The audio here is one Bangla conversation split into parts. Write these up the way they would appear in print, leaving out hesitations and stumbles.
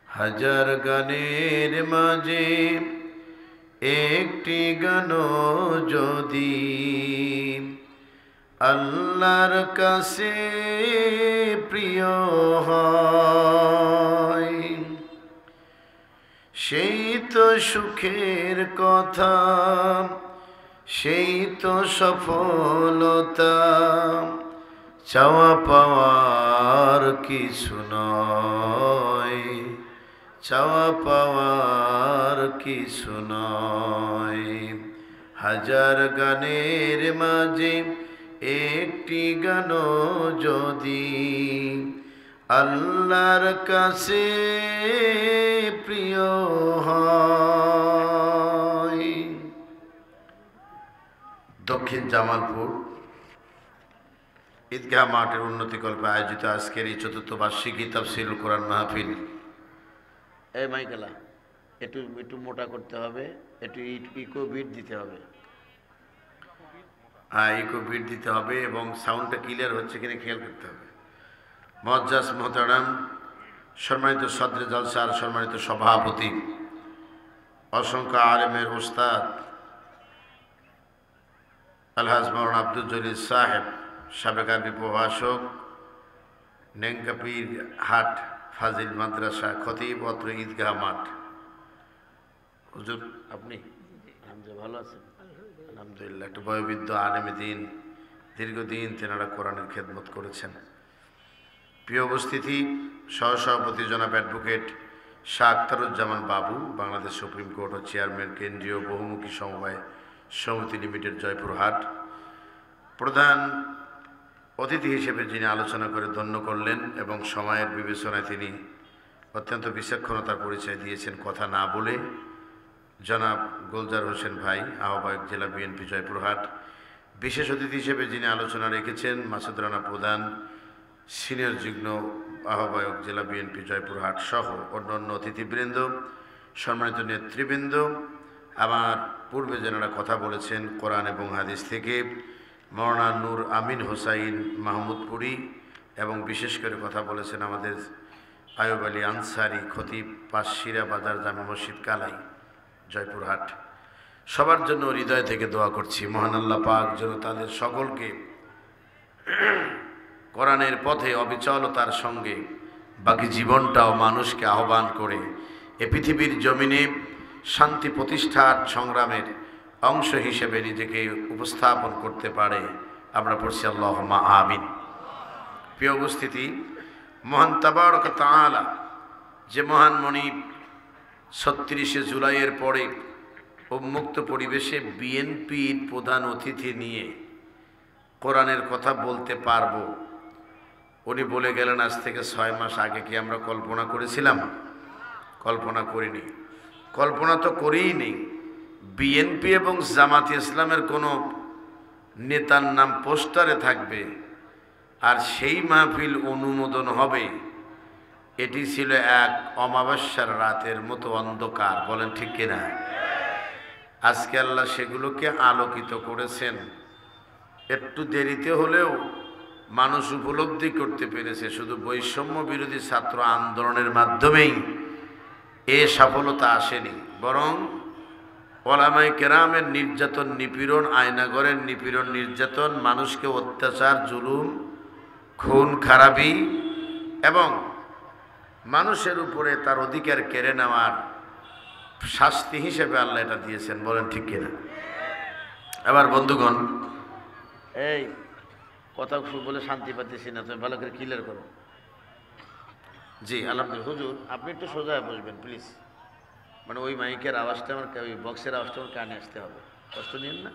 হাজার গানের মাঝে একটি গান যদি আল্লাহর কাছে প্রিয় হয়, সেই তো সুখের কথা, সেই তো সফলতা, চাওয়া পাওয়ার কিছু নয়, চাওয়া পাওয়ার কিছু নয়। হাজার গানের মাঝে একটি গান যদি আল্লাহর কাছে প্রিয় হয়। দক্ষিণ জামালপুর ঈদগাহ মাঠের উন্নতিকল্পে আয়োজিত আজকের এই চতুর্থ বার্ষিকী তাফসীরুল কোরআন মাহফিল। এই মাইকেলা একটু একটু মোটা করতে হবে, একটু ইকো বিট দিতে হবে। হ্যাঁ, ইকো বিট দিতে হবে এবং সাউন্ডটা ক্লিয়ার হচ্ছে কিনা খেয়াল করতে হবে। মুআজ্জাজ মোহতারাম, সম্মানিত সদরে জলসার সম্মানিত সভাপতি, অসংখ্য আলেমের উস্তাদ আলহাজ মাওলানা আব্দুল জলিল সাহেব, সাবেক আরবি প্রভাষক, নেংকাপীর হাট ফাজিল মাদ্রাসা খতিব, অত্র ঈদগাহ মাঠ। হুজুর আপনি ভালো আছেন? আলহামদুলিল্লাহ। একটু বয়োবৃদ্ধ আলেমে দ্বীন, দীর্ঘদিন তেনারা কোরআনের খেদমত করেছেন। প্রিয় উপস্থিতি, সহসভাপতি জনাব অ্যাডভোকেট শাহ আখতারুজ্জামান বাবু, বাংলাদেশ সুপ্রিম কোর্ট ও চেয়ারম্যান কেন্দ্রীয় বহুমুখী সমবায় সমিতি লিমিটেড জয়পুরহাট, প্রধান অতিথি হিসেবে যিনি আলোচনা করে ধন্য করলেন এবং সময়ের বিবেচনায় তিনি অত্যন্ত বিচক্ষণতার পরিচয় দিয়েছেন কথা না বলে, জনাব গোলজার হোসেন ভাই, আহ্বায়ক জেলা বিএনপি জয়পুরহাট, বিশেষ অতিথি হিসেবে যিনি আলোচনা রেখেছেন মাসুদ রানা প্রধান, সিনিয়র যুগ্ম আহ্বায়ক জেলা বিএনপি জয়পুরহাট সহ অন্যান্য অতিথিবৃন্দ, সম্মানিত নেতৃবৃন্দ, আমার পূর্বে যেনারা কথা বলেছেন কোরআন এবং হাদিস থেকে, মাওলানা নূর আমিন হোসাইন মাহমুদপুরি, এবং বিশেষ করে কথা বলেছেন আমাদের আয়ুব আলী আনসারি খতিব, পাঁচশিরা বাজার জামে মসজিদ কালাই জয়পুরহাট, সবার জন্য হৃদয় থেকে দোয়া করছি মহান আল্লাহ পাক যেন তাদের সকলকে কোরআনের পথে অবিচলতার সঙ্গে বাকি জীবনটাও মানুষকে আহ্বান করে এ পৃথিবীর জমিনে শান্তি প্রতিষ্ঠার সংগ্রামের অংশ হিসেবে নিজেকে উপস্থাপন করতে পারে। আমরা পড়ছি আল্লাহুম্মা আমিন। প্রিয় উপস্থিতি, মহান তাবারক তাআলা যে মহান মনিব ৩৬শে জুলাইয়ের পরে উন্মুক্ত পরিবেশে বিএনপির প্রধান অতিথি নিয়ে কোরআনের কথা বলতে পারবো, উনি বলে গেলেন আজ থেকে ৬ মাস আগে। কি আমরা কল্পনা করেছিলাম? কল্পনা করিনি। কল্পনা তো করিই নেই বিএনপি এবং জামাত ইসলামের কোনো নেতার নাম পোস্টারে থাকবে আর সেই মাহফিল অনুমোদন হবে। এটি ছিল এক অমাবস্যার রাতের মতো অন্ধকার, বলেন ঠিক কিনা? আজকে আল্লাহ সেগুলোকে আলোকিত করেছেন। একটু দেরিতে হলেও মানুষ উপলব্ধি করতে পেরেছে শুধু বৈষম্য বিরোধী ছাত্র আন্দোলনের মাধ্যমেই এ সফলতা আসেনি, বরং ওলামায়ে কেরামের নির্যাতন নিপীড়ন, আয়নাগরের নিপীড়ন নির্যাতন, মানুষকে অত্যাচার জুলুম খুন খারাপি এবং মানুষের উপরে তার অধিকার কেড়ে নেওয়ার শাস্তি হিসেবে আল্লাহ এটা দিয়েছেন, বলেন ঠিক কিনা? এবার বন্ধুগণ, এই কথা বলে শান্তি পাচ্ছি না, তুমি ভালো করে ক্লিয়ার করো। জি আলহামদুলিল্লাহ। হুজুর আপনি একটু সোজা বসবেন প্লিজ, মানে ওই মাইকের আওয়াজটা আমার, ওই বক্সের আওয়াজটা আমার কানে আসতে হবে, কষ্ট নিন না।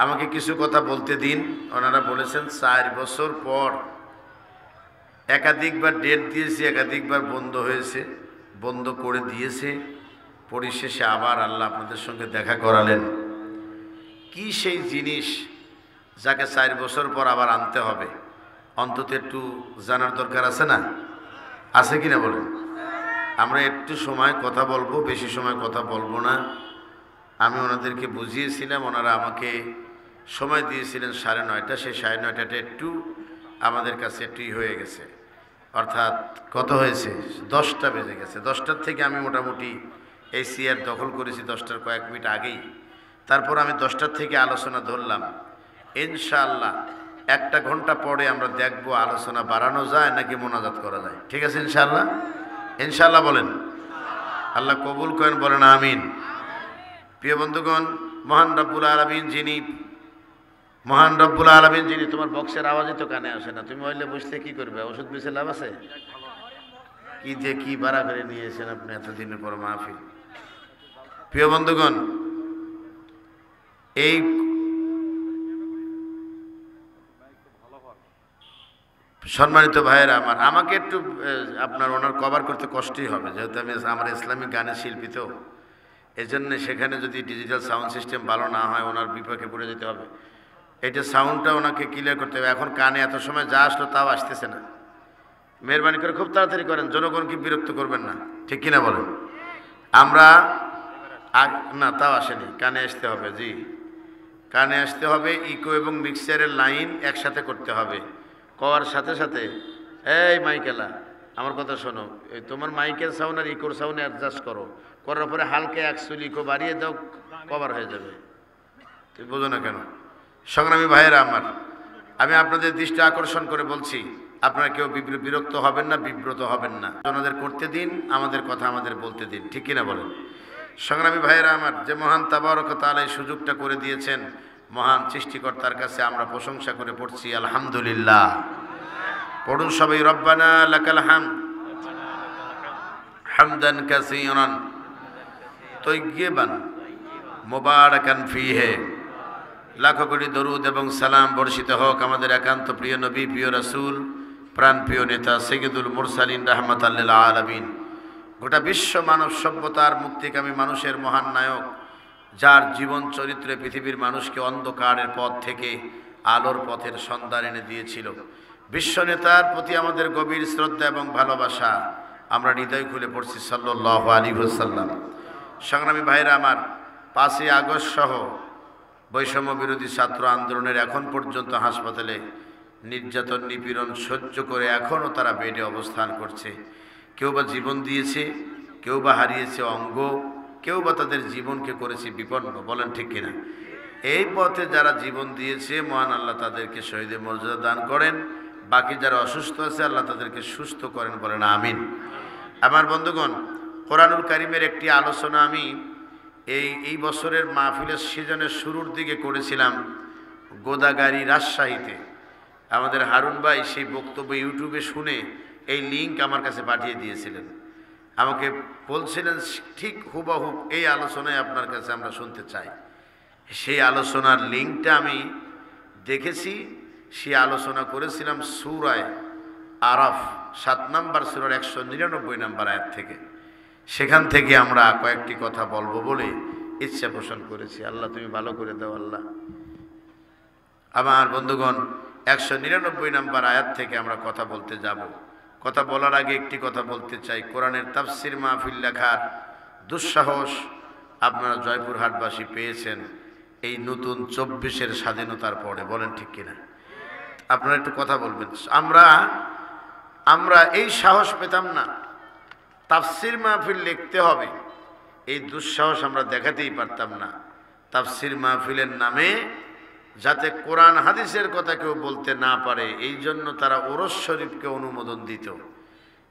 আমাকে কিছু কথা বলতে দিন। ওনারা বলেছেন ৪ বছর পর একাধিকবার ডেট দিয়েছে, একাধিকবার বন্ধ হয়েছে, বন্ধ করে দিয়েছে, পরিশেষে আবার আল্লাহ আপনাদের সঙ্গে দেখা করালেন। কি সেই জিনিস যাকে ৪ বছর পর আবার আনতে হবে? অন্তত একটু জানার দরকার আছে না? আছে কিনা বলেন? আমরা একটু সময় কথা বলবো, বেশি সময় কথা বলবো না। আমি ওনাদেরকে বুঝিয়েছিলাম, ওনারা আমাকে সময় দিয়েছিলেন ৯:৩০, সেই ৯:৩০টা একটু আমাদের কাছে একটুই হয়ে গেছে। অর্থাৎ কত হয়েছে 10টা বেজে গেছে। 10টার থেকে আমি মোটামুটি এই চেয়ার দখল করেছি 10টার কয়েক মিনিট আগেই। তারপর আমি 10টার থেকে আলোচনা ধরলাম। ইনশাআল্লাহ 1টা ঘন্টা পরে আমরা দেখব আলোচনা বাড়ানো যায় নাকি মোনাজাত করা যায়। ঠিক আছে ইনশাআল্লাহ? ইনশাআল্লাহ বলেন। আল্লাহ কবুল করেন, বলেন আমিন। প্রিয় বন্ধুগণ, মহান রব্বুল আলামিন যিনি তোমার বক্সের আওয়াজই তো কানে আসে না, তুমি হইলে বসতে কি করবে? ওষুধ বেশি লাভ আছে? কি যে কি ভাড়া করে নিয়েছেন আপনি এতদিনের পর মাহফিল। প্রিয় বন্ধুগণ, এই সম্মানিত ভাইয়েরা আমাকে একটু আপনার ওনার কভার করতে কষ্টই হবে, যেহেতু আমি আমার ইসলামিক গানের শিল্পী, তো এই জন্যে সেখানে যদি ডিজিটাল সাউন্ড সিস্টেম ভালো না হয় ওনার বিপক্ষে পড়ে যেতে হবে। এটা সাউন্ডটা ওনাকে ক্লিয়ার করতে হবে। এখন কানে এত সময় যা আসলো তাও আসতেছে না। মেহরবানি করে খুব তাড়াতাড়ি করেন, জনগণকে বিরক্ত করবেন না, ঠিক কিনা বলেন? আমরা না, তাও আসেনি, কানে আসতে হবে। জি, কানে আসতে হবে। ইকো এবং মিক্সারের লাইন একসাথে করতে হবে। কওয়ার সাথে সাথে এই মাইকেলা আমার কথা শোনো, তোমার মাইকের সাউন্ড আর ইকোর সাউন্ড অ্যাডজাস্ট করো, করার পরে হালকা অ্যাকচুয়ালি ইকো বাড়িয়ে দাও, কভার হয়ে যাবে। তুমি বোঝো না কেন? সংগ্রামী ভাইয়েরা আমার, আমি আপনাদের দৃষ্টি আকর্ষণ করে বলছি, আপনারা কেউ বিরক্ত হবেন না, বিব্রত হবেন না। ওনাদের করতে দিন, আমাদের কথা আমাদের বলতে দিন, ঠিক কিনা বলেন? সংগ্রামী ভাইয়েরা আমার, যে মহান তাবারক ওয়া তাআলা এই সুযোগটা করে দিয়েছেন, মহান সৃষ্টিকর্তার কাছে আমরা প্রশংসা করে পড়ছি আলহামদুলিল্লাহ। পড়ুন সবাই, রব্বানা লাকাল হামদ হামদান কাসীরান তাইয়্যিবান মুবারাকান ফীহি। লাখো কোটি দরুদ এবং সালাম বর্ষিত হোক আমাদের একান্ত প্রিয় নবী, প্রিয় রাসূল, প্রাণপ্রিয় নেতা সাইয়্যিদুল মুরসালিন রাহমাতাল লিল আলামিন, গোটা বিশ্ব মানব সভ্যতার মুক্তিকামী মানুষের মহান নায়ক, যার জীবন চরিত্রে পৃথিবীর মানুষকে অন্ধকারের পথ থেকে আলোর পথের সন্ধান এনে দিয়েছিল। বিশ্ব নেতার প্রতি আমাদের গভীর শ্রদ্ধা এবং ভালোবাসা আমরা হৃদয় খুলে পড়ছি সাল্লাল্লাহু আলাইহি ওয়াসাল্লাম। সংগ্রামী ভাইরা আমার, 5ই আগস্ট সহ বৈষম্য বিরোধী ছাত্র আন্দোলনের এখন পর্যন্ত হাসপাতালে নির্যাতন নিপীড়ন সহ্য করে এখনও তারা বেডে অবস্থান করছে। কেউ বা জীবন দিয়েছে, কেউ বা হারিয়েছে অঙ্গ, কেউ বা তাদের জীবনকে করেছে বিপন্ন, বলেন ঠিক কিনা? এই পথে যারা জীবন দিয়েছে, মহান আল্লাহ তাদেরকে শহীদের মর্যাদা দান করেন। বাকি যারা অসুস্থ আছে, আল্লাহ তাদেরকে সুস্থ করেন, বলেন আমিন। আমার বন্ধুগণ, কোরআনুল কারীমের একটি আলোচনা আমি এই বছরের মাহফিলের সিজনের শুরুর দিকে করেছিলাম গোদাগাড়ি, রাজশাহীতে। আমাদের হারুন ভাই সেই বক্তব্য ইউটিউবে শুনে এই লিঙ্ক আমার কাছে পাঠিয়ে দিয়েছিলেন। আমাকে বলছিলেন ঠিক হুবহু এই আলোচনায় আপনার কাছে আমরা শুনতে চাই। সেই আলোচনার লিঙ্কটা আমি দেখেছি। সেই আলোচনা করেছিলাম সূরা আরাফ 7 নম্বর সূরার 199 নম্বর আয়াত থেকে। সেখান থেকে আমরা কয়েকটি কথা বলবো বলে ইচ্ছা পোষণ করেছি। আল্লাহ তুমি ভালো করে দাও আল্লাহ। আমার বন্ধুগণ, 199 নম্বর আয়াত থেকে আমরা কথা বলতে যাব। কথা বলার আগে একটি কথা বলতে চাই, কোরআনের তাফসির মাহফিল লেখার দুঃসাহস আপনারা জয়পুরহাটবাসী পেয়েছেন এই নতুন 24-এর স্বাধীনতার পরে, বলেন ঠিক কিনা? আপনারা একটু কথা বলবেন। আমরা এই সাহস পেতাম না, তাফসির মাহফিল লিখতে হবে, এই দুঃসাহস আমরা দেখাতেই পারতাম না। তাফসির মাহফিলের নামে যাতে কোরআন হাদিসের কথা কেউ বলতে না পারে, এই জন্য তারা ওরস শরীফকে অনুমোদন দিত।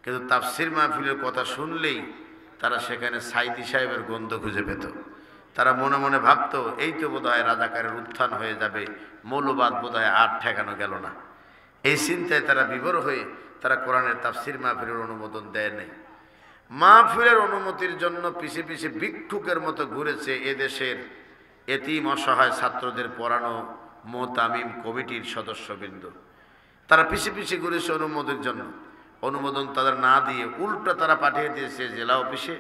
কিন্তু তাফসির মাহফিলের কথা শুনলেই তারা সেখানে সাইদি সাহেবের গন্ধ খুঁজে পেত। তারা মনে মনে ভাবত, এই তো বোধহয় রাজাকারের উত্থান হয়ে যাবে, মৌলবাদ বোধহয় আর ঠেকানো গেল না। এই চিন্তায় তারা বিভোর হয়ে তারা কোরআনের তাফসির মাহফিলের অনুমোদন দেয় নাই। মাহফিলের অনুমতির জন্য পিছে পিছে ভিক্ষুকের মতো ঘুরেছে এদেশের এতিম অসহায় ছাত্রদের পড়ানো মোতামিম কমিটির সদস্যবৃন্দ। তারা পিছে পিছে ঘুরেছে অনুমোদনের জন্য। অনুমোদন তাদের না দিয়ে উল্টো তারা পাঠিয়ে দিয়েছে জেলা অফিসে,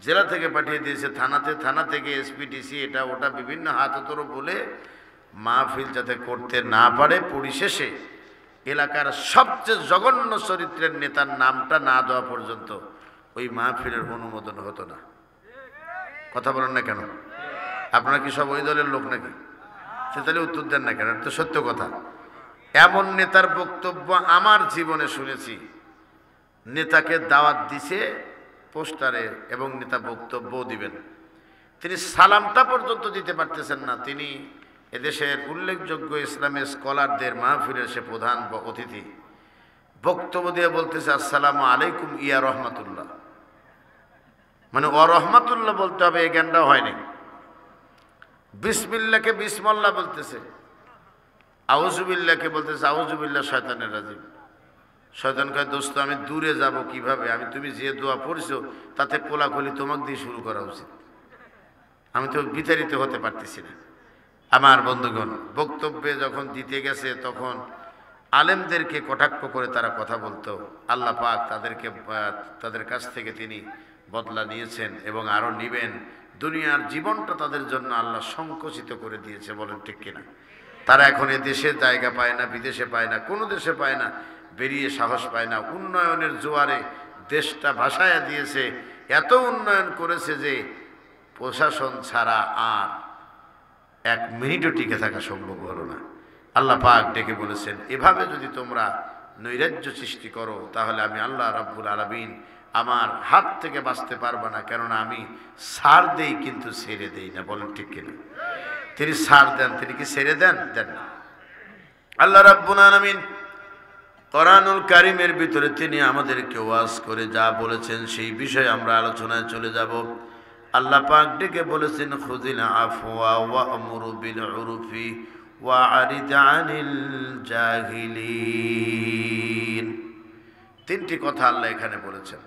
জেলা থেকে পাঠিয়ে দিয়েছে থানাতে, থানা থেকে এসপিডিসি, এটা ওটা বিভিন্ন হাততর বলে মাহফিল যাতে করতে না পারে। পরিশেষে এলাকার সবচেয়ে জঘন্য চরিত্রের নেতার নামটা না দেওয়া পর্যন্ত ওই মাহফিলের অনুমোদন হতো না। কথা বলেন না কেন? আপনারা কি সব ওই দলের লোক নাকি? সে তাহলে উত্তর দেন না কেন? এটা তো সত্য কথা। এমন নেতার বক্তব্য আমার জীবনে শুনেছি নেতাকে দাওয়াত দিছে পোস্টারে এবং নেতা বক্তব্য দিবেন, তিনি সালামটা পর্যন্ত দিতে পারতেছেন না। তিনি এদেশের উল্লেখযোগ্য ইসলামের স্কলারদের মাহফিলের সে প্রধান অতিথি, বক্তব্য দিয়ে বলতেছে আসসালামু আলাইকুম ইয়া রহমাতুল্লাহ। মানে অরহমাতুল্লাহ বলতে হবে এই জ্ঞানটাও হয়নি। বিসমিল্লাহকে বিসমল্লাহ বলতেছে, আউযুবিল্লাহকে বলতেছে আউযুবিল্লাহ শয়তানের রাজিম। শয়তান কয় দোস্ত আমি দূরে যাব কিভাবে, আমি তুমি যে দোয়া পড়ছো তাতে কোলাকুলি তোমাকে দিয়ে শুরু করা উচিত, আমি তো বিতাড়িত হতে পারতেছি না। আমার বন্ধুগণ, বক্তব্যে যখন দিতে গেছে তখন আলেমদেরকে কটাক্ষ করে তারা কথা বলতো, আল্লাহ পাক তাদের কাছ থেকে তিনি বদলা নিয়েছেন এবং আরও নিবেন। দুনিয়ার জীবনটা তাদের জন্য আল্লাহ সংকুচিত করে দিয়েছে, বলেন ঠিক কিনা? তারা এখন এ দেশে জায়গা পায় না, বিদেশে পায় না, কোনো দেশে পায় না, বেরিয়ে সাহস পায় না। উন্নয়নের জোয়ারে দেশটা ভাসায়া দিয়েছে, এত উন্নয়ন করেছে যে প্রশাসন ছাড়া আর এক মিনিটও টিকে থাকা সম্ভব হলো না। আল্লাহ পাক ডেকে বলেছেন, এভাবে যদি তোমরা নৈরাজ্য সৃষ্টি করো তাহলে আমি আল্লাহ রাব্বুল আলামিন আমার হাত থেকে বাঁচতে পারবে না, কেননা আমি ছাড় দেই কিন্তু ছেড়ে দেই না, বলেন ঠিক কিনা? তিনি ছাড় দেন, তিনি কি ছেড়ে দেন? দেন না। আল্লাহ রাব্বুল আলামিন কোরআনুল কারীমের ভিতরে তিনি আমাদেরকে ওয়াজ করে যা বলেছেন সেই বিষয়ে আমরা আলোচনায় চলে যাব। আল্লাহ পাক ডেকে বলেছেন, খুযিল আফওয়া ওয়া'মুরু বিল উরফি ওয়া'রিদ আনিল জাহিলিন। তিনটি কথা আল্লাহ এখানে বলেছেন।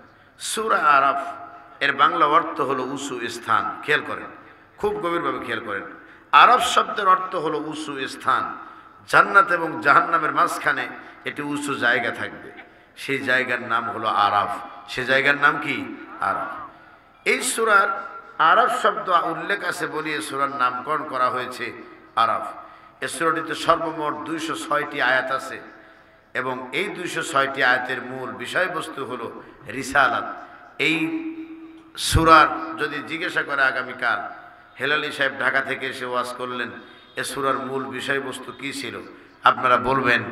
সূরা আরাফ এর বাংলা অর্থ হলো উঁচু স্থান। খেয়াল করেন, খুব গভীরভাবে খেয়াল করেন। আরাফ শব্দের অর্থ হলো উঁচু স্থান। জান্নাত এবং জাহান্নামের মাঝখানে একটি উঁচু জায়গা থাকবে, সেই জায়গার নাম হলো আরাফ। সেই জায়গার নাম কি? আরাফ। এই সূরার আরাফ শব্দ উল্লেখ আছে বলে এই সূরার নামকরণ করা হয়েছে আরাফ। এই সূরাটিতে সর্বমোট 206টি আয়াত আছে এবং এই 206টি আয়াতের মূল বিষয়বস্তু হলো রিসালাত। এই সূরার যদি জিজ্ঞাসা করে আগামীকাল, হেলালি সাহেব ঢাকা থেকে এসে ওয়াজ করলেন, এ সূরার মূল বিষয়বস্তু কি ছিল? আপনারা বলবেন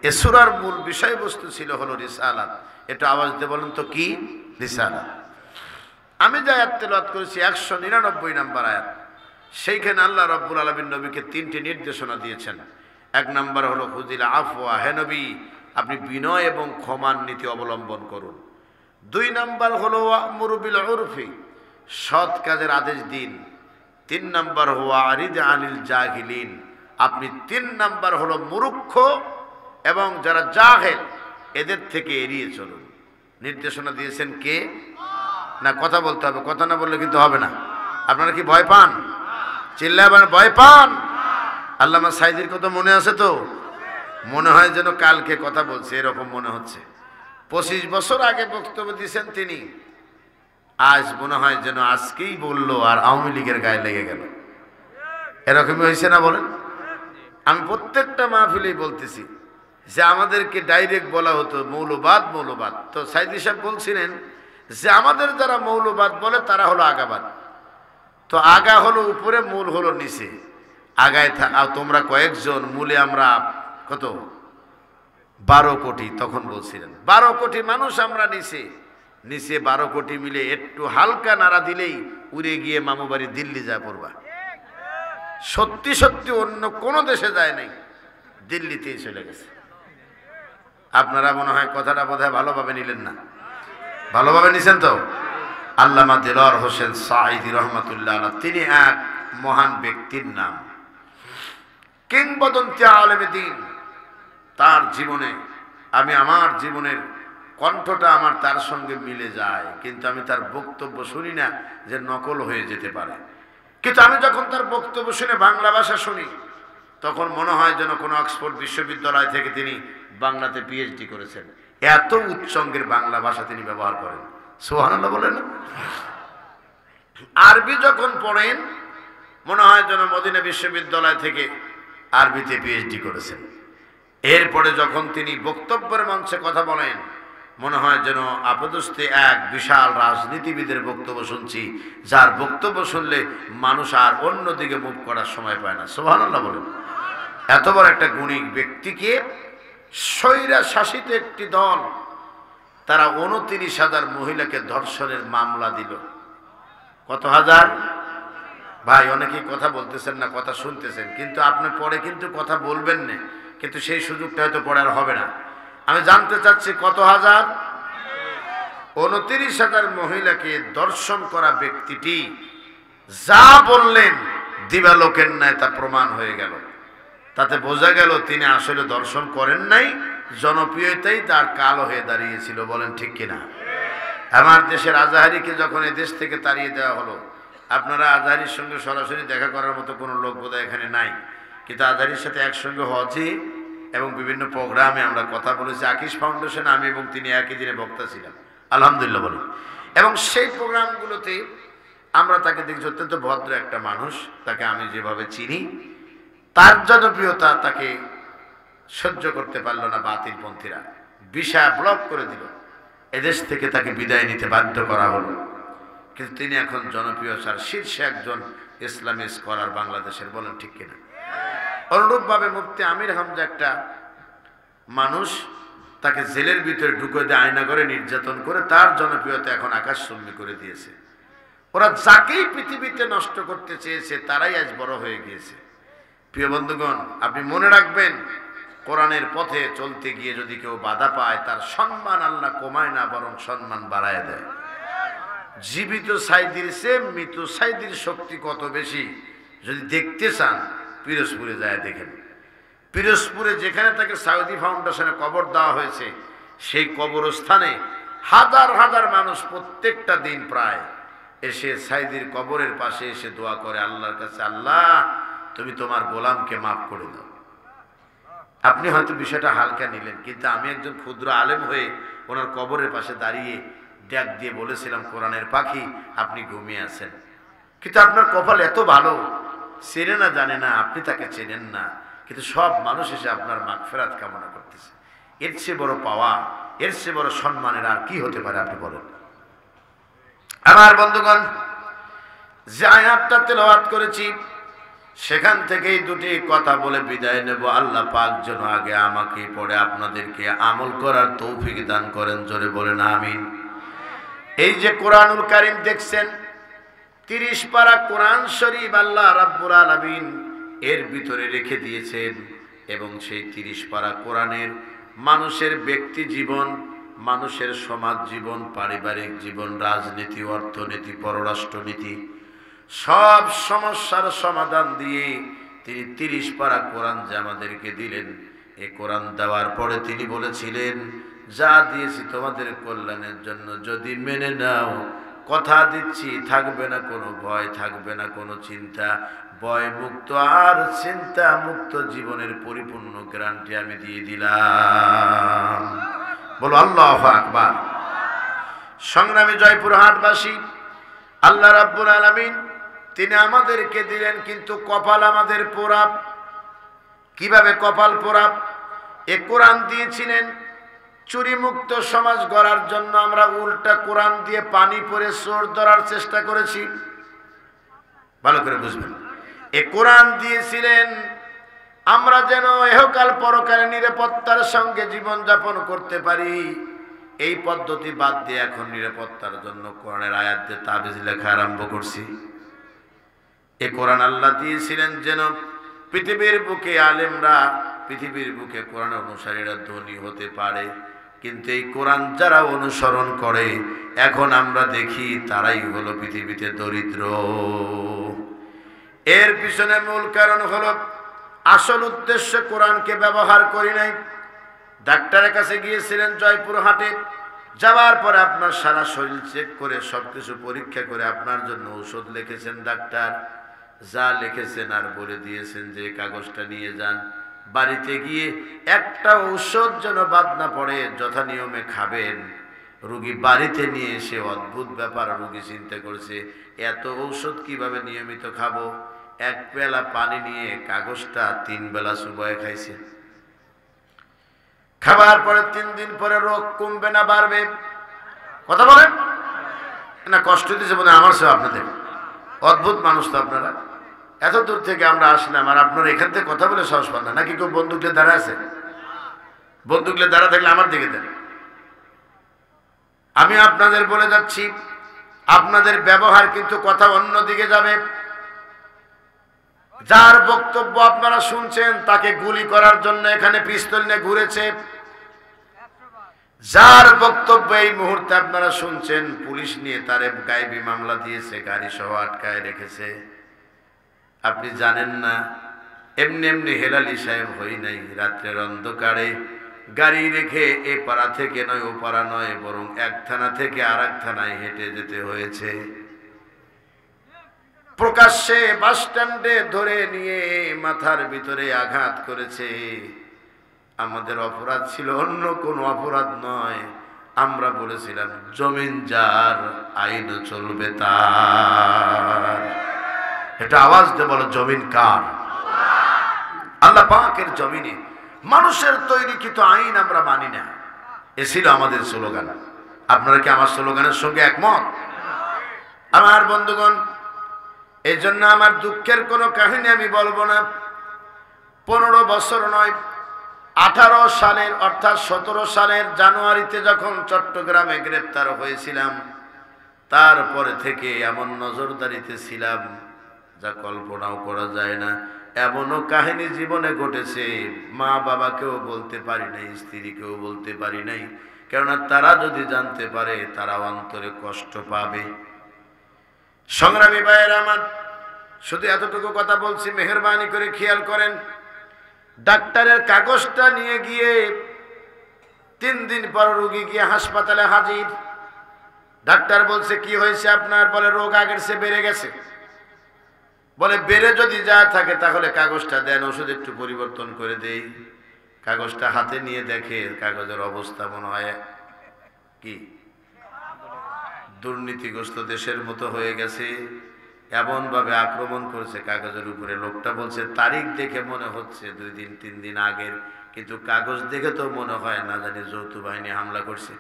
এ সূরার মূল বিষয়বস্তু ছিল হলো রিসালাত। এটা আওয়াজ দিয়ে বলেন তো কি? রিসালাত। আমি যে আয়াত তেলাওয়াত করেছি 199 নম্বর আয়াত, সেইখানে আল্লাহ রাব্বুল আলামিন নবীকে 3টি নির্দেশনা দিয়েছেন। 1 নম্বর হলো খুযিল আফওয়া, হে নবী আপনি বিনয় এবং ক্ষমার নীতি অবলম্বন করুন। 2 নম্বর হলো ওয়া'মুরু বিল উরফি, সৎ কাজের আদেশ দিন। 3 নম্বর ওয়া'রিদ আনিল জাহিলিন, আপনি 3 নম্বর হলো মূর্খ এবং যারা জাহেল এদের থেকে এড়িয়ে চলুন। নির্দেশনা দিয়েছেন কে? না, কথা বলতে হবে, কথা না বললে কিন্তু হবে না। আপনারা কি ভয় পান? চিল্লায় বলেন ভয় পান? আল্লামা সাইদির কথা মনে আছে তো? মনে হয় যেন কালকে কথা বলছে, এরকম মনে হচ্ছে। 25 বছর আগে বক্তব্য দিয়েছেন তিনি, আজ মনে হয় যেন আজকেই বললো আর আওয়ামী লীগের গায়ে লেগে গেল। এরকমই হয়েছে না বলেন? আমি প্রত্যেকটা মাহফিলেই বলতেছি যে আমাদেরকে ডাইরেক্ট বলা হতো মৌলবাদ মৌলবাদ। তো সাইদি সাহেব বলছিলেন যে আমাদের যারা মৌলবাদ বলে তারা হলো আগাবাদ। তো আগা হলো উপরে, মূল হলো নিচে। আগায় তোমরা কয়েকজন, মূলে আমরা কত? 12 কোটি। তখন বলছিলেন 12 কোটি মানুষ আমরা নিচে। নিচে 12 কোটি মিলে একটু হালকা নাড়া দিলেই উড়ে গিয়ে মামু বাড়ি দিল্লি যায় পড়বা। সত্যি সত্যি অন্য কোনো দেশে যায় নাই, দিল্লিতেই চলে গেছে। আপনারা মনে হয় কথাটা বোধহয় ভালোভাবে নিলেন না। ভালোভাবে নিছেন তো? আল্লামা দেলোয়ার হোসেন সাঈদী রহমাতুল্লাহ আলাইহ, তিনি এক মহান ব্যক্তির নাম, কিংবদন্তি আলেমে দ্বীন। তার জীবনে আমি আমার জীবনের কণ্ঠটা আমার তার সঙ্গে মিলে যায়, কিন্তু আমি তার বক্তব্য শুনি না যে নকল হয়ে যেতে পারে। কিন্তু আমি যখন তার বক্তব্য শুনে বাংলা ভাষা শুনি তখন মনে হয় যেন কোনো অক্সফোর্ড বিশ্ববিদ্যালয় থেকে তিনি বাংলাতে পিএইচডি করেছেন। এত উচ্চঙ্গের বাংলা ভাষা তিনি ব্যবহার করেন। সুবহানাল্লাহ বলেন না? আরবি যখন পড়েন মনে হয় যেন মদিনা বিশ্ববিদ্যালয় থেকে আরবিতে পিএইচডি করেছেন। এরপরে যখন তিনি বক্তব্যের মঞ্চে কথা বলেন মনে হয় যেন আপাতস্থে এক বিশাল রাজনীতিবিদের বক্তব্য শুনছি, যার বক্তব্য শুনলে মানুষ আর অন্যদিকে মুখ করার সময় পায় না। সুবহানাল্লাহ বলেন। এত বড় একটা গুণী ব্যক্তিকে স্বৈরা শাসিত একটি দল তারা 29,000 মহিলাকে ধর্ষণের মামলা দিল। কত হাজার? ভাই অনেকেই কথা বলতেছেন না, কথা শুনতেছেন, কিন্তু আপনি পরে কিন্তু কথা বলবেন না, কিন্তু সেই সুযোগটা হয়তো পরে আর হবে না। আমি জানতে চাচ্ছি কত হাজার? 29,000 মহিলাকে দর্শন করা ব্যক্তিটি যা বললেন দিবালোকের ন্যায় তা প্রমাণ হয়ে গেল। তাতে বোঝা গেল তিনি আসলে দর্শন করেন নাই, জনপ্রিয়তাই তার কালো হয়ে দাঁড়িয়েছিল। বলেন ঠিক কিনা? আমার দেশের আজহারিকে যখন এদেশ থেকে তাড়িয়ে দেওয়া হলো, আপনারা আজহারির সঙ্গে সরাসরি দেখা করার মতো কোনো লোক বোধহয় এখানে নাই, কিন্তু আজহারির সাথে একসঙ্গে হজে এবং বিভিন্ন প্রোগ্রামে আমরা কথা বলেছি। আকিস ফাউন্ডেশন আমি এবং তিনি একই দিনে বক্তা ছিলাম, আলহামদুলিল্লাহ বলুন। এবং সেই প্রোগ্রামগুলোতে আমরা তাকে দেখছি অত্যন্ত ভদ্র একটা মানুষ, তাকে আমি যেভাবে চিনি। তার জনপ্রিয়তা তাকে সহ্য করতে পারল না বাতিলপন্থীরা, ভিসা ব্লক করে দিল, এদেশ থেকে তাকে বিদায় নিতে বাধ্য করা হলো। কিন্তু তিনি এখন জনপ্রিয়তার শীর্ষে একজন ইসলামী স্কলার বাংলাদেশের। বলেন ঠিক কিনা? অনুরূপভাবে মুফতি আমির হামজা একটা মানুষ, তাকে জেলের ভিতরে ঢুকে দিয়ে আয়না করে নির্যাতন করে তার জনপ্রিয়তা এখন আকাশচুম্বী করে দিয়েছে। ওরা যাকেই পৃথিবীতে নষ্ট করতে চেয়েছে তারাই আজ বড় হয়ে গিয়েছে। প্রিয় বন্ধুগণ, আপনি মনে রাখবেন, কোরআনের পথে চলতে গিয়ে যদি কেউ বাধা পায় তার সম্মান আল্লাহ কমায় না, বরং সম্মান বাড়ায় দেয়। জীবিত সাইদির চেয়ে মৃত সাইদির শক্তি কত বেশি যদি দেখতে চান, পিরোজপুরে যায় দেখেন। পিরোজপুরে যেখানে তাকে সাউদি ফাউন্ডেশনে কবর দেওয়া হয়েছে, সেই কবরস্থানে হাজার হাজার মানুষ প্রত্যেকটা দিন প্রায় এসে সাইদির কবরের পাশে এসে দোয়া করে আল্লাহর কাছে, আল্লাহ তুমি তোমার গোলামকে মাফ করে দাও। আপনি হয়তো বিষয়টা হালকা নিলেন, কিন্তু আমি একজন ক্ষুদ্র আলেম হয়ে ওনার কবরের পাশে দাঁড়িয়ে ডাক দিয়ে বলেছিলাম, কোরআনের পাখি আপনি ঘুমিয়ে আছেন, কিন্তু আপনার কপাল এত ভালো, চেনে না জানে না, আপনি তাকে চেনেন না, কিন্তু সব মানুষ এসে আপনার মাগফিরাত কামনা করতেছে। এর চেয়ে বড় পাওয়া, এর চেয়ে বড় সম্মানের আর কি হতে পারে আপনি বলেন? আমার বন্ধুগণ, যে আয়াতটা তেলাওয়াত করেছি সেখান থেকেই দুটি কথা বলে বিদায় নেব। আল্লাহ পাক যেন আগে আমাকে পড়ে আপনাদেরকে আমল করার তৌফিক দান করেন, জোরে বলেন আমিন। এই যে কোরআনুল কারীম দেখছেন, 30 পারা কোরআন শরীফ আল্লাহ রাব্বুল আলামিন এর ভিতরে রেখে দিয়েছেন, এবং সেই 30 পারা কোরআনের মানুষের ব্যক্তি জীবন, মানুষের সমাজ জীবন, পারিবারিক জীবন, রাজনীতি, অর্থনীতি, পররাষ্ট্রনীতি, সব সমস্যার সমাধান দিয়ে তিনি 30 পারা কোরআন যে আমাদেরকে দিলেন, এই কোরআন দেওয়ার পরে তিনি বলেছিলেন, যা দিয়েছি তোমাদের কল্যাণের জন্য, যদি মেনে নাও কথা দিচ্ছি থাকবে না কোনো ভয়, থাকবে না কোনো চিন্তা, ভয় মুক্ত আর চিন্তা মুক্ত জীবনের পরিপূর্ণ গ্যারান্টি আমি দিয়ে দিলাম। বলো আল্লাহু আকবার। সংগ্রামী জয়পুরহাটবাসী, আল্লাহ রাব্বুল আলামিন তিনি আমাদেরকে দিলেন, কিন্তু কপাল আমাদের পোড়া। কিভাবে কপাল পোড়া? এ কোরআন দিয়েছিলেন চুরি মুক্ত সমাজ গড়ার জন্য, আমরা উল্টা কোরআন দিয়ে পানি পরে চোর ধরার চেষ্টা করেছি। ভালো করে বুঝবেন, এ কোরআন দিয়েছিলেন আমরা যেন এহকাল পরকালে নিরাপত্তার সঙ্গে জীবন যাপন করতে পারি। এই পদ্ধতি বাদ দিয়ে এখন নিরাপত্তার জন্য কোরআনের আয়াত দিয়ে তাবিজ লেখা আরম্ভ করছি। এ কোরআন আল্লাহ দিয়েছিলেন যেন পৃথিবীর বুকে আলেমরা, পৃথিবীর বুকে কোরআন অনুসারীরা ধনী হতে পারে, কিন্তু এই কোরআন যারা অনুসরণ করে এখন আমরা দেখি তারাই হলো পৃথিবীতে দরিদ্র। এর পিছনে মূল কারণ হলো আসল উদ্দেশ্য কোরআনকে ব্যবহার করি নাই। ডাক্তারের কাছে গিয়েছিলেন জয়পুরহাটে, যাওয়ার পরে আপনার সারা শরীর চেক করে সবকিছু পরীক্ষা করে আপনার জন্য ঔষধ লিখেছেন ডাক্তার, যা লিখেছেন আর বলে দিয়েছেন যে কাগজটা নিয়ে যান, বাড়িতে গিয়ে একটা ঔষধ যেন বাদ না পড়ে যথা নিয়মে খাবেন। রোগী বাড়িতে নিয়ে এসে অদ্ভুত ব্যাপার, রোগী চিন্তা করছে এত ঔষধ কিভাবে নিয়মিত খাবো, এক পেলা পানি নিয়ে কাগজটা 3 বেলা চুবায় খাইছে। খাবার পরে 3 দিন পরে রোগ কমবে না বাড়বে? কথা বলেন না, কষ্ট দিচ্ছে মনে আমার সব আপনাদের। অদ্ভুত মানুষ তো আপনারা, এত দূর থেকে আমরা আসলাম আর আপনারা এখান থেকে কথা বলে সাহস পান না, নাকি কেউ বন্দুকলে দাঁড়া আছে? বন্দুকলে দাঁড়া থাকলে আমার দিকে দেন। আমি আপনাদের বলে যাচ্ছি, আপনাদের ব্যবহার কিন্তু কথা অন্যদিকে যাবে। যার বক্তব্য আপনারা শুনছেন তাকে গুলি করার জন্য এখানে পিস্তল নিয়ে ঘুরেছে। যার বক্তব্য এই মুহূর্তে আপনারা শুনছেন পুলিশ নিয়ে তারে গায়েবী মামলা দিয়েছে, গাড়ি সহ আটকায় রেখেছে। আপনি জানেন না, এমনি এমনি হেলালি সাহেব হই নাই। রাত্রের অন্ধকারে গাড়ি রেখে এ পাড়া থেকে নয় ও পাড়া নয়, বরং এক থানা থেকে আর এক থানায় হেঁটে যেতে হয়েছে। প্রকাশ্যে বাস স্ট্যান্ডে ধরে নিয়ে মাথার ভিতরে আঘাত করেছে। আমাদের অপরাধ ছিল অন্য কোনো অপরাধ নয়। আমরা বলেছিলাম জমিন যার আইন চলবে তার। এটা আওয়াজ দিয়ে বলো, জমিন কার? আল্লাহ পাকের জমিনে মানুষের তৈরিকৃত আইন আমরা মানি না। এ ছিল আমাদের স্লোগান। আপনারা কি আমার স্লোগানের সঙ্গে একমত? আমার বন্ধুগণ, এই জন্য আমার দুঃখের কোনো কাহিনী আমি বলবো না। 15 বছর নয়, 18 সালের অর্থাৎ 17 সালের জানুয়ারিতে যখন চট্টগ্রামে গ্রেপ্তার হয়েছিলাম, তারপরে থেকে এমন নজরদারিতে ছিলাম যা কল্পনাও করা যায় না। এমনও কাহিনী জীবনে ঘটেছে, মা বাবাকেও বলতে পারি নাই, স্ত্রীকেও বলতে পারি নাই। কেননা তারা যদি জানতে পারে তারা অন্তরে কষ্ট পাবে। সংগ্রামী ভাইয়েরা আমার, শুধু এতটুকু কথা বলছি, মেহেরবানি করে খেয়াল করেন। ডাক্তারের কাগজটা নিয়ে গিয়ে 3 দিন পর রোগী গিয়ে হাসপাতালে হাজির। ডাক্তার বলছে কি হয়েছে আপনার? বলে রোগ আগের চেয়ে বেড়ে গেছে। বলে বেড়ে যদি যা থাকে তাহলে কাগজটা দেন, ওষুধ একটু পরিবর্তন করে দেই। কাগজটা হাতে নিয়ে দেখে কাগজের অবস্থা মনে হয় কি দুর্নীতিগ্রস্ত দেশের মতো হয়ে গেছে। এমন ভাবে আক্রমণ করেছে কাগজের উপরে। লোকটা বলছে তারিখ দেখে মনে হচ্ছে 2 দিন 3 দিন আগের, কিন্তু কাগজ দেখে তো মনে হয় না জানি যৌথ বাহিনী হামলা করছে।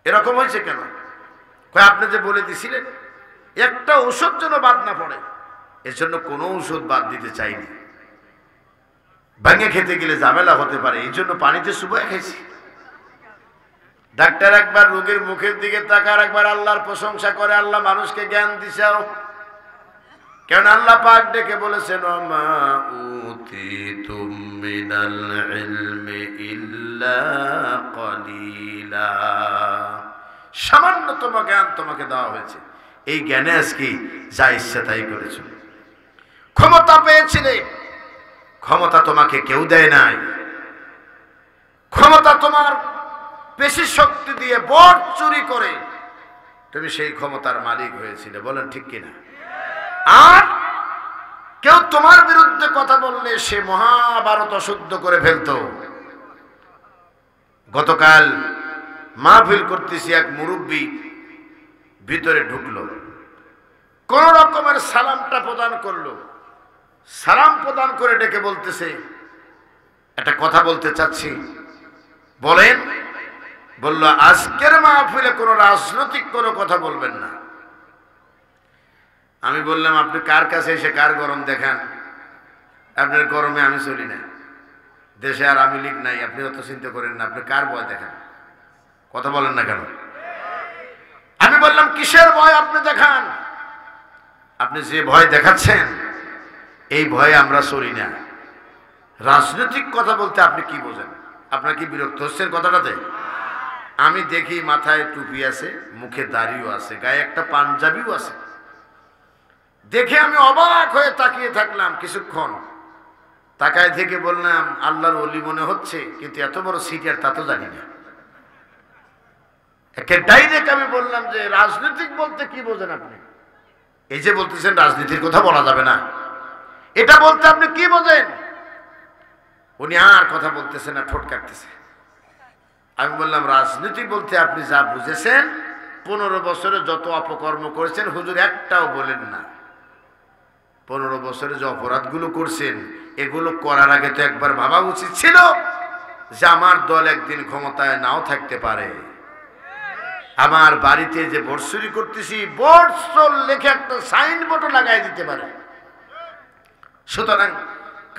এরকম হয়েছে কেন? আপনি যে বলে দিছিলেন একটা ওষুধ যেন বাদ না পড়ে, এর জন্য কোনো ওষুধ বাদ দিতে চাইনি। ভাঙে খেতে গেলে ঝামেলা হতে পারে, এই জন্য পানিতে চুবায় খেয়েছি। ডাক্তার একবার রোগীর মুখের দিকে তাকার, একবার আল্লাহর প্রশংসা করে। আল্লাহ মানুষকে জ্ঞান দিছাও, কেন আল্লাহ পাক ডেকে বলেছেন ওমা উতিতুম মিনাল ইলমি ইল্লা কলিলা। সামান্যতম জ্ঞান তোমাকে দেওয়া হয়েছে, এই জ্ঞানে আজকে যা ইচ্ছা তাই করেছ। ক্ষমতা পেয়েছিলে, ক্ষমতা তোমাকে কেউ দেয় নাই। ক্ষমতা তোমার পেশি শক্তি দিয়ে ভোট চুরি করে তুমি সেই ক্ষমতার মালিক হয়েছিলে। বলেন ঠিক কিনা? আর কেউ তোমার বিরুদ্ধে কথা বললে সে মহাভারত অশুদ্ধ করে ফেলত। গতকাল মাহফিল করতেছি, এক মুরব্বী ভিতরে ঢুকলো, কোন রকমের সালামটা প্রদান করলো। সালাম প্রদান করে ডেকে বলতেছে একটা কথা বলতে চাচ্ছি। বলেন। বলল আজকের মাহফিলে কোনো রাজনৈতিক কোনো কথা বলবেন না। আমি বললাম আপনি কার কাছে এসে কার গরম দেখান? আপনার গরমে আমি চলি না, দেশে আর আমি লীগ নাই, আপনি অত চিন্তা করেন না, আপনি কার ভয় দেখান? কথা বলেন না কেন? আমি বললাম কিসের ভয় আপনি দেখান? আপনি যে ভয় দেখাচ্ছেন এই ভয়ে আমরা চলি না। রাজনৈতিক কথা বলতে আপনি কি বোঝেন? আপনার কি বিরক্ত হচ্ছেন কথাটাতে? আমি দেখি মাথায় টুপি আছে, মুখে দাড়িও আছে, গায়ে একটা পাঞ্জাবিও আছে। দেখে আমি অবাক হয়ে তাকিয়ে থাকলাম কিছুক্ষণ। তাকায় থেকে বললাম আল্লাহর ওলি মনে হচ্ছে, কিন্তু এত বড় সিটিয়ার তা তো জানি না। একে ডাইরেক্ট আমি বললাম যে রাজনৈতিক বলতে কি বোঝেন আপনি? এই যে বলতেছেন রাজনীতির কথা বলা যাবে না, এটা বলতে আপনি কি বোঝেন? উনি আর কথা বলতেছে না, ঠোঁট কাটতেছে। আমি বললাম রাজনীতি বলতে আপনি যা বুঝেছেন, 15 বছরে যত অপকর্ম করেছেন হুজুর একটাও বলেন না। 15 বছরে যে অপরাধগুলো করছেন এগুলো করার আগে তো একবার ভাবা উচিত ছিল যে আমার দল একদিন ক্ষমতায় নাও থাকতে পারে। আমার বাড়িতে যে ভোট চুরি করতেছি, ভোট চোর লেখে একটা সাইনবোর্ডও লাগাই দিতে পারে। সুতরাং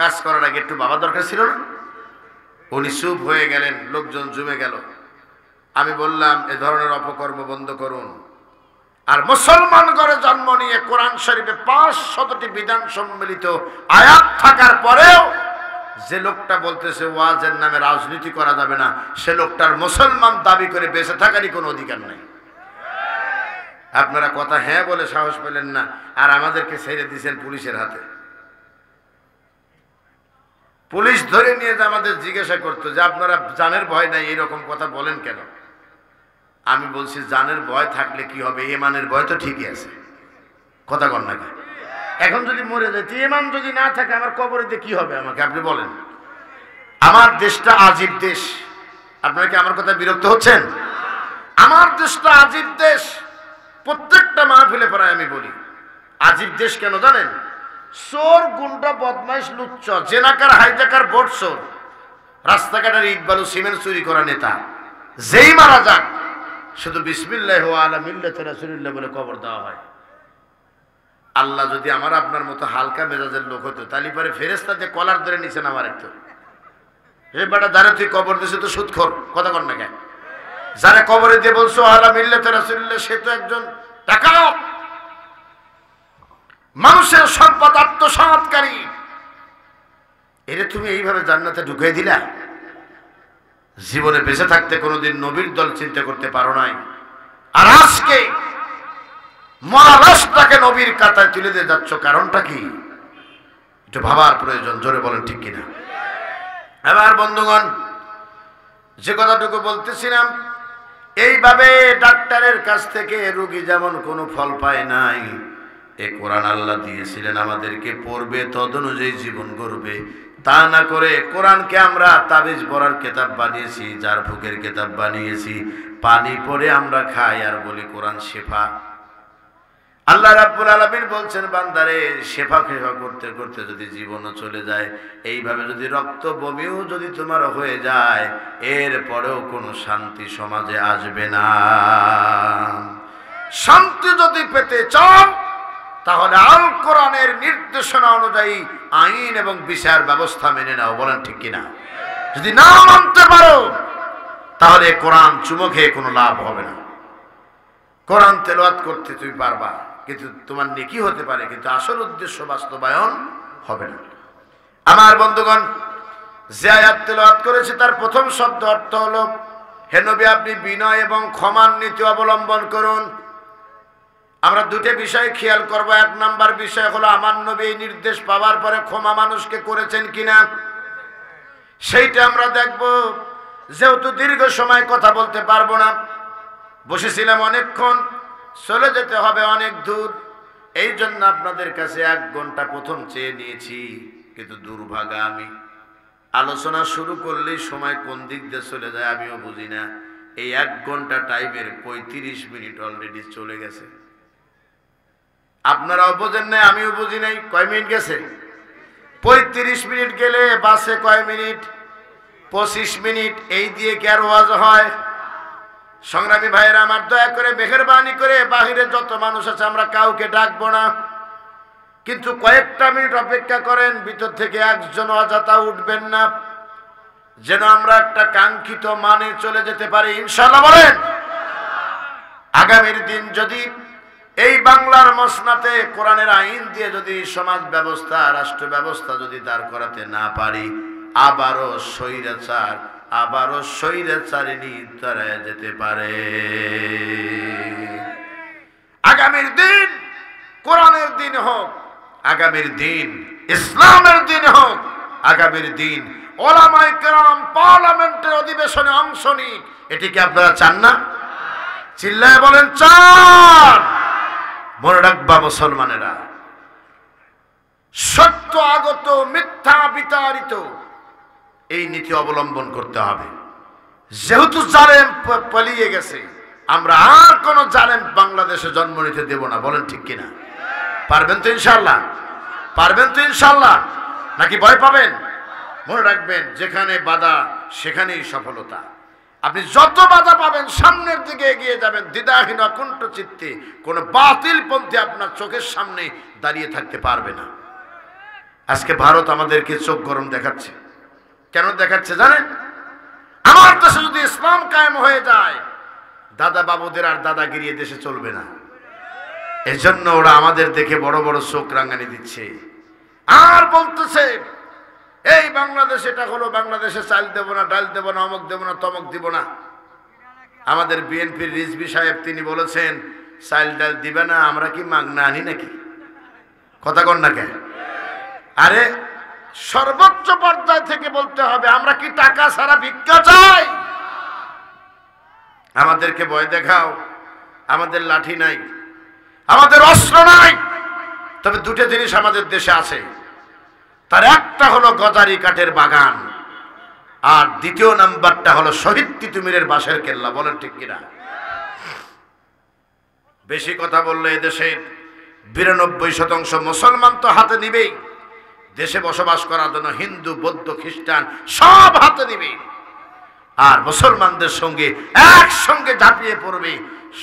কাজ করার আগে একটু ভাবা দরকার ছিল না? উনি চুপ হয়ে গেলেন, লোকজন জমে গেল। আমি বললাম এ ধরনের অপকর্ম বন্ধ করুন। আর মুসলমান ঘরে জন্ম নিয়ে কোরআন শরীফে 500টি বিধান সম্মিলিত আয়াত থাকার পরেও যে লোকটা বলতেছে ওয়াজের নামে রাজনীতি করা যাবে না, সে লোকটার মুসলমান দাবি করে বেঁচে থাকারই কোনো অধিকার নেই। আপনারা কথা হ্যাঁ বলে সাহস পেলেন না, আর আমাদেরকে ছেড়ে দিয়েছেন পুলিশের হাতে। পুলিশ ধরে নিয়ে যে আমাদের জিজ্ঞাসা করতো যে আপনারা জানের ভয় নাই, এরকম কথা বলেন কেন? আমি বলছি জানের ভয় থাকলে কি হবে, ইমানের ভয় তো ঠিকই আছে। কথা কন নাকি? এখন যদি মরে যায়, ইমান যদি না থাকে আমার কবরেতে কি হবে আমাকে আপনি বলেন? আমার দেশটা আজীব দেশ। আপনারা কি আমার কথা বিরক্ত হচ্ছেন? আমার দেশটা আজীব দেশ। প্রত্যেকটা মাহফিলে পড়ায় আমি বলি আজীব দেশ কেন জানেন? চোর, গুন্ডা, বদমাইশ, লুচ্চ, জেনাকার, হাইজাকার, বোটচোর, রাস্তাঘাটের ইট বালু সিমেন্ট চুরি করা নেতা যেই মারা যাক শুধু বিসমিল্লাহ ওয়া আলা মিল্লাতি রাসূলিল্লাহ বলে কবর দেওয়া হয়। আল্লাহ যদি আমার আপনার মতো হালকা মেজাজের লোক হতো, তাহলে পরে ফেরেশতা যে কলার ধরে নিচে নামার একটু, এ বেটা যারা তুই কবর দিছে তো সুদখোর। কথা কর না কেন? যারা কবরে দিয়ে বলছো আলা মিল্লাতি রাসূলিল্লাহ, সে তো একজন ডাকাত, মানুষের সম্পদ আত্মসাৎকারী। এরে তুমি এইভাবে জান্নাতে ঢুকিয়ে দিলা। জীবনে বেঁচে থাকতে কোনোদিন নবীর দল চিন্তা করতে পারো নাই, আর আজকে মহারাষ্ট্রটাকে নবীর কাতায় তুলে দিয়ে যাচ্ছ, কারণটা কি? একটু ভাবার প্রয়োজন। জোরে বলেন ঠিক কিনা? এবার বন্ধুগণ, যে কথাটুকু বলতেছিলাম, এইভাবে ডাক্তারের কাছ থেকে রোগী যেমন কোনো ফল পায় নাই, এ কোরআন আল্লাহ দিয়েছিলেন আমাদেরকে, পড়বে তদনুযায়ী জীবন গড়বে। তা না করে কোরআনকে আমরা তাবিজ পড়ার কিতাব বানিয়েছি, জারফুকের কিতাব বানিয়েছি, পানি পড়ে আমরা খাই আর বলি কোরআন শেফা। আল্লাহ রাব্বুল আলামিন বলছেন, বান্দারে শেফা খেফা করতে করতে যদি জীবনও চলে যায়, এইভাবে যদি রক্ত বমিও যদি তোমার হয়ে যায়, এর পরেও কোনো শান্তি সমাজে আসবে না। শান্তি যদি পেতে চাও তাহলে আল কোরআনের নির্দেশনা অনুযায়ী আইন এবং বিচার ব্যবস্থা মেনে নাও। বলেন ঠিক কিনা? যদি না মানতে পারো তাহলে কোরআন চুমো খেয়ে কোনো লাভ হবে না। কোরআন তেলাওয়াত করতে তুমি পারবা, কিন্তু তোমার নেকি হতে পারে, কিন্তু আসল উদ্দেশ্য বাস্তবায়ন হবে না। আমার বন্ধুগণ, যে আয়াত তেলাওয়াত করেছে তার প্রথম শব্দ অর্থ হলো, হে নবী আপনি বিনয় এবং ক্ষমার নীতি অবলম্বন করুন। আমরা দুটো বিষয় খেয়াল করব। এক নাম্বার বিষয় হলো আমার নবী এই নির্দেশ পাওয়ার পরে ক্ষমা মানুষকে করেছেন কিনা, সেইটা আমরা দেখব। যেহেতু দীর্ঘ সময় কথা বলতে পারবো না, বসেছিলাম অনেকক্ষণ, চলে যেতে হবে অনেক দূর, এই জন্য আপনাদের কাছে 1 ঘন্টা প্রথম চেয়ে নিয়েছি। কিন্তু দুর্ভাগা আমি, আলোচনা শুরু করলেই সময় কোন দিক দিয়ে চলে যায় আমিও বুঝি না। এই 1 ঘন্টা টাইমের 35 মিনিট অলরেডি চলে গেছে। আপনারাও বোঝেন নাই, আমিও বুঝি নাই। কয় মিনিট গেছে? 35 মিনিট গেলে বাসে কয় মিনিট? 25 মিনিট। এই দিয়ে কি আর ওয়াজ হয়? সংগ্রামী ভাইয়েরা আমার, দয়া করে মেহেরবানি করে বাহিরে যত মানুষ আছে আমরা কাউকে ডাকবো না, কিন্তু কয়েকটা মিনিট অপেক্ষা করেন। ভিতর থেকে একজন অযথা উঠবেন না, যেন আমরা একটা কাঙ্ক্ষিত মানে চলে যেতে পারি ইনশাআল্লাহ। বলেন, আগামীর দিন যদি এই বাংলার মসনাতে কোরআনের আইন দিয়ে যদি সমাজ ব্যবস্থা, রাষ্ট্র ব্যবস্থা যদি দাঁড় করাতে না পারি, আবারও স্বৈরাচারিণী দাঁড়ায় যেতে পারে। আগামীর দিন কোরআনের দিন হোক, আগামীর দিন ইসলামের দিন হোক, আগামীর দিন ওলামায়ে কেরাম পার্লামেন্টের অধিবেশনে অংশ নিক। এটি কি আপনারা চান না? চিল্লায় বলেন চান। মনে রাখবা মুসলমানেরা, সত্য আগত মিথ্যা বিতাড়িত, এই নীতি অবলম্বন করতে হবে। যেহেতু জালেম পালিয়ে গেছে, আমরা আর কোন জালেম বাংলাদেশে জন্ম নিতে দেব না। বলেন ঠিক কিনা? পারবেন তো ইনশাআল্লাহ? পারবেন তো ইনশাআল্লাহ? নাকি ভয় পাবেন? মনে রাখবেন, যেখানে বাধা সেখানেই সফলতা। আপনি যত বাধা পাবেন সামনের দিকে এগিয়ে যাবেন দ্বিধাহীন অকুণ্ঠ চিত্তে। কোনো বাতিল পন্থী আপনার চোখের সামনে দাঁড়িয়ে থাকতে পারবে না। আজকে ভারত আমাদেরকে চোখ গরম দেখাচ্ছে। কেন দেখাচ্ছে জানেন? আমার আমার দেশে যদি ইসলাম কায়েম হয়ে যায়, দাদা বাবুদের আর দাদাগিরি দেশে চলবে না। এজন্য ওরা আমাদের দেখে বড় বড় চোখ রাঙানি দিচ্ছে আর বলতেছে এই বাংলাদেশ এটা হলো, বাংলাদেশে চাল দেব না, ডাল দেব না, অমক দেব না, তমক দিব না। আমাদের বিএনপির রিজভী সাহেব তিনি বলেছেন চাল ডাল দিবে না, আমরা কি মাগনা আনি নাকি? কথা কন না কেন? আরে সর্বোচ্চ পর্যায় থেকে বলতে হবে আমরা কি টাকা ছাড়া ভিক্ষা চাই? আমাদেরকে ভয় দেখাও, আমাদের লাঠি নাই, আমাদের অস্ত্র নাই, তবে দুটো জিনিস আমাদের দেশে আছে। তার একটা হলো গজারি কাঠের বাগান, আর দ্বিতীয় নাম্বারটা হলো শহীদ তিতুমিরের বাঁশের কেল্লা। বলেন ঠিক কিনা? বেশি কথা বললে এদেশের 92% মুসলমান তো হাতে নিবেই, দেশে বসবাস করার জন্য হিন্দু বৌদ্ধ খ্রিস্টান সব হাতে নিবে, আর মুসলমানদের সঙ্গে একসঙ্গে ঝাঁপিয়ে পড়বে।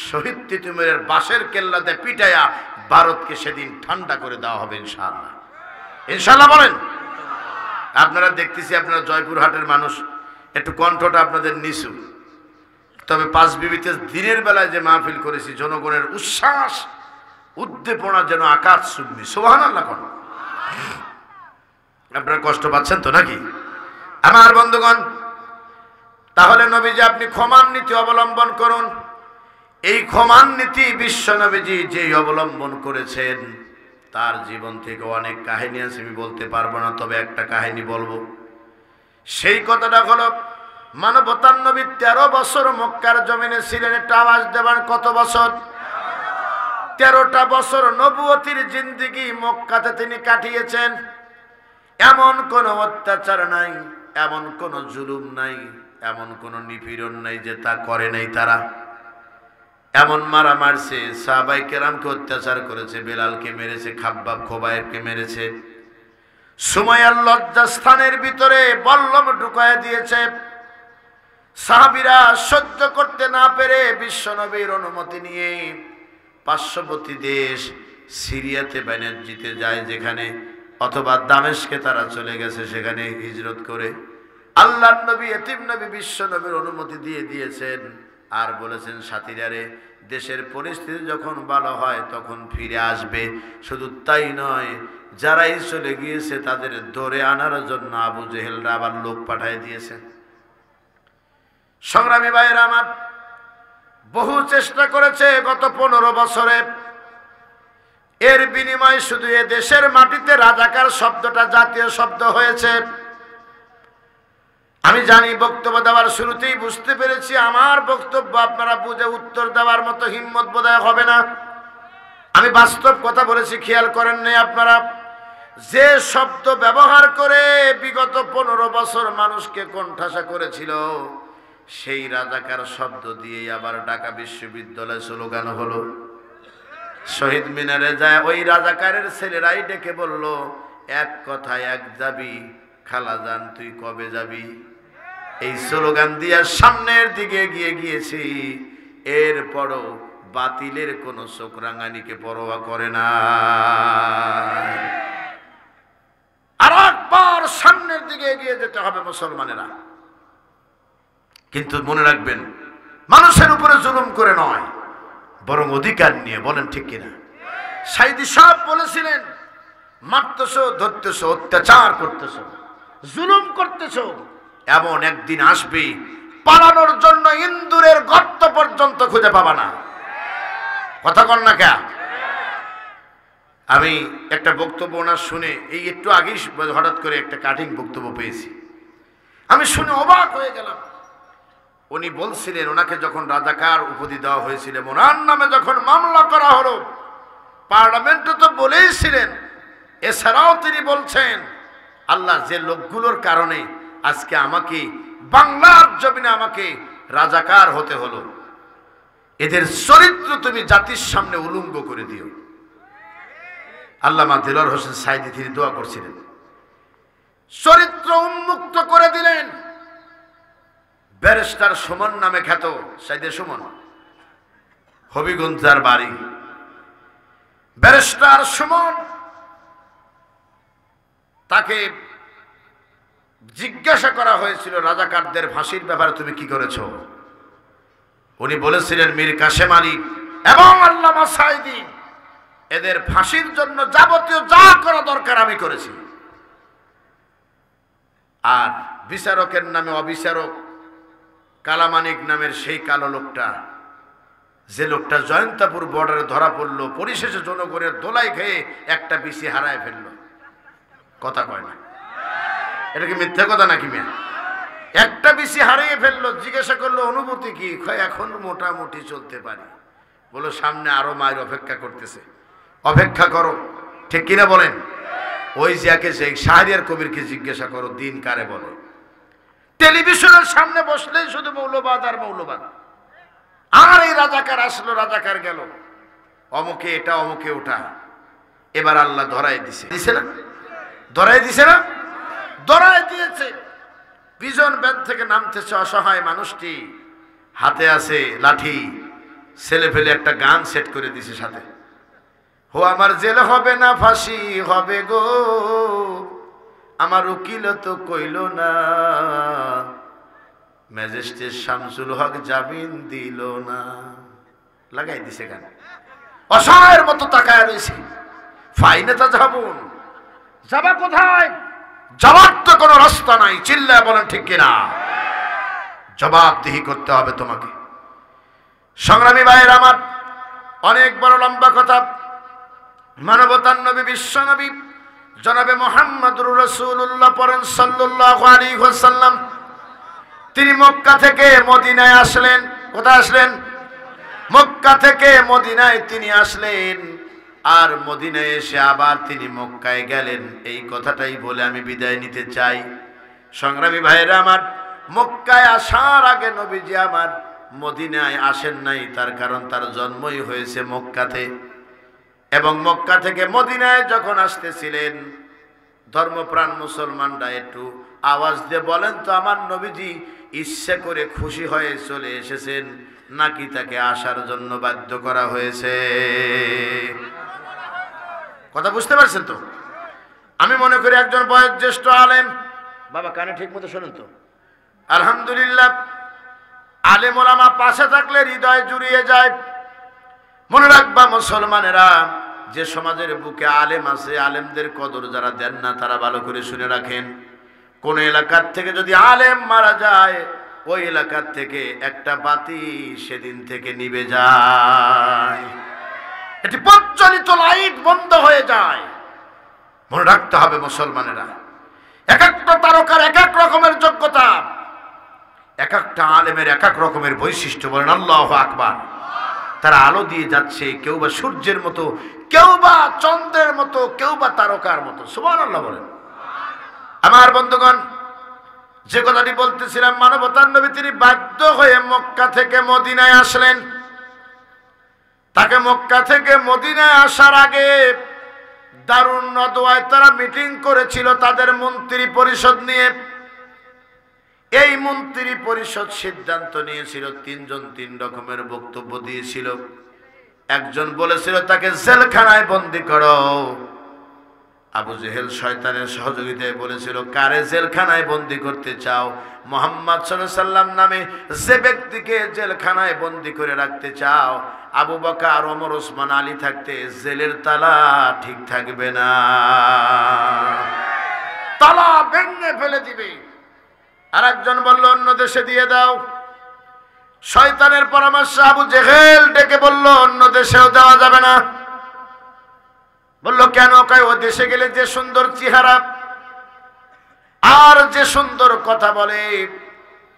শহীদ তিতুমিরের বাঁশের কেল্লাতে পিটাইয়া ভারতকে সেদিন ঠান্ডা করে দেওয়া হবে ইনশাআল্লাহ। ইনশাআল্লাহ বলেন। আপনারা দেখতেছি আপনারা জয়পুরহাটের মানুষ, একটু কণ্ঠটা আপনাদের নিচু, তবে পাঁচ বিবিতে দিনের বেলায় যে মাহফিল করেছি জনগণের উচ্ছ্বাস উদ্দীপনা যেন আকাশ ছুঁবে। সুবহানাল্লাহ কোন আপনারা কষ্ট পাচ্ছেন তো নাকি আমার বন্ধুগণ? তাহলে নবীজি আপনি ক্ষমার নীতি অবলম্বন করুন। এই ক্ষমার নীতি বিশ্ব নবীজি যেই অবলম্বন করেছেন তার জীবন থেকে অনেক কাহিনী আছে, আমি বলতে পারবো না, তবে একটা কাহিনী বলবো। সেই কথাটা হলো মানবতার নবী 13 বছর মক্কার জমিনে ছিলেন। একটা আওয়াজ দেবেন, কত বছর? 13টা বছর নবুয়তির জিন্দেগি মক্কাতে তিনি কাটিয়েছেন। এমন কোন অত্যাচার নাই, এমন কোন জুলুম নাই, এমন কোন নিপীড়ন নাই যে তা করে নাই তারা। এমন মারা মারছে, সাহাবাই কেরামকে অত্যাচার করেছে, বেলালকে মেরেছে, খাব্বাব খোবায়েবকে মেরেছে, সুমাইয়ার লজ্জাস্থানের ভিতরে বল্লম ঢুকায় দিয়েছে। সাহাবীরা সহ্য করতে না পেরে বিশ্বনবীর অনুমতি নিয়ে পার্শ্ববর্তী দেশ সিরিয়াতে বাণিজ্যিতে যায় যেখানে, অথবা দামেস্কে তারা চলে গেছে সেখানে হিজরত করে। আল্লাহর নবী এতিম নবী বিশ্বনবীর অনুমতি দিয়ে দিয়েছেন আর বলেছেন সাথীরা রে, দেশের পরিস্থিতি যখন ভালো হয় তখন ফিরে আসবে। শুধু তাই নয়, যারাই চলে গিয়েছে তাদের ধরে আনার জন্য আবু জেহেলরা আবার লোক পাঠিয়ে দিয়েছে। সংগ্রামী ভাইয়েরা আমার, বহু চেষ্টা করেছে গত 15 বছরে। এর বিনিময়ে শুধু এ দেশের মাটিতে রাজাকার শব্দটা জাতীয় শব্দ হয়েছে। আমি জানি বক্তব্য দেওয়ার শুরুতেই বুঝতে পেরেছি আমার বক্তব্য আপনারা বুঝে উত্তর দেওয়ার মতো হিম্মত বোধহয় হবে না। আমি বাস্তব কথা বলেছি, খেয়াল করেন নাই আপনারা? যে শব্দ ব্যবহার করে বিগত 15 বছর মানুষকে কোণঠাসা করেছিল, সেই রাজাকার শব্দ দিয়েই আবার ঢাকা বিশ্ববিদ্যালয় স্লোগান হলো। শহীদ মিনারে যায় ওই রাজাকারের ছেলেরাই ডেকে বলল, এক কথায় এক যাবি, খালাজান তুই কবে যাবি? এই স্লোগান দিয়ে সামনের দিকে এগিয়ে গিয়েছি। এরপরও বাতিলের কোন চোখ রাঙানিকে পরোয়া করে না। আর একবার সামনের দিকে এগিয়ে যেতে হবে মুসলমানেরা। কিন্তু মনে রাখবেন, মানুষের উপরে জুলুম করে নয়, বরং অধিকার নিয়ে। বলেন ঠিক কিনা? সাইদি সাহেব বলেছিলেন, মারতেছ, ধরতেছ, অত্যাচার করতেছ, জুলুম করতেছ, এমন একদিন আসবে পালানোর জন্য ইন্দুরের গর্ত পর্যন্ত খুঁজে পাবা না। কথা কন না কে? আমি একটা বক্তব্য ওনার শুনে এই একটু আগেই হঠাৎ করে একটা কাটিং বক্তব্য পেয়েছি, আমি শুনে অবাক হয়ে গেলাম। উনি বলছিলেন, ওনাকে যখন রাজাকার উপাধি দেওয়া হয়েছিল, ওনার নামে যখন মামলা করা হলো, পার্লামেন্টে তো বলেইছিলেন। এছাড়াও তিনি বলছেন, আল্লাহ যে লোকগুলোর কারণে আজকে আমাকে বাংলার জমিনে আমাকে রাজাকার হতে হলো, এদের চরিত্র তুমি জাতির সামনে উলঙ্গ করে দিও। আল্লামা দেলোয়ার হোসেন সাইদি তিনি দোয়া করছিলেন, চরিত্র উন্মুক্ত করে দিলেন। ব্যারিস্টার সুমন নামে খ্যাত সাইদে সুমন, হবিগঞ্জের বাড়ি। ব্যারিস্টার সুমন, তাকে জিজ্ঞাসা করা হয়েছিল রাজাকারদের ফাঁসির ব্যাপারে তুমি কি করেছো? উনি বলেছিলেন মীর কাসেম আলী এবং আল্লামা সাঈদী এদের ফাঁসির জন্য যাবতীয় যা করা দরকার আমি করেছি। আর বিচারকের নামে অবিচারক কালামানিক নামের সেই কালো লোকটা, যে লোকটা জয়ন্তাপুর বর্ডারে ধরা পড়লো, পরিশেষে জনগণের দোলাই খেয়ে একটা বিসি হারায় ফেললো, কথা কয় না, এটা কি মিথ্যা কথা নাকি মেয়ে? একটা বিসি হারিয়ে ফেললো, জিজ্ঞাসা করলো অনুভূতি কি? এখন মোটামুটি চলতে পারি। বলো সামনে আরো মায়ের অপেক্ষা করতেছে, অপেক্ষা করো, ঠিক কিনা বলেন? ওই জিয়াকে সেই শাহরিয়ার কবিরকে জিজ্ঞাসা করো দিন কারে বলে। টেলিভিশনের সামনে বসলেই শুধু মৌলবাদ আর মৌলবাদ। আর এই রাজাকার আসলো, রাজাকার গেল, অমুকে এটা অমুকে ওটা। এবার আল্লাহ ধরাই দিছে না? ধরাই দিছে না? ধরাই দিয়েছে। পিজন ব্যান থেকে নামতেছে অসহায় মানুষটি, হাতে আছে লাঠি, ছেলে ফেলে একটা গান সেট করে দিছে সাথে, হো আমার জেল হবে না ফাঁসি হবে গো, আমার উকিল তো কইল না, ম্যাজিস্ট্রেট শামসুল হক জামিন দিল না। লাগাই দিছে গান, অসহায়ের মতো তাকায় রয়েছে। ফাইনে তা যাবুন, যাবা কোথায়? যাবার তো কোনো রাস্তা নাই। চিল্লায় বলেন ঠিক কিনা? জবাবদিহি করতে হবে তোমাকে। সংগ্রামী ভাইয়ের আমার, অনেক বড় লম্বা কথা। মানবতার নবী, বিশ্ব নবী জনাবে মুহাম্মদুর রাসূলুল্লাহ পড়েন সাল্লাল্লাহু আলাইহি ওয়াসাল্লাম। তিনি মক্কা থেকে মদিনায় আসলেন। কোথায় আসলেন? মক্কা থেকে মদিনায় তিনি আসলেন। আর মদিনায় এসে আবার তিনি মক্কায় গেলেন। এই কথাটাই বলে আমি বিদায় নিতে চাই। সংগ্রামী ভাইয়েরা আমার, মক্কায় আসার আগে নবীজি আমার মদিনায় আসেন নাই, তার কারণ তার জন্মই হয়েছে মক্কাতে। এবং মক্কা থেকে মদিনায় যখন আসতেছিলেন, ধর্মপ্রাণ মুসলমানরা একটু আওয়াজ দিয়ে বলেন তো, আমার নবীজি ইচ্ছা করে খুশি হয়ে চলে এসেছেন নাকি তাকে আসার জন্য বাধ্য করা হয়েছে? কথা বুঝতে পারছেন তো? আমি মনে করি একজন বয়োজ্যেষ্ঠ আলেম, বাবা কানে ঠিক মতো শোনেন তো, আলহামদুলিল্লাহ, আলেম ওলামা পাশে থাকলে হৃদয় জুড়িয়ে যায়। মনে রাখবা মুসলমানেরা, যে সমাজের বুকে আলেম আছে, আলেমদের কদর যারা দেন না তারা ভালো করে শুনে রাখেন। কোন এলাকার থেকে যদি আলেম মারা যায়, ওই এলাকার থেকে একটা বাতি সেদিন থেকে নিভে যায়, এটি প্রজ্বলিত লাইট বন্ধ হয়ে যায়। মনে রাখতে হবে মুসলমানেরা, এক একটা তারকার এক এক রকমের যোগ্যতা, এক একটা আলেমের এক এক রকমের বৈশিষ্ট্য। বলেন আল্লাহু আকবার। তারা আলো দিয়ে যাচ্ছে, কেউ বা সূর্যের মতো, কেউ বা চন্দ্রের মতো, কেউ বা তারকার মতো। সুবহানাল্লাহ বলেন। আমার বন্ধুগণ, যে কথাটি বলতেছিলাম, মানবতার নবী তিনি বাধ্য হয়ে মক্কা থেকে মদিনায় আসলেন। তাকে মক্কা থেকে মদিনায় আসার আগে দারুন নদওয়ায় তারা মিটিং করেছিল তাদের মন্ত্রী পরিষদ নিয়ে। এই মন্ত্রী পরিষদ সিদ্ধান্ত নিয়েছিল, তিনজন তিন রকমের বক্তব্য দিয়েছিল। একজন বলেছিল তাকে জেলখানায় বন্দী করো। আবু জেহেল শয়তানের সহযোগিতায় বলেছিল, কারে জেলখানায় বন্দী করতে চাও? মুহাম্মদ সাল্লাল্লাহু আলাইহি সাল্লাম নামে যে ব্যক্তিকে জেলখানায় বন্দী করে রাখতে চাও, আবু বকর, ওমর, ওসমান, আলী থাকতে জেলের তালা ঠিক থাকবে না, তালা ভেঙে ফেলে দিবে। আর একজন বলল অন্য দেশে দিয়ে দাও। শয়তানের পরামর্শ আবু জেহেল ডেকে বলল অন্য দেশেও দেওয়া যাবে না। বললো কেন? কয় ও দেশে গেলে যে সুন্দর চেহারা, আর যে সুন্দর কথা বলে,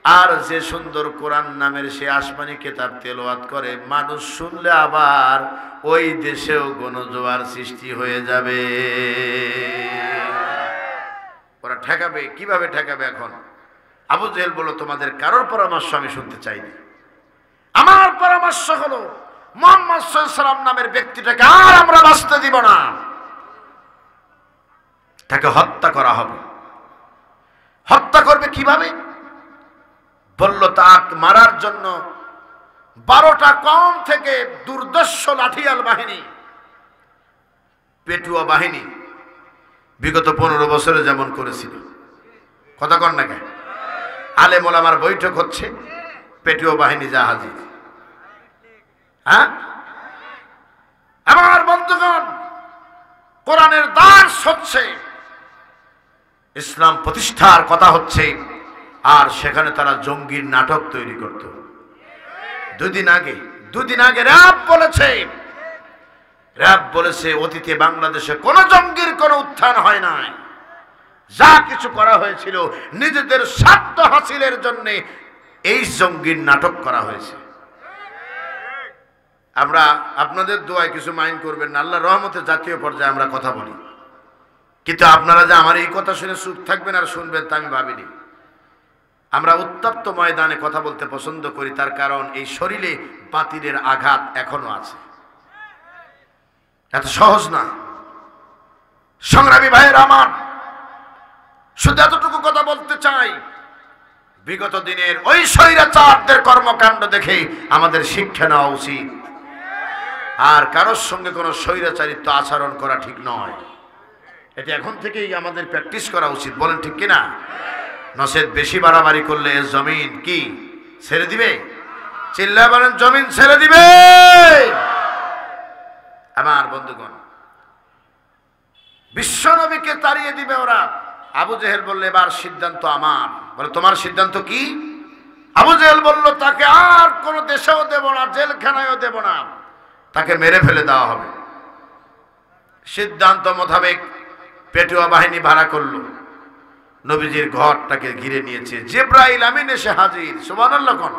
আর যে সুন্দর কোরআন নামের সে আসমানি কিতাব তেলাওয়াত করে, মানুষ শুনলে আবার ওই দেশেও গণজোয়ার সৃষ্টি হয়ে যাবে। ওরা ঠেকাবে, কিভাবে ঠেকাবে? এখন আবু জেহেল বলল তোমাদের কারোর পরামর্শ আমি শুনতে চাইনি। আমার পরামর্শ হলো মুহাম্মদ সাল্লাল্লাহু আলাইহি ওয়াসাল্লাম নামের ব্যক্তিটাকে আর আমরা বাঁচতে দিব না, তাকে হত্যা করা হবে। হত্যা করবে কিভাবে? বলল তাকে মারার জন্য 12টা কম থেকে দুর্দর্শ লাঠিয়াল বাহিনী, পেটুয়া বাহিনী বিগত 15 বছরে যেমন করেছিল, কথা কন না কেন? আলেম ওলামার বৈঠক হচ্ছে, পেটুয়া বাহিনী যা হাজির। হ্যাঁ আমার বন্ধুগণ, কোরআনের দাস হচ্ছে, ইসলাম প্রতিষ্ঠার কথা হচ্ছে, আর সেখানে তারা জঙ্গির নাটক তৈরি করত। দুদিন আগে র্যাব বলেছে অতীতে বাংলাদেশে কোন জঙ্গির কোন উত্থান হয় নাই, যা কিছু করা হয়েছিল নিজেদের স্বার্থ হাসিলের জন্য এই জঙ্গির নাটক করা হয়েছে। আমরা আপনাদের দোয়ায় কিছু মাইন্ড করবেন না, আল্লাহর রহমতে জাতীয় পর্যায়ে আমরা কথা বলি, কিন্তু আপনারা যে আমার এই কথা শুনে চুপ থাকবেন আর শুনবেন তা আমি ভাবিনি। আমরা উত্তপ্ত ময়দানে কথা বলতে পছন্দ করি, তার কারণ এই শরীরে বাতিলের আঘাত এখনো আছে, এত সহজ না। সংগ্রামী ভাইয়ের আমার, শুধু এতটুকু কথা বলতে চাই, বিগত দিনের ওই স্বৈরাচারদের কর্মকাণ্ড দেখে আমাদের শিক্ষা নেওয়া উচিত, আর কারোর সঙ্গে কোনো স্বৈরাচারিত্ব আচরণ করা ঠিক নয়। এটা এখন থেকেই আমাদের প্র্যাকটিস করা উচিত, বলেন ঠিক কিনা? নসেদ বেশি বাড়াবাড়ি করলে জমিন কি ছেড়ে দিবে? চিল্লায় বলেন, জমিন ছেড়ে দিবে। আমার বন্ধুগণ, বিশ্বনবীকে তাড়িয়ে দিবে ওরা। আবু জেহেল বলল এবার সিদ্ধান্ত আমার। বলে তোমার সিদ্ধান্ত কি? আবু জেহেল বলল তাকে আর কোনো দেশেও দেব না, জেলখানায়ও দেব না, তাকে মেরে ফেলে দেওয়া হবে। সিদ্ধান্ত মোতাবেক পেটুয়া বাহিনী ভাড়া করলো, নবীজির ঘরটাকে ঘিরে নিয়েছে। জিবরাইল আমিন এসে হাজির, সুবহানাল্লাহ কোন।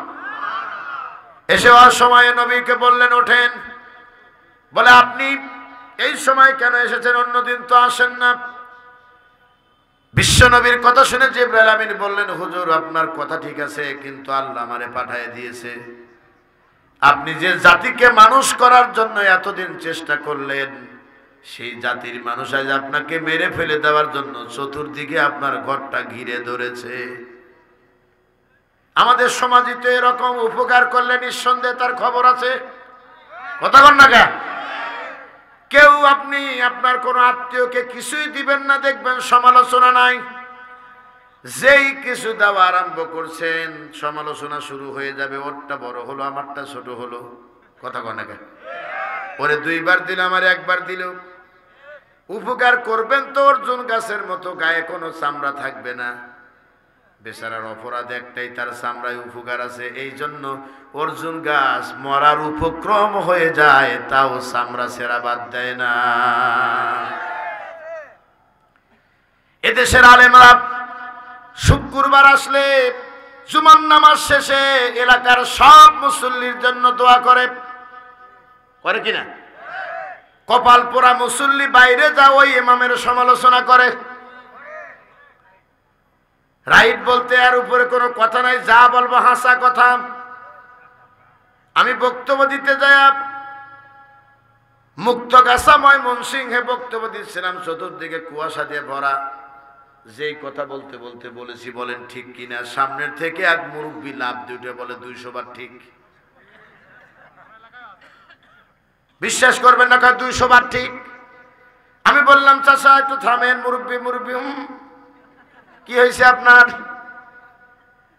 এসে হওয়ার সময় নবীকে বললেন ওঠেন। বলে আপনি এই সময় কেন এসেছেন, অন্যদিন তো আসেন না। বিশ্ব নবীর কথা শুনে জিবরাইল আমিন বললেন হুজুর আপনার কথা ঠিক আছে, কিন্তু আল্লাহ আমারে পাঠিয়ে দিয়েছে, আপনি যে জাতিকে মানুষ করার জন্য এতদিন চেষ্টা করলেন, সেই জাতির মানুষ আজ আপনাকে মেরে ফেলে দেওয়ার জন্য চতুর্দিকে আপনার ঘরটা ঘিরে ধরেছে। আমাদের সমাজে তো এরকম উপকার করলে নিঃসন্দেহে তার খবর আছে, কথা বল না কেন? কেউ আপনি আপনার কোনো আত্মীয়কে কিছুই দিবেন না, দেখবেন সমালোচনা নাই। যেই কিছু দেওয়া আরম্ভ করছেন সমালোচনা শুরু হয়ে যাবে, ওরটা বড় হলো আমারটা ছোট হলো, কথা কন না কেন? ওরে দুইবার দিল আমার একবার দিল। উপকার করবেন তো অর্জুন গাছের মতো, গায়ে কোনো চামড়া থাকবে না। বেচারার অপরাধ একটাই, তার চামড়ায় উপকার আছে, এই জন্য অর্জুন গাছ মরার উপক্রম হয়ে যায়, তাও চামড়া ছেঁড়া বাদ দেয় না। এদেশের আলেমরা শুক্রবার আসলে জুমার নামাজ শেষে এলাকার সব মুসল্লির জন্য দোয়া করে, করে কিনা? কপাল পোড়া মুসল্লি বাইরে যা ওই ইমামের সমালোচনা করে। রাইট বলতে আর উপরে কোনো কথা নাই, যা বলবো হাসা কথা। আমি বক্তব্য দিতে যাই মুক্তগাছা ময়মনসিংহে বক্তব্য দিচ্ছিলাম, চতুর্দিকে কুয়াশা দিয়ে ভরা। যেই কথা বলতে বলতে বলেছি বলেন ঠিক কিনা, সামনের থেকে এক মুরব্বী লাভ দুইটা বলে 200 বার ঠিক। বিশ্বাস করবেন না, 200 বার ঠিক। আমি বললাম চাচা একটু থামেন, মুরব্বী কি হয়েছে আপনার,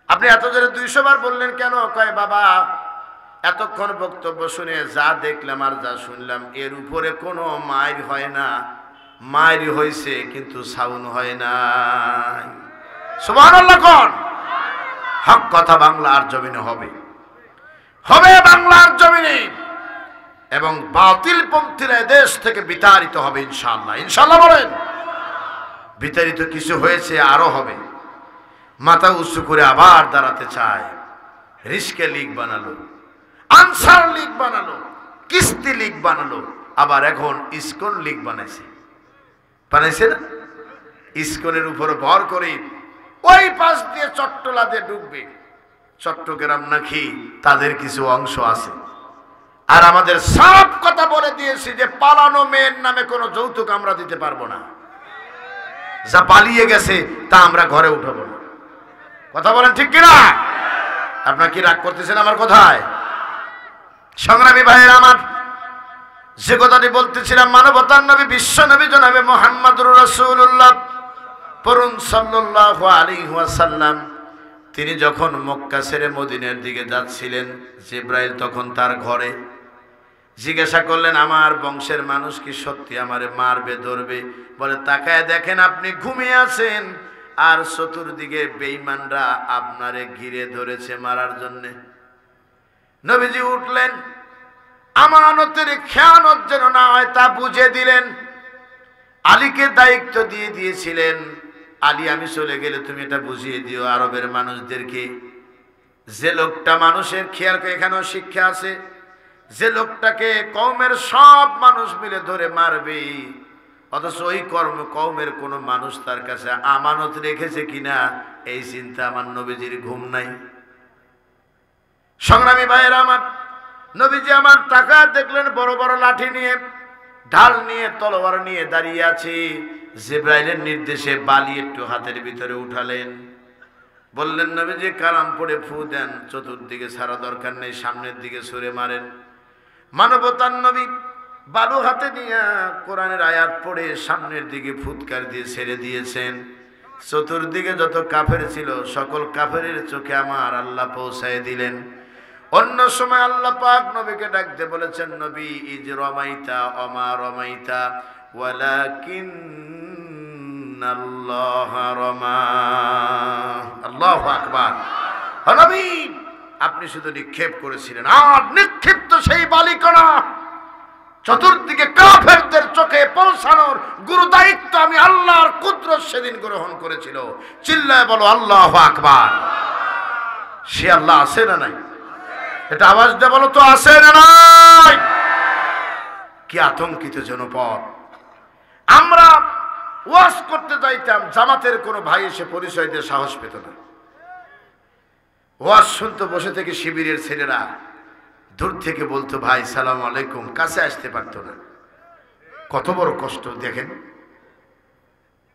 আপনি এত জোরে 200 বার বললেন কেন? কয় বাবা এতক্ষণ বক্তব্য শুনে যা দেখলাম আর যা শুনলাম, এর উপরে কোনো মাইর হয় না, মাইর হয়েছে কিন্তু সাউন্ড হয় না। সুবহানাল্লাহ কোন। হক কথা বাংলার জমিনে হবে, হবে বাংলার জমিনে, এবং বাতিল পন্থীরা দেশ থেকে বিতাড়িত হবে ইনশাআল্লাহ। ইনশাআল্লাহ বলেন। বিতাড়িত কিছু হয়েছে, আরো হবে। মাথা উঁচু করে আবার দাঁড়াতে চায়। রিস্কে লীগ বানালো, আনসার লীগ বানালো, কিস্তি লীগ বানালো, আবার এখন ইসকন লীগ বানাইছে না? ইসকনের উপর ভর করে ওই পাশ দিয়ে চট্টলা দিয়ে ঢুকবে। চট্টগ্রাম নাকি তাদের কিছু অংশ আছে। আর আমাদের সব কথা বলে দিয়েছি যে পালানো মেয়ের নামে কোনো যৌতুক আমরা দিতে পারবো না, যা পালিয়ে গেছে তা আমরা ঘরে উঠাবো না। কথা বলেন ঠিক কিনা? আপনার কি রাগ করতেছেন আমার কথায়? সংগ্রামী ভাইয়ের আমার, যে কথাটি বলতেছিলাম, মানবতার নবী বিশ্ব নবী জনাবে মুহাম্মদুর রাসূলুল্লাহ পরম সাল্লাল্লাহু আলাইহি ওয়াসাল্লাম তিনি যখন মক্কা ছেড়ে মদিনার দিকে যাচ্ছিলেন, জিবরাইল তখন তার ঘরে। জিজ্ঞাসা করলেন, আমার বংশের মানুষ কি সত্যি আমারে মারবে, ধরবে? বলে, তাকায় দেখেন আপনি ঘুমিয়ে আছেন আর চতুর্দিকে বেঈমানরা আপনারে ঘিরে ধরেছে মারার জন্যে। নবীজি উঠলেন, আমানতের খেয়ানত যেন না হয় তা বুঝে দিলেন। আলীকে দায়িত্ব দিয়ে দিয়েছিলেন, আলী আমি চলে গেলে তুমি এটা বুঝিয়ে দিও আরবের মানুষদেরকে, যে লোকটা মানুষের খেয়াল করে, এখানেও শিক্ষা আছে, যে লোকটাকে কওমের সব মানুষ মিলে ধরে মারবে, অথচ ওই কওমের কোন মানুষ তার কাছে আমানত রেখেছে কিনা এই চিন্তা আমার নবীজির ঘুম নাই। সংগ্রামী ভাইয়েরা আমার, নবীজি আমার টাকা দেখলেন বড় বড় লাঠি নিয়ে, ঢাল নিয়ে, তলোয়ার নিয়ে দাঁড়িয়ে আছে। জিবরাইলের নির্দেশে বালি একটু হাতের ভিতরে উঠালেন, বললেন, নবীজি কালাম পড়ে ফু দেন, চতুর্দিকে ছাড়া দরকার নেই, সামনের দিকে সরে মারেন। মানবতার নবী বালু হাতে নিয়ে কোরআনের আয়াত পড়ে সামনের দিকে ফুৎকার দিয়ে ছেড়ে দিয়েছেন। চতুর্দিকে যত কাফের ছিল সকল কাফেরের চোখে আমার আল্লাহ পৌঁছায় দিলেন। অন্য সময় আল্লাহ পাক নবীকে ডাকতে বলেছেন, নবী ইজ রমাইতা অমা রমাইতা ওয়ালাকিন্নাল্লাহ রমা। আল্লাহু আকবার। নবী আপনি শুধু নিক্ষেপ করেছিলেন, আর নিক্ষিপ্ত সেই বালিকণা চতুর্দিকে কাফেরদের চোখে পৌঁছানোর গুরু দায়িত্ব আমি আল্লাহর কুদরত সেদিন গ্রহণ করেছিল। চিল্লায় বলো আল্লাহু আকবার। সে আল্লাহ আছে না নাই? এটা আওয়াজ দিয়ে বলো তো, আছে না নাই? কি আতঙ্কিত জনপদ। আমরা ওয়াজ করতে যাইতাম, জামাতের কোনো ভাই এসে পরিচয় দিয়ে সাহস পেত না। ওয়াজ শুনতে বসে থেকে শিবিরের ছেলেরা দূর থেকে বলতো, ভাই সালাম আলাইকুম, কাছে আসতে পারতো না। কত বড় কষ্ট দেখেন।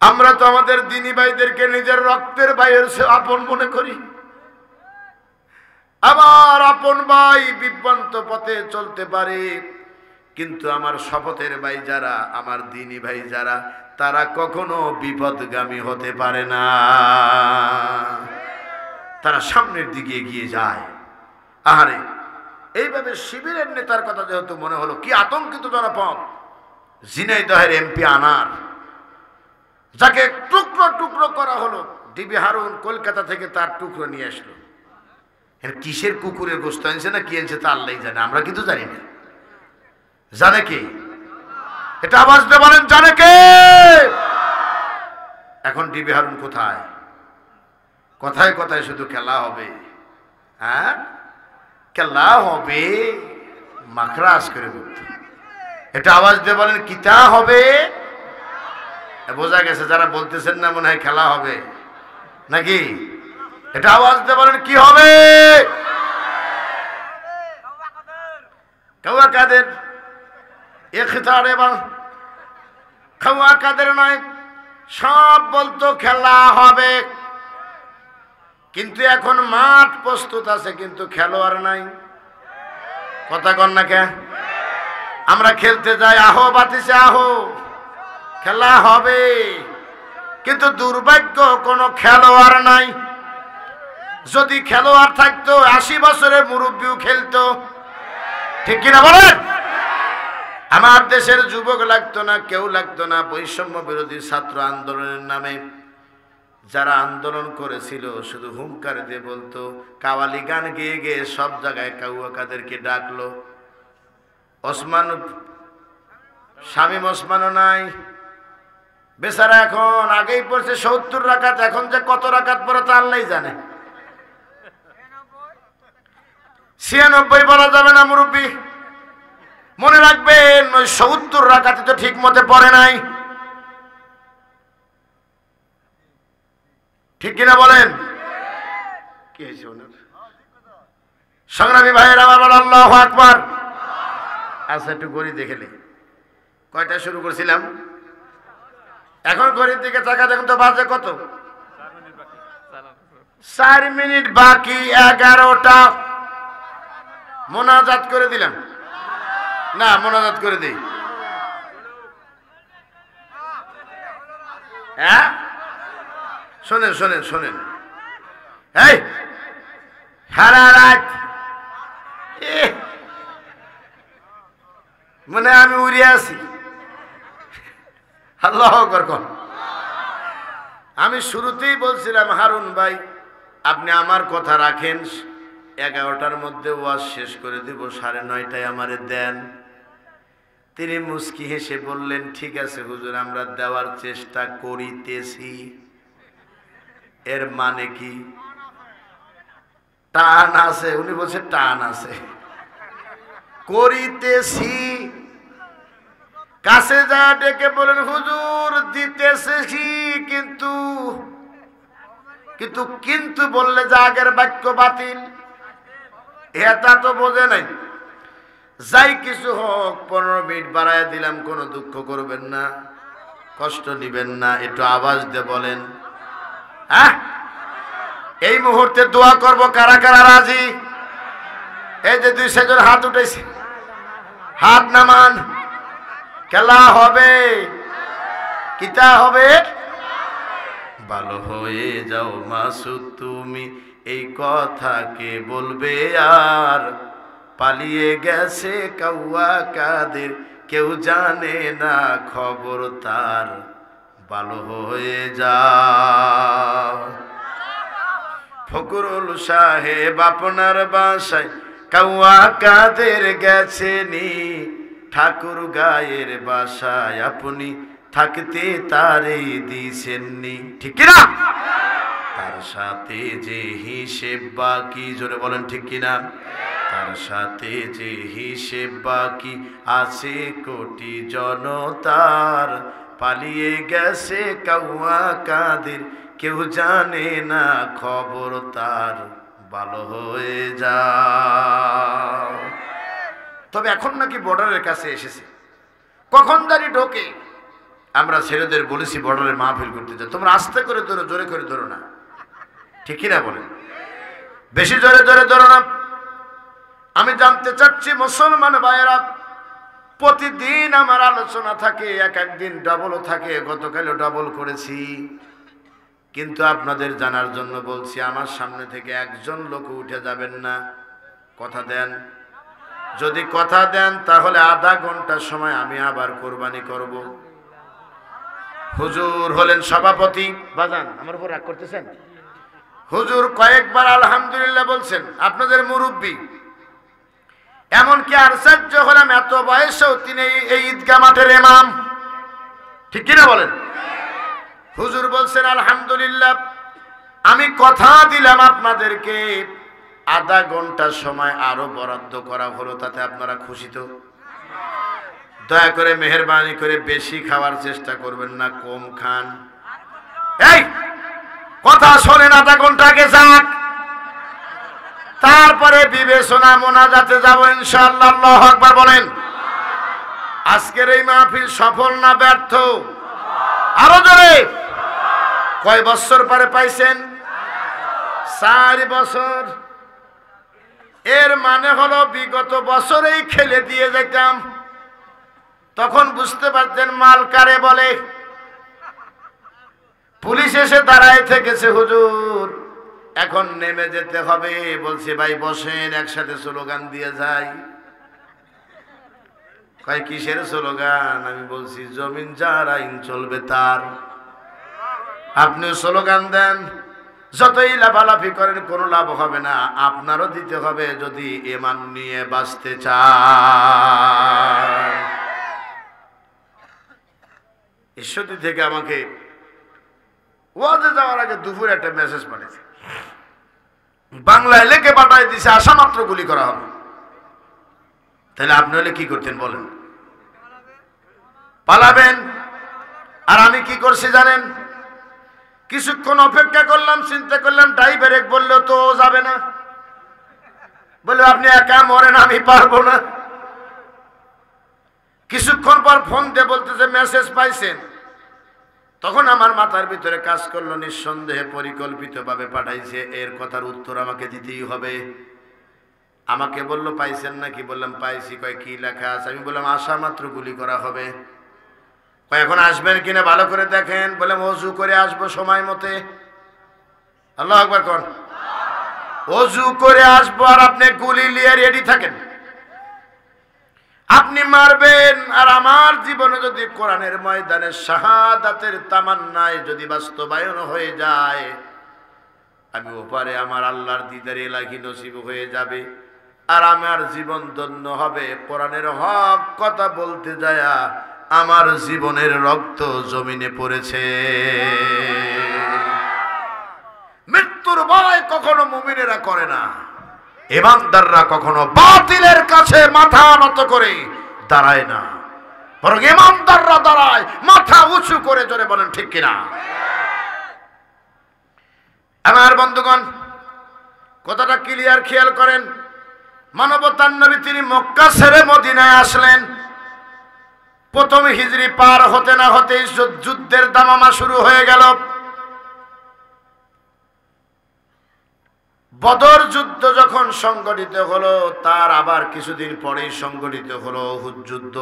আমরা তো আমাদের দিনী ভাইদেরকে নিজের রক্তের ভাইয়ের সে আপন মনে করি। আমার আপন ভাই বিভ্রান্ত পথে চলতে পারে, কিন্তু আমার শপথের ভাই যারা, আমার দিনী ভাই যারা, তারা কখনো বিপদগামী হতে পারে না। তারা সামনের দিকে এগিয়ে যায়। আহারে, এইভাবে শিবিরের নেতার কথা যেহেতু মনে হলো, কি আতঙ্কিত জনপদ। ঝিনাইদহের এমপি আনার, যাকে টুকরো টুকরো করা হলো, ডিবি হারুন কলকাতা থেকে তার টুকরো নিয়ে আসলো। কিসের কুকুরের গোস্ত আনছে না কি আনছে তা আল্লাহই জানে, আমরা কিন্তু জানি না। জানে কে? এটা আওয়াজ দিয়ে বলেন, জানে কে? এখন ডিবি হারুন কোথায়? কথায় কথায় শুধু খেলা হবে, হ্যাঁ খেলা হবে, মাকড়াস করে বলতো। এটা আওয়াজ দিয়ে বলেন, কিতা হবে? বোঝা গেছে যারা বলতেছেন না মনে হয় খেলা হবে নাকি। এটা আওয়াজ দিয়ে বলেন, কি হবে? কাউয়া কাদের এখতার এবং খাওয়া কাদের নয়, সব বলতো খেলা হবে, কিন্তু এখন মাঠ প্রস্তুত আছে কিন্তু খেলোয়াড় নাই। কথা কন না কে? আমরা খেলতে যাই, আহো বাতিসে আহো, খেলা হবে, কিন্তু দুর্ভাগ্য কোনো খেলোয়াড় নাই। যদি খেলোয়াড় থাকতো 80 বছরের মুরব্বীও খেলতো, ঠিক কিনা বলেন? আমার দেশের যুবক লাগতো না, কেউ লাগতো না। বৈষম্য বিরোধী ছাত্র আন্দোলনের নামে যারা আন্দোলন করেছিল শুধু হুঙ্কার দিয়ে বলতো, কাওয়ালি গান গেয়ে গেয়ে সব জায়গায় কাউয়া কাদেরকে ডাকলো। ওসমান, শামীম ওসমানও নাই বেচারা, এখন আগেই পড়ছে 70 রাকাত, এখন যে কত রাকাত পড়ে তা আল্লাহই জানে। 96 বলা যাবে না মুরব্বী, মনে রাখবেন ওই 70 রাকাতে তো ঠিক মতে পড়ে নাই, ঠিক কিনা বলেন? কি হয়েছে ওনার? সংগ্রামী ভাইয়ের আমার বল আল্লাহু আকবার। আচ্ছা একটু ঘড়ি দেখেলে কয়টা শুরু করছিলাম, এখন ঘড়ির দিকে তাকা দেখুন তো বাজে কত, 4 মিনিট বাকি 11টা। মোনাজাত করে দিলাম না, মোনাজাত করে দিই, হ্যাঁ শোনেন শোনেন শোনেন, এই সারা রাত মানে আমি উড়ে আছি। আল্লাহু আকবার কোন। আমি শুরুতেই বলছিলাম হারুন ভাই আপনি আমার কথা রাখেন, 11টার মধ্যে ওয়াজ শেষ করে দিব, 9:30টায় আমারে দেন। তিনি মুস্কি হেসে বললেন ঠিক আছে হুজুর আমরা দেওয়ার চেষ্টা করিতেছি। এর মানে কি? টান আছে, উনি বলছে টান আছে, করিতেছি। কাছে যা ডেকে বলেন হুজুর দিতেছি, কিন্তু কিন্তু কিন্তু বললে যে আগের বাক্য বাতিল, এটা তো বোঝে নাই। যাই কিছু হোক 15 মিনিট বাড়ায় দিলাম, কোনো দুঃখ করবেন না, কষ্ট নিবেন না, একটু আওয়াজ দিয়ে বলেন হ্যাঁ। এই মুহূর্তে দোয়া করব, কারা কারা রাজি? এই যে 200 জন হাত উঠেছে, হাত নামান। খেলা হবে, কিতা হবে? ভালো হয়ে যাও মাসুদ তুমি, এই কথা কে বলবে আর? পালিয়ে গেছে কাউয়া কাদের, কেউ জানে না খবর তার। ভালো হয়ে যাও। ফকরুল সাহেব আপনার বাসায় কাউয়া কাদের গেছেনি, ঠাকুর গায়ের বাসায় আপনি থাকতে তারে দিছেননি, ঠিক কিনা? তার সাথে যে হিসেব বাকি, জোরে বলেন ঠিক কিনা? তার সাথে যে হিসেব বাকি আছে কোটি জনতার। পালিয়ে গেছে কাউয়া কাদের, কেউ জানে না খবর তার। ভালো হয়ে যাও। তবে এখন নাকি বর্ডারের কাছে এসেছে, কখন জানি ঢোকে। আমরা ছেলেদের বলেছি বর্ডারে মাহফিল করতে যাও, তোমরা আস্তে করে ধরো, জোরে করে ধরো না, ঠিক কিনা বলেন? বেশি জোরে জোরে ধরো না। আমি জানতে চাচ্ছি মুসলমান ভাইয়েরা, প্রতিদিন আমার আলোচনা থাকে, এক একদিন ডাবলও থাকে, গতকালও ডাবল করেছি। কিন্তু আপনাদের জানার জন্য বলছি, আমার সামনে থেকে একজন লোক উঠে যাবেন না, কথা দেন। যদি কথা দেন তাহলে আধা ঘন্টার সময় আমি আবার কোরবানি করব। হুজুর হলেন সভাপতি, বাজান আমার উপর রাগ করতেছেন? হুজুর কয়েকবার আলহামদুলিল্লাহ বলছেন, আপনাদের মুরব্বী। এমনকি আশ্চর্য হলাম, এত বয়সেও তিনি এই ঈদগাহ মাঠের ইমাম, ঠিক কিনা বলেন? হুজুর বলছেন আলহামদুলিল্লাহ। আমি কথা দিলাম আপনাদেরকে আধা ঘন্টা সময় আরো বরাদ্দ করা হলো, তাতে আপনারা খুশি তো? দয়া করে মেহেরবানি করে বেশি খাওয়ার চেষ্টা করবেন না, কম খান। এই কথা শোনেন, আধা ঘন্টা আগে যাক, তারপরে বিবেচনা মোনাজাতে যাব ইনশাআল্লাহ। আল্লাহু আকবার বলেন। আজকের এই মাহফিল সফল না ব্যর্থ? আরো জোরে। কয় বছর পরে পাইছেন? 4 বছর। এর মানে হলো বিগত বছরেই খেলে দিয়ে যেতাম, তখন বুঝতে পারতেন মাল কারে বলে। পুলিশ এসে দাঁড়ায় থেকেছে, হুজুর এখন নেমে যেতে হবে। বলছে ভাই বসেন, একসাথে স্লোগান দিয়ে যাই। কয় কিসের স্লোগান? আমি বলছি জমিন যার আইন চলবে তার। আপনি স্লোগান দেন, যতই লাফালাফি করেন কোনো লাভ হবে না, আপনারও দিতে হবে যদি ঈমান নিয়ে বাঁচতে চান। ঈশ্বরদী থেকে আমাকে ওয়াজে যাওয়ার আগে দুপুরে একটা মেসেজ পাঠিয়েছে, বাংলায় লেখে পাঠাই দিছে আসা মাত্র গুলি করা হবে। তাহলে আপনি হলে কি করতেন বলেন? পালাবেন। আর আমি কি করছি জানেন? কিছুক্ষণ অপেক্ষা করলাম, চিন্তা করলাম ড্রাইভার এক বললেও তো যাবে না, বলে আপনি একা মরেন, আমি পারবো না। কিছুক্ষণ পর ফোন দিয়ে বলতেছে মেসেজ পাইছেন। তখন আমার মাথার ভিতরে কাজ করলো, নিঃসন্দেহে পরিকল্পিতভাবে পাঠাইছে, এর কথার উত্তর আমাকে দিতেই হবে। আমাকে বলল পাইছেন নাকি? বললাম পাইছি। কয় কি লেখা আছে? আমি বললাম আসা মাত্র গুলি করা হবে। কয় এখন আসবেন কিনা ভালো করে দেখেন। বললাম ওযু করে আসবো সময় মতে। আল্লাহু আকবার কোন। ওযু করে আসবো আর আপনি গুলি নিয়ে রেডি থাকেন, আপনি মারবেন। আর আমার জীবনে যদি কোরআনের ময়দানে শাহাদাতের তামান্নায় যদি বাস্তবায়ন হয়ে যায়, আমি ওপারে আমার আল্লাহর দিদার এলাহি নসিব হয়ে যাবে, আর আমার জীবন ধন্য হবে। কোরআনের হক কথা বলতে যায়া আমার জীবনের রক্ত জমিনে পড়েছে। মৃত্যুর ভয় কখনো মুমিনেরা করে না, ঈমানদাররা কখনো বাতিলের কাছে মাথা নত করে দাঁড়ায় না, বরং ঈমানদাররা দাঁড়ায় মাথা উঁচু করে। জোরে বলেন ঠিক কিনা? আমার বন্ধুগণ, কথাটা ক্লিয়ার খেয়াল করেন। মানবতার নবী তিনি মক্কা ছেড়ে মদিনায় আসলেন। প্রথম হিজরি পার হতে না হতেই যুদ্ধের দামামা শুরু হয়ে গেল। বদর যুদ্ধ যখন সংগঠিত হলো, তার আবার কিছুদিন পরেই সংগঠিত হলো উহুদ যুদ্ধ।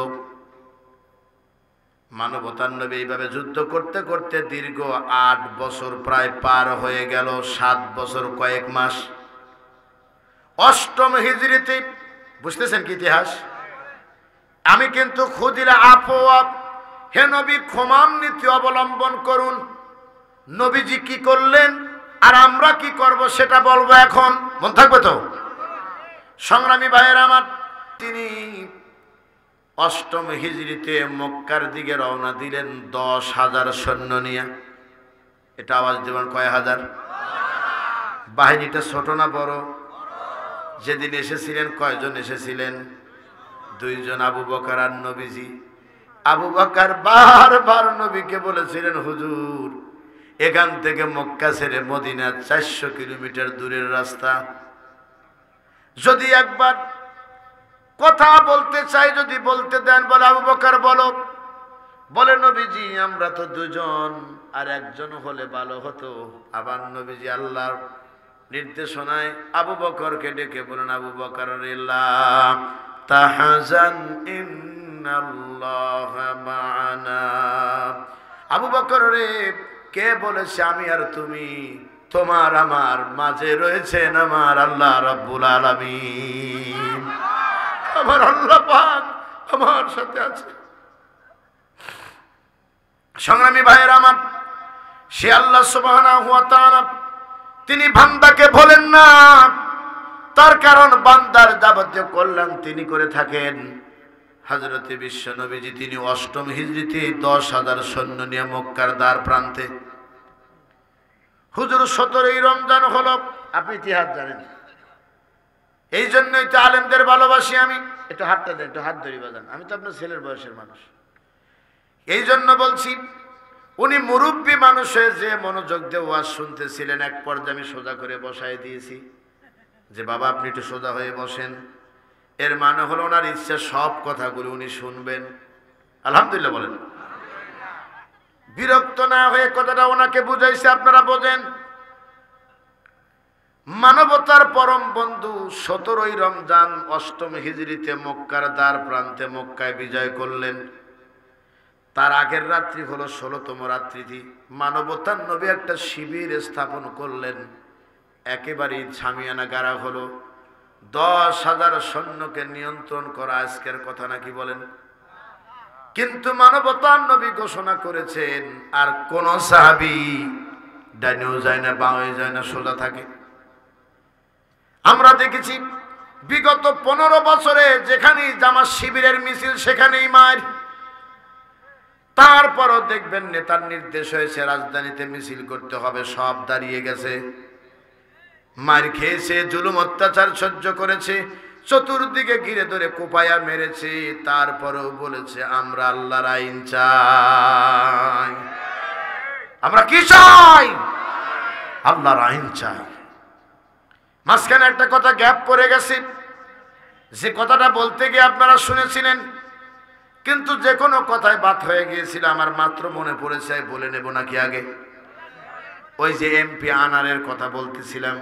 মানবতার নবী এইভাবে যুদ্ধ করতে করতে দীর্ঘ ৮ বছর প্রায় পার হয়ে গেল, ৭ বছর কয়েক মাস। অষ্টম হিজরিতে, বুঝতেছেন কি ইতিহাস? আমি কিন্তু খুদিলা আফওয়াব, হে নবী ক্ষমার নীতি অবলম্বন করুন। নবীজি কি করলেন আর আমরা কি করব সেটা বলবো এখন, মন থাকবে তো? সংগ্রামী ভাইয়ের আমার, তিনি অষ্টম হিজরিতে মক্কার দিকে রওনা দিলেন ১০,০০০ সৈন্য নিয়ে। এটা আওয়াজ দেবেন, কয় হাজার? বাহিনীটা ছোট না বড়? যেদিন এসেছিলেন কয়জন এসেছিলেন? ২ জন, আবু বকর আর নবীজি। আবু বকর বারবার নবীকে বলেছিলেন, হুজুর এখান থেকে মক্কা ছেড়ে মদিনা ৪০০ কিলোমিটার দূরের রাস্তা, যদি একবার কথা বলতে চাই যদি বলতে দেন। বলে আবু বকর বলো। বলে নবীজি আমরা তো ২ জন, আর একজন হলে ভালো হতো। আবার নবীজি আল্লাহর নির্দেশনায় আবু বকরকে ডেকে বলেন, আবু বকর লা তাহজান ইন্নাল্লাহা মা'ানা। আবু বকর রে, কে বলেছে আমি আর তুমি? তোমার আমার মাঝে রয়েছেন আমার আল্লাহ রাব্বুল আলামিন। আমার আল্লাহ পাক আমার সাথে আছে। সংগ্রামী ভাইয়েরা আমার, সে আল্লাহ সুবহানাহু ওয়া তাআলা তিনি বান্দাকে বলেন না, তার কারণ বান্দার যাবতীয় কল্যাণ তিনি করে থাকেন। হযরতে বিশ্ব নবীজি তিনি অষ্টম হিজরিতে ১০,০০০ সৈন্য নিয়ে মক্কার দ্বার প্রান্তে। হুজুর ১৭ই রমজান হলো, আপনি ইতিহাস জানেন, এই জন্যই তো আলেমদের ভালোবাসি আমি। একটু হাতটা দেন, একটু হাত ধরি বাজান, আমি তো আপনার ছেলের বয়সের মানুষ। এই জন্য বলছি, উনি মুরব্বী মানুষ হয়ে যে মনোযোগ দিয়ে ওয়াজ শুনতেছিলেন, এক পর্যায়ে আমি সোজা করে বসায় দিয়েছি যে বাবা আপনি একটু সোজা হয়ে বসেন। এর মানে হলো ওনার ইচ্ছা সব কথাগুলো উনি শুনবেন। আলহামদুলিল্লাহ বলেন। বিরক্ত না হয়ে কথাটা ওনাকে বুঝাইছে, আপনারা বোঝেন। মানবতার পরম বন্ধু ১৭ই রমজান অষ্টম হিজরিতে মক্কার দ্বার প্রান্তে মক্কায় বিজয় করলেন। তার আগের রাত্রি হলো ১৬তম রাত্রিটি। মানবতার নবী একটা শিবির স্থাপন করলেন, একেবারেই ছামিয়ানা গাড়া হলো। ১০,০০০ সৈন্যকে নিয়ন্ত্রণ করা আজকের কথা নাকি বলেন? কিন্তু মানবতার নবী ঘোষণা করেছেন, আর কোন সাহাবী ডাইনেও যায় না, বাঁয়ে যায় না, সোজা থাকে। আমরা দেখেছি বিগত ১৫ বছরে যেখানেই জামাত শিবিরের মিছিল সেখানেই মার। তারপরও দেখবেন নেতার নির্দেশ হয়েছে রাজধানীতে মিছিল করতে হবে, সব দাঁড়িয়ে গেছে। মার খেয়েছে, জুলুম অত্যাচার সহ্য করেছে, চতুর্দিকে ঘিরে ধরে কোপায়া মেরেছে, তারপরেও বলেছে আমরা আল্লাহর আইন চাই। আমরা কি চাই? আল্লাহর আইন চাই। মাঝখানে একটা কথা গ্যাপ পড়ে গেছে, যে কথাটা বলতে গিয়ে আপনারা শুনেছিলেন, কিন্তু যে কোনো কথায় বাদ হয়ে গিয়েছিল, আমার মাত্র মনে পড়েছে, বলে নেব নাকি আগে? ওই যে এমপি আনারের কথা বলতেছিলাম।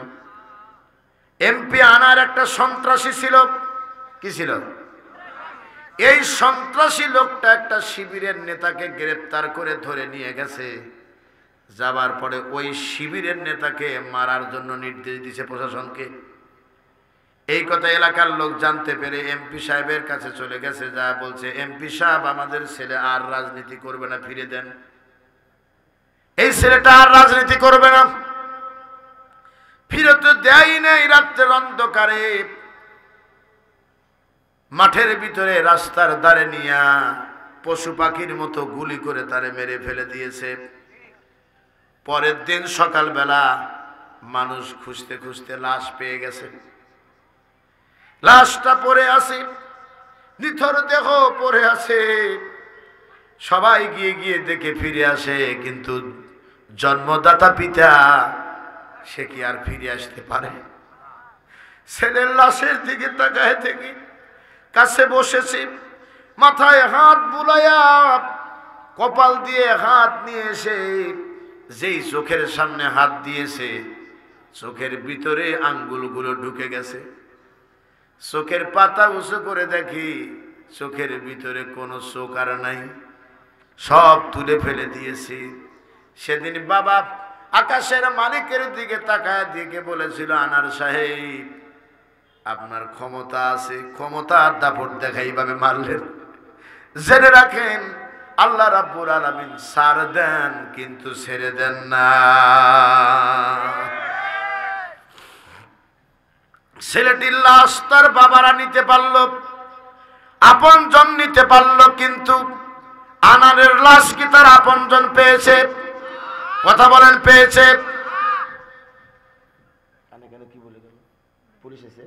এমপি আনার একটা সন্ত্রাসী ছিল। কি ছিল? এই সন্ত্রাসী লোকটা একটা শিবিরের নেতাকে গ্রেফতার করে ধরে নিয়ে গেছে। যাবার পরে ওই শিবিরের নেতাকে মারার জন্য নির্দেশ দিয়েছে প্রশাসনকে। এই কথা এলাকার লোক জানতে পেরে এমপি সাহেবের কাছে চলে গেছে, যা বলছে এমপি সাহেব আমাদের ছেলে আর রাজনীতি করবে না, ফিরে দেন। এই ছেলেটা আর রাজনীতি করবে না, ফিরে তো দেয় নাই। রাত্রের অন্ধকারে মাঠের ভিতরে রাস্তার ধারে নিয়া পশু পাখির মতো গুলি করে তারে মেরে ফেলে দিয়েছে। পরের দিন সকালবেলা মানুষ খুঁজতে খুঁজতে লাশ পেয়ে গেছে। লাশটা পড়ে আছে, নিথর দেহ পড়ে আছে। সবাই গিয়ে গিয়ে দেখে ফিরে আসে, কিন্তু জন্মদাতা পিতা সে কি আর ফিরে আসতে পারে? ছেলের লাশের দিকে তাকায় থেকে কাছে বসেছে, মাথায় হাত বুলাইয়া কপাল দিয়ে হাত নিয়ে এসে যেই চোখের সামনে হাত দিয়েছে, চোখের ভিতরে আঙ্গুলগুলো ঢুকে গেছে। চোখের পাতা উঁচু করে দেখি চোখের ভিতরে কোনো চোখ আর নাই, সব তুলে ফেলে দিয়েছি। সেদিন বাবা আকাশের মালিকের দিকে তাকায় দিকে বলেছিল, আনার সাহেব আপনার ক্ষমতা আছে, ক্ষমতার দাপট দেখা এইভাবে মারলেন। জেনে রাখেন আল্লাহ রাব্বুল আলামিন ছাড় দেন কিন্তু ছেড়ে দেন না। ছেলেটির লাশ তার বাবারা নিতে পারল, আপনজন নিতে পারল, কিন্তু আনারের লাশ কি তার আপনজন পেয়েছে? কথা বলেন, পেয়েছে? কি বলে গেল পুলিশ এসে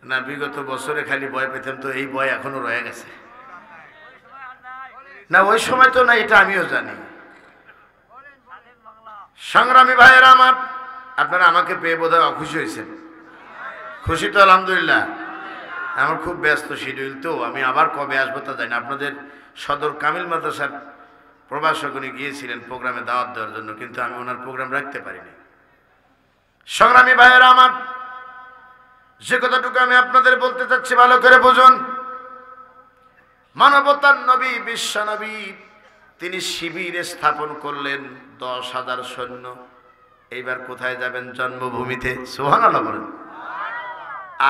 না, বিগত বছরে খালি ভয় পেতাম, তো এই ভয় এখনো রয়ে গেছে না? ওই সময় তো না, এটা আমিও জানি। সংগ্রামী ভাইয়েরা আমার, আপনারা আমাকে পেয়ে বোধহয় অখুশি হয়েছেন। খুশি তো আলহামদুলিল্লাহ। আমার খুব ব্যস্ত শিডিউল, তো আমি আবার কবে আসবো তা জানি না। আপনাদের সদর কামিল মাদ্রাসার প্রভাষক উনি গিয়েছিলেন প্রোগ্রামে দাওয়াত দেওয়ার জন্য, কিন্তু আমি ওনার প্রোগ্রাম রাখতে পারিনি। সংগ্রামী ভাইয়েরা আমার, যে কথাটুকু আমি আপনাদের বলতে চাচ্ছি ভালো করে বুঝুন। মানবতার নবী, বিশ্ব নবী, তিনি শিবিরে স্থাপন করলেন 10,000 সৈন্য। এইবার কোথায় যাবেন? জন্মভূমিতে। সুবহানাল্লাহ বলেন।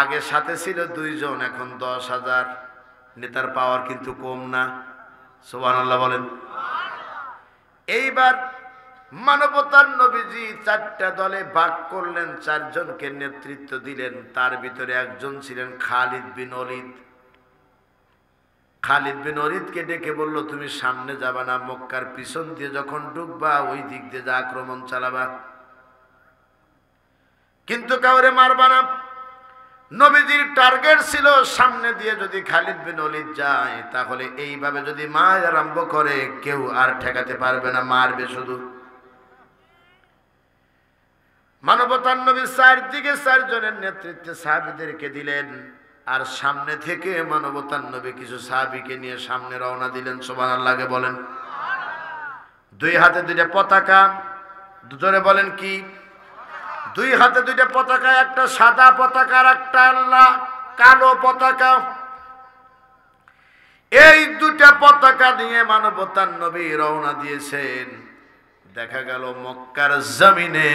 আগে সাথে ছিল 2 জন, এখন 10,000। নেতার পাওয়ার কিন্তু কম না। সুবহানাল্লাহ বলেন। এইবার মানবতার নবীজি 4টা দলে ভাগ করলেন, 4 জনকে নেতৃত্ব দিলেন। তার ভিতরে একজন ছিলেন খালিদ বিন ওলীদ। খালিদ বিন ওলীদকে ডেকে বলল, তুমি সামনে যাবা না, মক্কার পিছন দিয়ে যখন ঢুকবা ওই দিক দিয়ে যা আক্রমণ চালাবা, কিন্তু কাউরে মারবা না। নবীজির টার্গেট ছিল সামনে দিয়ে যদি খালিদ বিন ওলীদ যায়, তাহলে এইভাবে যদি মার আরম্ভ করে কেউ আর ঠেকাতে পারবে না, মারবে শুধু। মানবতার নবী 4 দিকে 4 জনের নেতৃত্বে সাহাবীদেরকে দিলেন, আর সামনে থেকে মানবতার নবী কিছু সাহাবীকে নিয়ে সামনে রওনা দিলেন। সুবহানাল্লাহ বলেন। 2 হাতে 2টা পতাকা, দুজনে বলেন কি? 2 হাতে 2টা পতাকা, একটা সাদা পতাকা আর একটা কালো পতাকা। এই 2টা পতাকা নিয়ে মানবতার নবী রওনা দিয়েছেন। দেখা গেল মক্কার জমিনে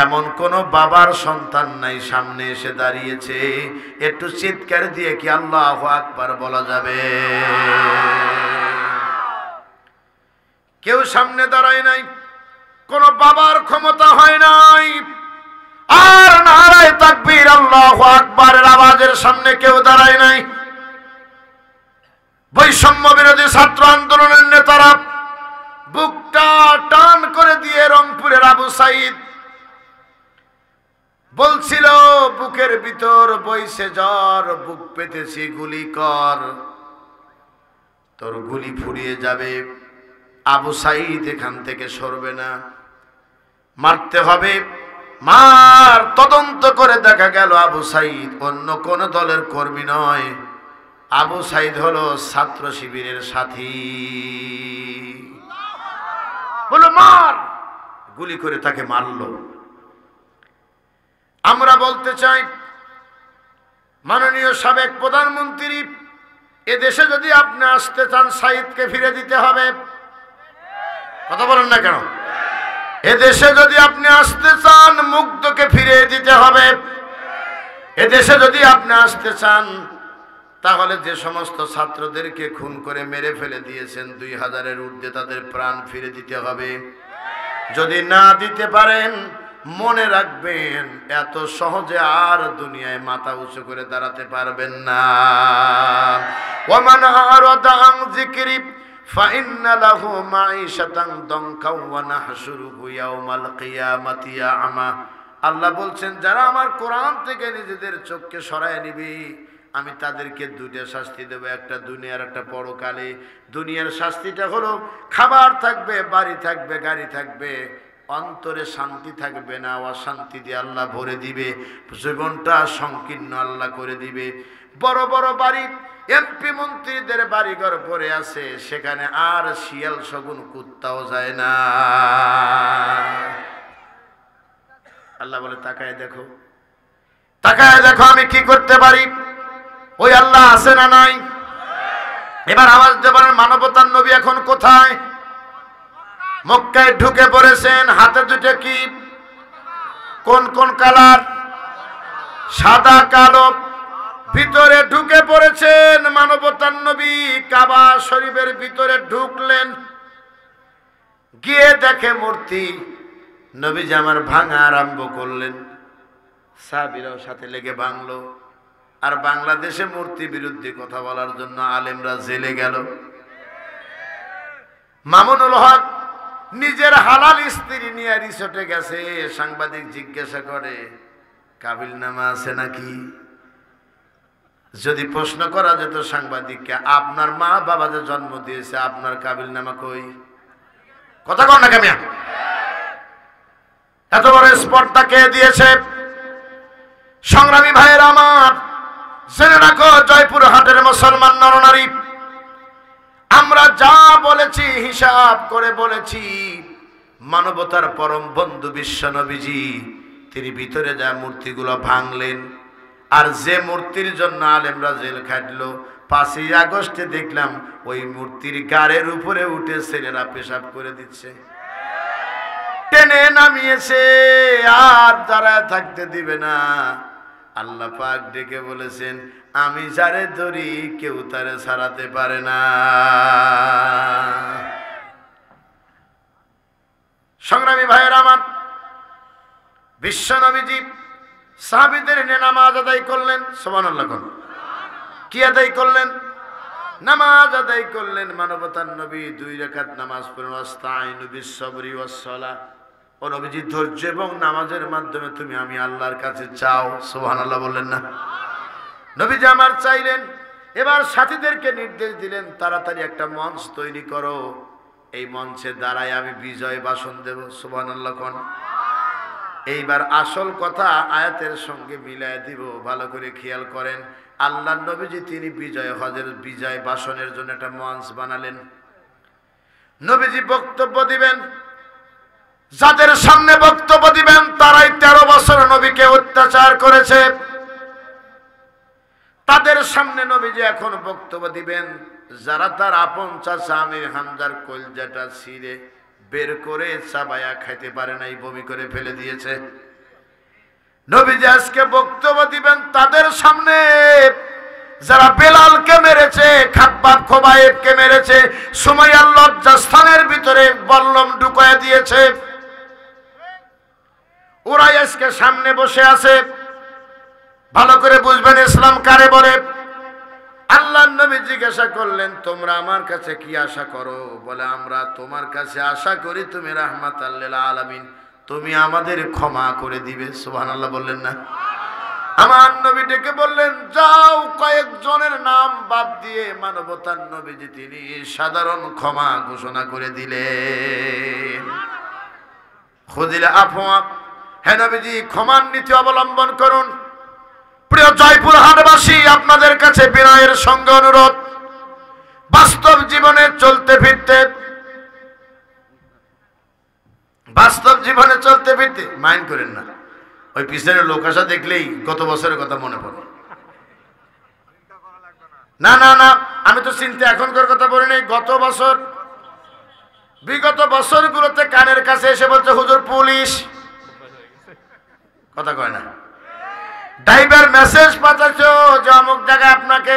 এমন কোন বাবার সন্তান নাই সামনে এসে দাঁড়িয়েছে। একটু চিৎকার দিয়ে কি আল্লাহু আকবার বলা যাবে? কেউ সামনে দাঁড়ায় নাই, কোন বাবার ক্ষমতা হয় নাই। আর নারায়ে তাকবীর আল্লাহু আকবারের আওয়াজের সামনে কেউ দাঁড়ায় নাই। বৈষম্য বিরোধী ছাত্র আন্দোলনের নেতারা বুকটা টান করে দিয়ে রংপুরের আবু সাইদ বলছিল, বুকের ভিতর বইছে জ্বর, বুক পেতেছি, গুলি কর, তোর গুলি ফুরিয়ে যাবে। আবু সাইদ এখান থেকে সরবে না, মারতে হবে, মার। তদন্ত করে দেখা গেল আবু সাইদ অন্য কোন দলের কর্মী নয়, আবু সাইদ হলো ছাত্র শিবিরের সাথী। বলো মার, গুলি করে তাকে মারল। আমরা বলতে চাই, মাননীয় সাবেক প্রধানমন্ত্রী এদেশে যদি আপনি আসতে চান সাইদকে ফিরে দিতে হবে। কথা বলেন না কেন? এদেশে যদি আপনি আসতে চান মুগ্ধকে ফিরে দিতে হবে। এদেশে যদি আপনি আসতে চান তাহলে যে সমস্ত ছাত্রদেরকে খুন করে মেরে ফেলে দিয়েছেন 2000-এর ঊর্ধ্বে তাদের প্রাণ ফিরে দিতে হবে। যদি না দিতে পারেন মনে রাখবেন এত সহজে আর দুনিয়ায় মাথা উঁচু করে দাঁড়াতে পারবেন না। ওয়ামান আরাদা আন যিকরি ফাইন্না লাহু মাঈশাতান দানকা ওয়া নাহশুরুহু ইয়াওমাল কিয়ামাতি আ'মা। আল্লাহ বলছেন যারা আমার কোরআন থেকে নিজেদের চোখকে সরায় নিবে আমি তাদেরকে দুইটা শাস্তি দেব, একটা দুনিয়ার একটা পরকালে। দুনিয়ার শাস্তিটা হলো খাবার থাকবে, বাড়ি থাকবে, গাড়ি থাকবে, অন্তরে শান্তি থাকবে না, অশান্তি দিয়ে আল্লাহ ভরে দিবে, জীবনটা সংকীর্ণ আল্লাহ করে দিবে। বড় বড় বাড়ি, এমপি মন্ত্রীদের বাড়িঘর পড়ে আছে, সেখানে আর শিয়াল শগুন কুত্তাও যায় না। আল্লাহ বলে তাকায় দেখো, তাকায় দেখো আমি কি করতে পারি। ওই আল্লাহ আছে না নাই? এবার আওয়াজ দেবেন মানবতার নবী এখন কোথায়? মক্কায় ঢুকে পড়েছেন। হাতে দুটো কি? কোন কোন কালার? সাদা কালো। ভিতরে ঢুকে পড়েছেন মানবতার নবী। কাবা শরীফের ভিতরে ঢুকলেন, গিয়ে দেখে মূর্তি। নবীজি আমার ভাঙা আরম্ভ করলেন, সাহাবীরাও সাথে লেগে ভাঙলো। আর বাংলাদেশে মূর্তি বিরুদ্ধে কথা বলার জন্য আলেমরা জেলে গেল। মামুনুল হক নিজের হালাল স্ত্রী নিয়ে রিসোর্টে গেছে। সাংবাদিক জিজ্ঞাসা করে কাবিলনামা আছে নাকি? যদি প্রশ্ন করা যেত সাংবাদিককে, আপনার মা বাবা যে জন্ম দিয়েছে আপনার কাবিলনামা কই? কথা কর না কামিয়া। এত বড় স্পর্ধা কে দিয়েছে? সংগ্রামী ভাইয়ের আমার, জেনে রাখো জয়পুর হাটের মুসলমান নরনারী, আমরা যা বলেছি হিসাব করে বলেছি। মানবতার পরম বন্ধু বিশ্ব নবীজি তিনি ভিতরে যা মূর্তিগুলো ভাঙলেন, আর যে মূর্তির জন্য আলেমরা জেল খাটলো, 5ই আগস্টে দেখলাম ওই মূর্তির গাড়ের উপরে উঠে ছেলেরা পেশাব করে দিচ্ছে, টেনে নামিয়েছে, আর দাঁড়ায় থাকতে দিবে না। আল্লাহ পাক ডেকে বলেছেন আমি যারে ধরি কেউ তারে ছাড়াতে পারে না। সংগ্রামী ভাইয়ের আমার, বিশ্ব নবীজি সাহাবীদের নিয়ে নামাজ আদায় করলেন। সুবহানাল্লাহ। কি আদায় করলেন? নামাজ আদায় করলেন। মানবতার নবী 2 রাকাত নামাজ পড়লেন। আস্তাইনু বিস-সাবরি ওয়াস-সালাহ। ও নবীজি ধৈর্য এবং নামাজের মাধ্যমে তুমি আমি আল্লাহর কাছে চাও। সুবহানাল্লাহ বললেন না? নবীজি আমার চাইলেন। এবার সাথীদেরকে নির্দেশ দিলেন তাড়াতাড়ি একটা মঞ্চ তৈরি করো, এই মঞ্চে দাঁড়ায় আমি বিজয় ভাষণ দেব। সুবহানাল্লাহ কোন। এইবার আসল কথা আয়াতের সঙ্গে মিলায় দিব, ভালো করে খেয়াল করেন। আল্লাহর নবীজি তিনি বিজয় হজের বিজয় ভাষণের জন্য একটা মঞ্চ বানালেন। নবীজি বক্তব্য দিবেন, যাদের সামনে বক্তব্য দিবেন তারাই 13 বছর নবীকে অত্যাচার করেছে। তাদের সামনে নবীজি এখন বক্তব্য দিবেন, যারা তার আপন চাচা আমির হামজার কলজাটা ছিঁড়ে বের করে চাবায়া খাইতে পারে নাই, বমি করে ফেলে দিয়েছে। নবীজি আজকে বক্তব্য দিবেন তাদের সামনে, যারা বেলালকে মেরেছে, খাব্বাব খোবায়েবকে মেরেছে, সুমাইয়ার লজ্জাস্থানের ভিতরে বল্লম ঢুকায় দিয়েছে, ওরাই আজকে সামনে বসে আছে। ভালো করে বুঝবেন ইসলাম কারে বলে। আল্লাহর নবী জিজ্ঞাসা করলেন তোমরা আমার কাছে কি আশা করো? বলে আমরা তোমার কাছে আশা করি তুমি রাহমাতাল লিল আলামিন, তুমি আমাদের ক্ষমা করে দিবে। সুবহানাল্লাহ বললেন না? আমার নবী ডেকে বললেন যাও কয়েকজনের নাম বাদ দিয়ে মানবতার নবীজি তিনি সাধারণ ক্ষমা ঘোষণা করে দিলেন। খুদিল আফওয়া, হে নবীজি ক্ষমার নীতি অবলম্বন করুন। প্রিয় জয়পুর হাটবাসী, আপনাদের কাছে বিনয়ের সঙ্গে অনুরোধ, বাস্তব জীবনে চলতে ফিরতে মাইন্ড করেন না। ওই পিছনের লোক আসা দেখলেই গত বছরের কথা মনে পড়ে। না না না, আমি তো চিন্তা এখনকার কথা বলি নাই, গত বছর বিগত বছরগুলোতে কানের কাছে এসে বলছে হুজুর পুলিশ, কথা কয় না, ড্রাইভার মেসেজ পাঠাচ্ছ যে অমুক জায়গায় আপনাকে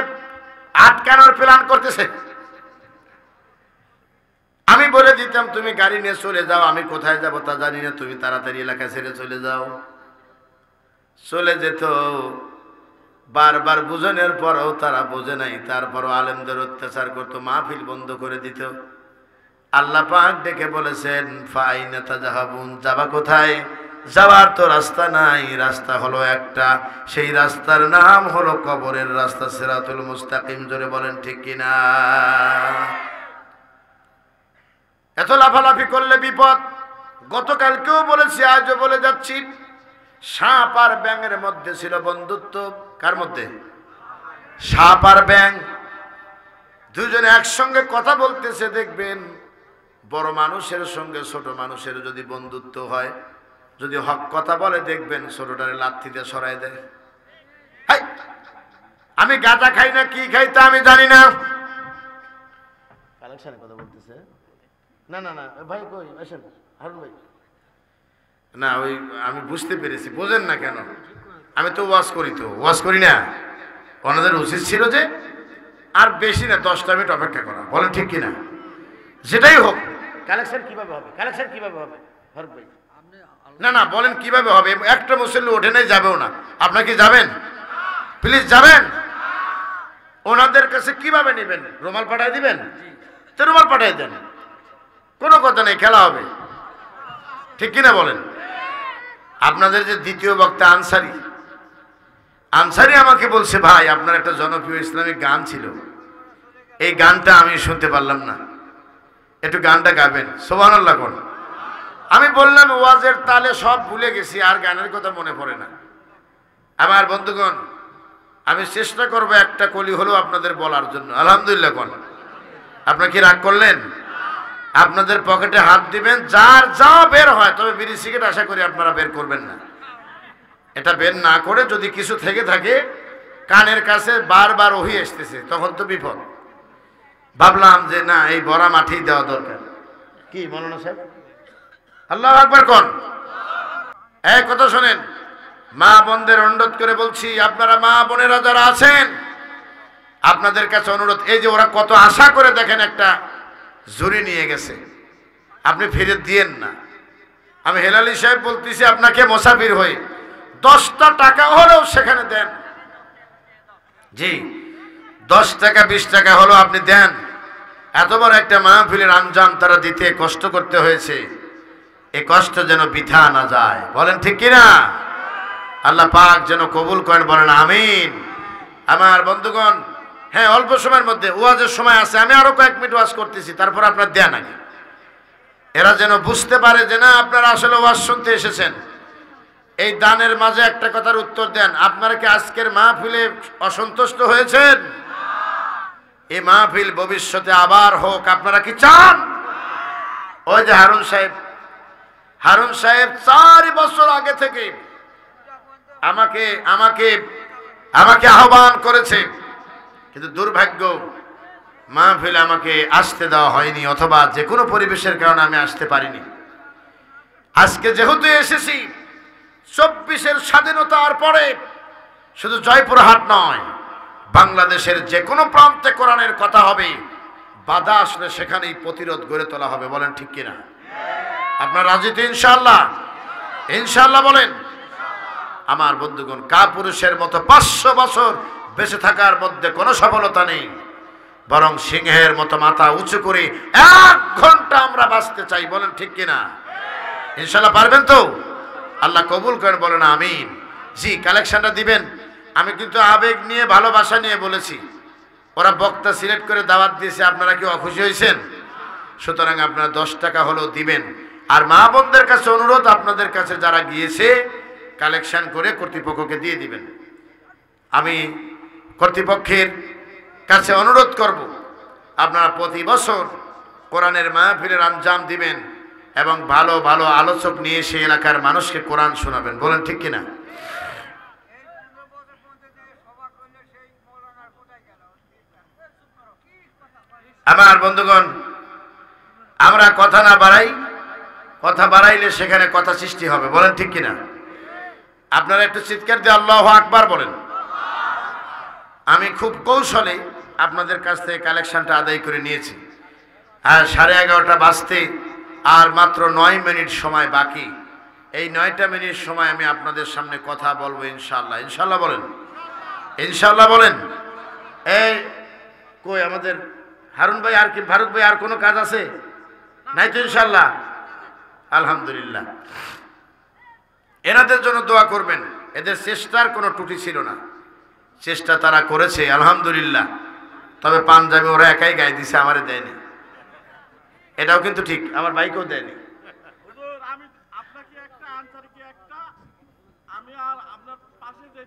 আটকানোর প্ল্যান করতেছে। আমি বলে দিতাম তুমি গাড়ি নিয়ে চলে যাও, আমি কোথায় যাব তা জানি না, তুমি তাড়াতাড়ি এলাকা ছেড়ে চলে যাও। চলে যেত, বারবার বুঝানোর পরও তারা বোঝে নাই, তারপরও আলেমদের অত্যাচার করতো, মাহফিল বন্ধ করে দিত। আল্লাহ পাক ডেকে বলেছেন ফাইনা তাযাহাবুন, যাবা কোথায়? যাওয়ার তো রাস্তা নাই, রাস্তা হলো একটা, সেই রাস্তার নাম হলো কবরের রাস্তা, সিরাতুল মুস্তাকিম। জোরে বলেন ঠিক কিনা? এত লাফালাফি করলে বিপদ। গতকালকেও বলেছি, আজও বলে যাচ্ছি, সাপ আর ব্যাঙের মধ্যে ছিল বন্ধুত্ব। কার মধ্যে? সাপ আর ব্যাঙ দুজনে একসঙ্গে কথা বলতেছে। দেখবেন বড় মানুষের সঙ্গে ছোট মানুষের যদি বন্ধুত্ব হয়, যদি হক কথা বলে, দেখবেন ছোটটারে লাথি দিয়ে সরাই দেয়। আমি গাঁজা খাই না কি খাই তা আমি জানি না, কালেকশনের কথা বলতেছে। না না না ভাই কই আসেন, হারুন ভাই। না ওই আমি বুঝতে পেরেছি, বোঝেন না কেন? আমি তো ওয়াজ করি, তো ওয়াজ করি না? ওনাদের উচিত ছিল যে আর বেশি না 10টা মিনিট অপেক্ষা করা। বলেন ঠিক কিনা? যেটাই হোক, কালেকশন কিভাবে হবে? কালেকশন কিভাবে হবে হারুন ভাই? না না বলেন কিভাবে হবে? একটা মুসল্লি ওঠে নাই, যাবেও না। আপনারা কি যাবেন? প্লিজ যাবেন। ওনাদের কাছে কিভাবে নেবেন? রুমাল পাঠাই দিবেন? তো রুমাল পাঠাই দেন, কোনো কথা নেই, খেলা হবে। ঠিক কিনা বলেন? আপনাদের যে দ্বিতীয় বক্তা আনসারি, আনসারি আমাকে বলছে ভাই আপনার একটা জনপ্রিয় ইসলামিক গান ছিল, এই গানটা আমি শুনতে পারলাম না, একটু গানটা গাবেন। সুবহানাল্লাহ কোন? আমি বললাম ওয়াজের তালে সব ভুলে গেছি, আর গানের কথা মনে পড়ে না। আমার বন্ধুগণ, আমি চেষ্টা করব একটা কলি হলেও আপনাদের বলার জন্য। আলহামদুলিল্লাহ কোন? আপনারা কি রাগ করলেন? আপনাদের পকেটে হাত দিবেন, যার যা বের হয়, তবে বিড়ি সিগারেট আশা করি আপনারা বের করবেন না। এটা বের না করে যদি কিছু থেকে থাকে, কানের কাছে বারবার ওহি আসতেছে, তখন তো বিপদ। ভাবলাম যে না, এই বড়া মাটি দেওয়া দরকার। কি মৌলানা সাহেব? আল্লাহু আকবার কোন? এই কথা শোনেন, মা বোনদের অনুরোধ করে বলছি, আপনারা মা বোনেরা যারা আছেন, আপনাদের কাছে অনুরোধ, এই যে ওরা কত আশা করে দেখেন একটা ঝুড়ি নিয়ে গেছে, আপনি ফিরে দিয়েন না। আমি হেলালি সাহেব বলতেছি আপনাকে, মুসাফির হয়ে 10টা টাকা হলেও সেখানে দেন। জি, 10 টাকা 20 টাকা হলেও আপনি দেন। এত বড় একটা মাহফিলের আঞ্জাম তারা দিতে কষ্ট করতে হয়েছে, এই কষ্ট যেন বৃথা না যায়। বলেন ঠিক কিনা? আল্লাহ পাক যেন কবুল করেন, বলেন আমিন। আমার বন্ধুগণ, হ্যাঁ অল্প সময়ের মধ্যে ওয়াজের সময় আছে, আমি আরো কয়েক মিনিট ওয়াজ করতেছি, তারপর আপনার দেন আগে, এরা যেন বুঝতে পারে যে না আপনারা আসলে ওয়াজ শুনতে এসেছেন। এই দানের মাঝে একটা কথার উত্তর দেন, আপনারা কি আজকের মাহফিলে অসন্তুষ্ট হয়েছেন? এই মাহফিল ভবিষ্যতে আবার হোক, আপনারা কি চান? ওই যে হারুন সাহেব 4 বছর আগে থেকে আমাকে আমাকে আমাকে আহ্বান করেছে, কিন্তু দুর্ভাগ্য মাহফিলে আমাকে আসতে দেওয়া হয়নি, অথবা যে কোনো পরিবেশের কারণে আমি আসতে পারিনি। আজকে যেহেতু এসেছি, 24-এর স্বাধীনতার পরে শুধু জয়পুরহাট নয়, বাংলাদেশের যে কোনো প্রান্তে কোরআনের কথা হবে, বাধা আসলে সেখানেই প্রতিরোধ গড়ে তোলা হবে। বলেন ঠিক কিনা? আপনার রাজি তো? ইনশাআল্লাহ, ইনশাআল্লাহ বলেন। আমার বন্ধুগণ, কাপুরুষের মতো 500 বছর বেঁচে থাকার মধ্যে কোনো সফলতা নেই, বরং সিংহের মতো মাথা উঁচু করে 1 ঘন্টা আমরা বাঁচতে চাই। বলেন ঠিক কিনা? ইনশাআল্লাহ পারবেন তো? আল্লাহ কবুল করেন, বলেন আমিন। জি, কালেকশনটা দিবেন। আমি কিন্তু আবেগ নিয়ে, ভালোবাসা নিয়ে বলেছি। ওরা বক্তা সিলেক্ট করে দাওয়াত দিয়েছে, আপনারা কি অখুশি হয়েছেন? সুতরাং আপনারা 10 টাকা হলেও দিবেন। আর মা বোনদের কাছে অনুরোধ, আপনাদের কাছে যারা গিয়েছে কালেকশন করে কর্তৃপক্ষকে দিয়ে দিবেন। আমি কর্তৃপক্ষের কাছে অনুরোধ করব, আপনারা প্রতি বছর কোরআনের মাহফিলের আঞ্জাম দিবেন এবং ভালো ভালো আলোচক নিয়ে এসে এলাকার মানুষকে কোরআন শোনাবেন। বলেন ঠিক কিনা? আমার বন্ধুগণ, আমরা কথা না বাড়াই, কথা বাড়াইলে সেখানে কথা সৃষ্টি হবে, বলেন ঠিক কিনা? আপনারা একটু চিৎকার দিয়ে আল্লাহু আকবার বলেন। আমি খুব কৌশলে আপনাদের কাছ থেকে কালেকশনটা আদায় করে নিয়েছি। আর 11:30 বাজতে আর মাত্র 9 মিনিট সময় বাকি। এই 9টা মিনিট সময় আমি আপনাদের সামনে কথা বলবো ইনশাআল্লাহ। ইনশাআল্লাহ বলেন, ইনশাআল্লাহ বলেন। এই কই আমাদের হারুন ভাই, আর কি ফারুক ভাই, আর কোনো কাজ আছে নাই তো? ইনশাআল্লাহ, আলহামদুলিল্লাহ। এনাদের জন্য দোয়া করবেন, এদের চেষ্টার কোনো ত্রুটি ছিল না, চেষ্টা তারা করেছে আলহামদুলিল্লাহ। তবে পাঞ্জাবি ওরা একাই গায়ে দিছে, আমারে দেয়নি, এটাও কিন্তু ঠিক, আমার ভাইকেও দেয়নি। আমি আপনাকে একটা আনসারকে একটা, আমি আর আপনার পাশে যে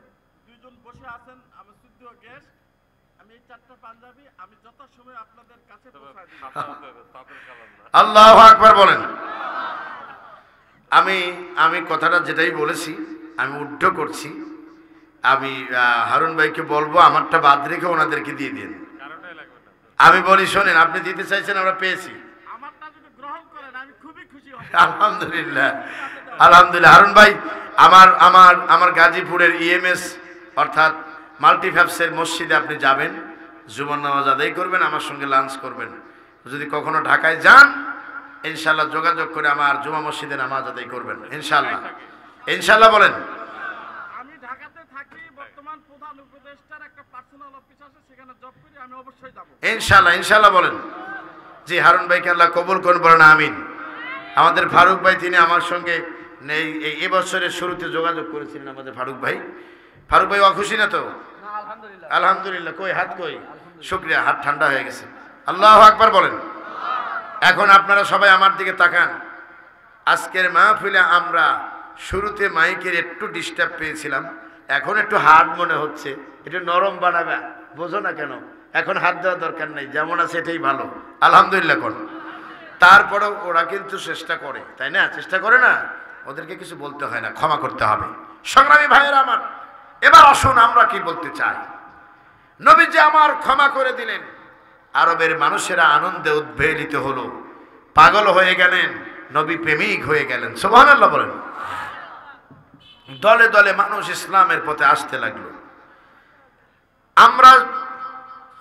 দুইজন বসে আছেন আমার সিদ্ধ গেস্ট, আমি এই 4টা পাঞ্জাবি আমি যথাসময়ে আপনাদের কাছে পৌঁছায় দিই। আল্লাহু আকবার বলেন। আমি কথাটা যেটাই বলেছি আমি উল্টো করছি। আমি হারুন ভাইকে বলবো আমারটা বাদ রেখে ওনাদেরকে দিয়ে দিন। আমি বলি শোনেন, আপনি দিতে চাইছেন, আমরা পেয়েছি, আমারটা যদি গ্রহণ করেন আমি খুবই খুশি হব। আলহামদুলিল্লাহ, আলহামদুলিল্লাহ। হারুন ভাই, আমার গাজীপুরের ইএমএস অর্থাৎ মাল্টিফ্যাপসের মসজিদে আপনি যাবেন, জুমার নামাজ আদায় করবেন, আমার সঙ্গে লাঞ্চ করবেন। যদি কখনো ঢাকায় যান ইনশাআল্লাহ যোগাযোগ করে আমার জুমা মসজিদে নামাজ আদায় করবেন ইনশাআল্লাহ। ইনশাআল্লাহ বলেন। আমি ঢাকাতে থাকি, বর্তমান প্রধান উপদেষ্টার একটা পার্সোনাল অফিস আছে, সেখানে জব করি, আমি অবশ্যই যাব ইনশাআল্লাহ। ইনশাআল্লাহ বলেন। জি, হারুন ভাইকে আল্লাহ কবুল করুন, বলেন আমিন। আমাদের ফারুক ভাই, তিনি আমার সঙ্গে এই বছরের শুরুতে যোগাযোগ করেছিলেন। আমাদের ফারুক ভাই অখুশি না তো? আলহামদুলিল্লাহ। কই হাত, কই? শুকরিয়া, হাত ঠান্ডা হয়ে গেছে। আল্লাহু আকবার বলেন। এখন আপনারা সবাই আমার দিকে তাকান। আজকের মাহফিলে আমরা শুরুতে মাইকের একটু ডিস্টার্ব পেয়েছিলাম, এখন একটু হার্ড মনে হচ্ছে, একটু নরম বানাবে, বোঝো না কেন? এখন হাত দেওয়ার দরকার নেই, যেমন আছে এটাই ভালো, আলহামদুলিল্লাহ কোন। তারপরেও ওরা কিন্তু চেষ্টা করে, তাই না? চেষ্টা করে না, ওদেরকে কিছু বলতে হয় না, ক্ষমা করতে হবে। সংগ্রামী ভাইয়েরা আমার, এবার আসুন আমরা কি বলতে চাই। নবী যে আমার ক্ষমা করে দিলেন, আরবের মানুষেরা আনন্দে উদ্বেলিত হলো, পাগল হয়ে গেলেন, নবী প্রেমিক হয়ে গেলেন। সুবহানাল্লাহ বলেন। দলে দলে মানুষ ইসলামের পথে আসতে লাগলো। আমরা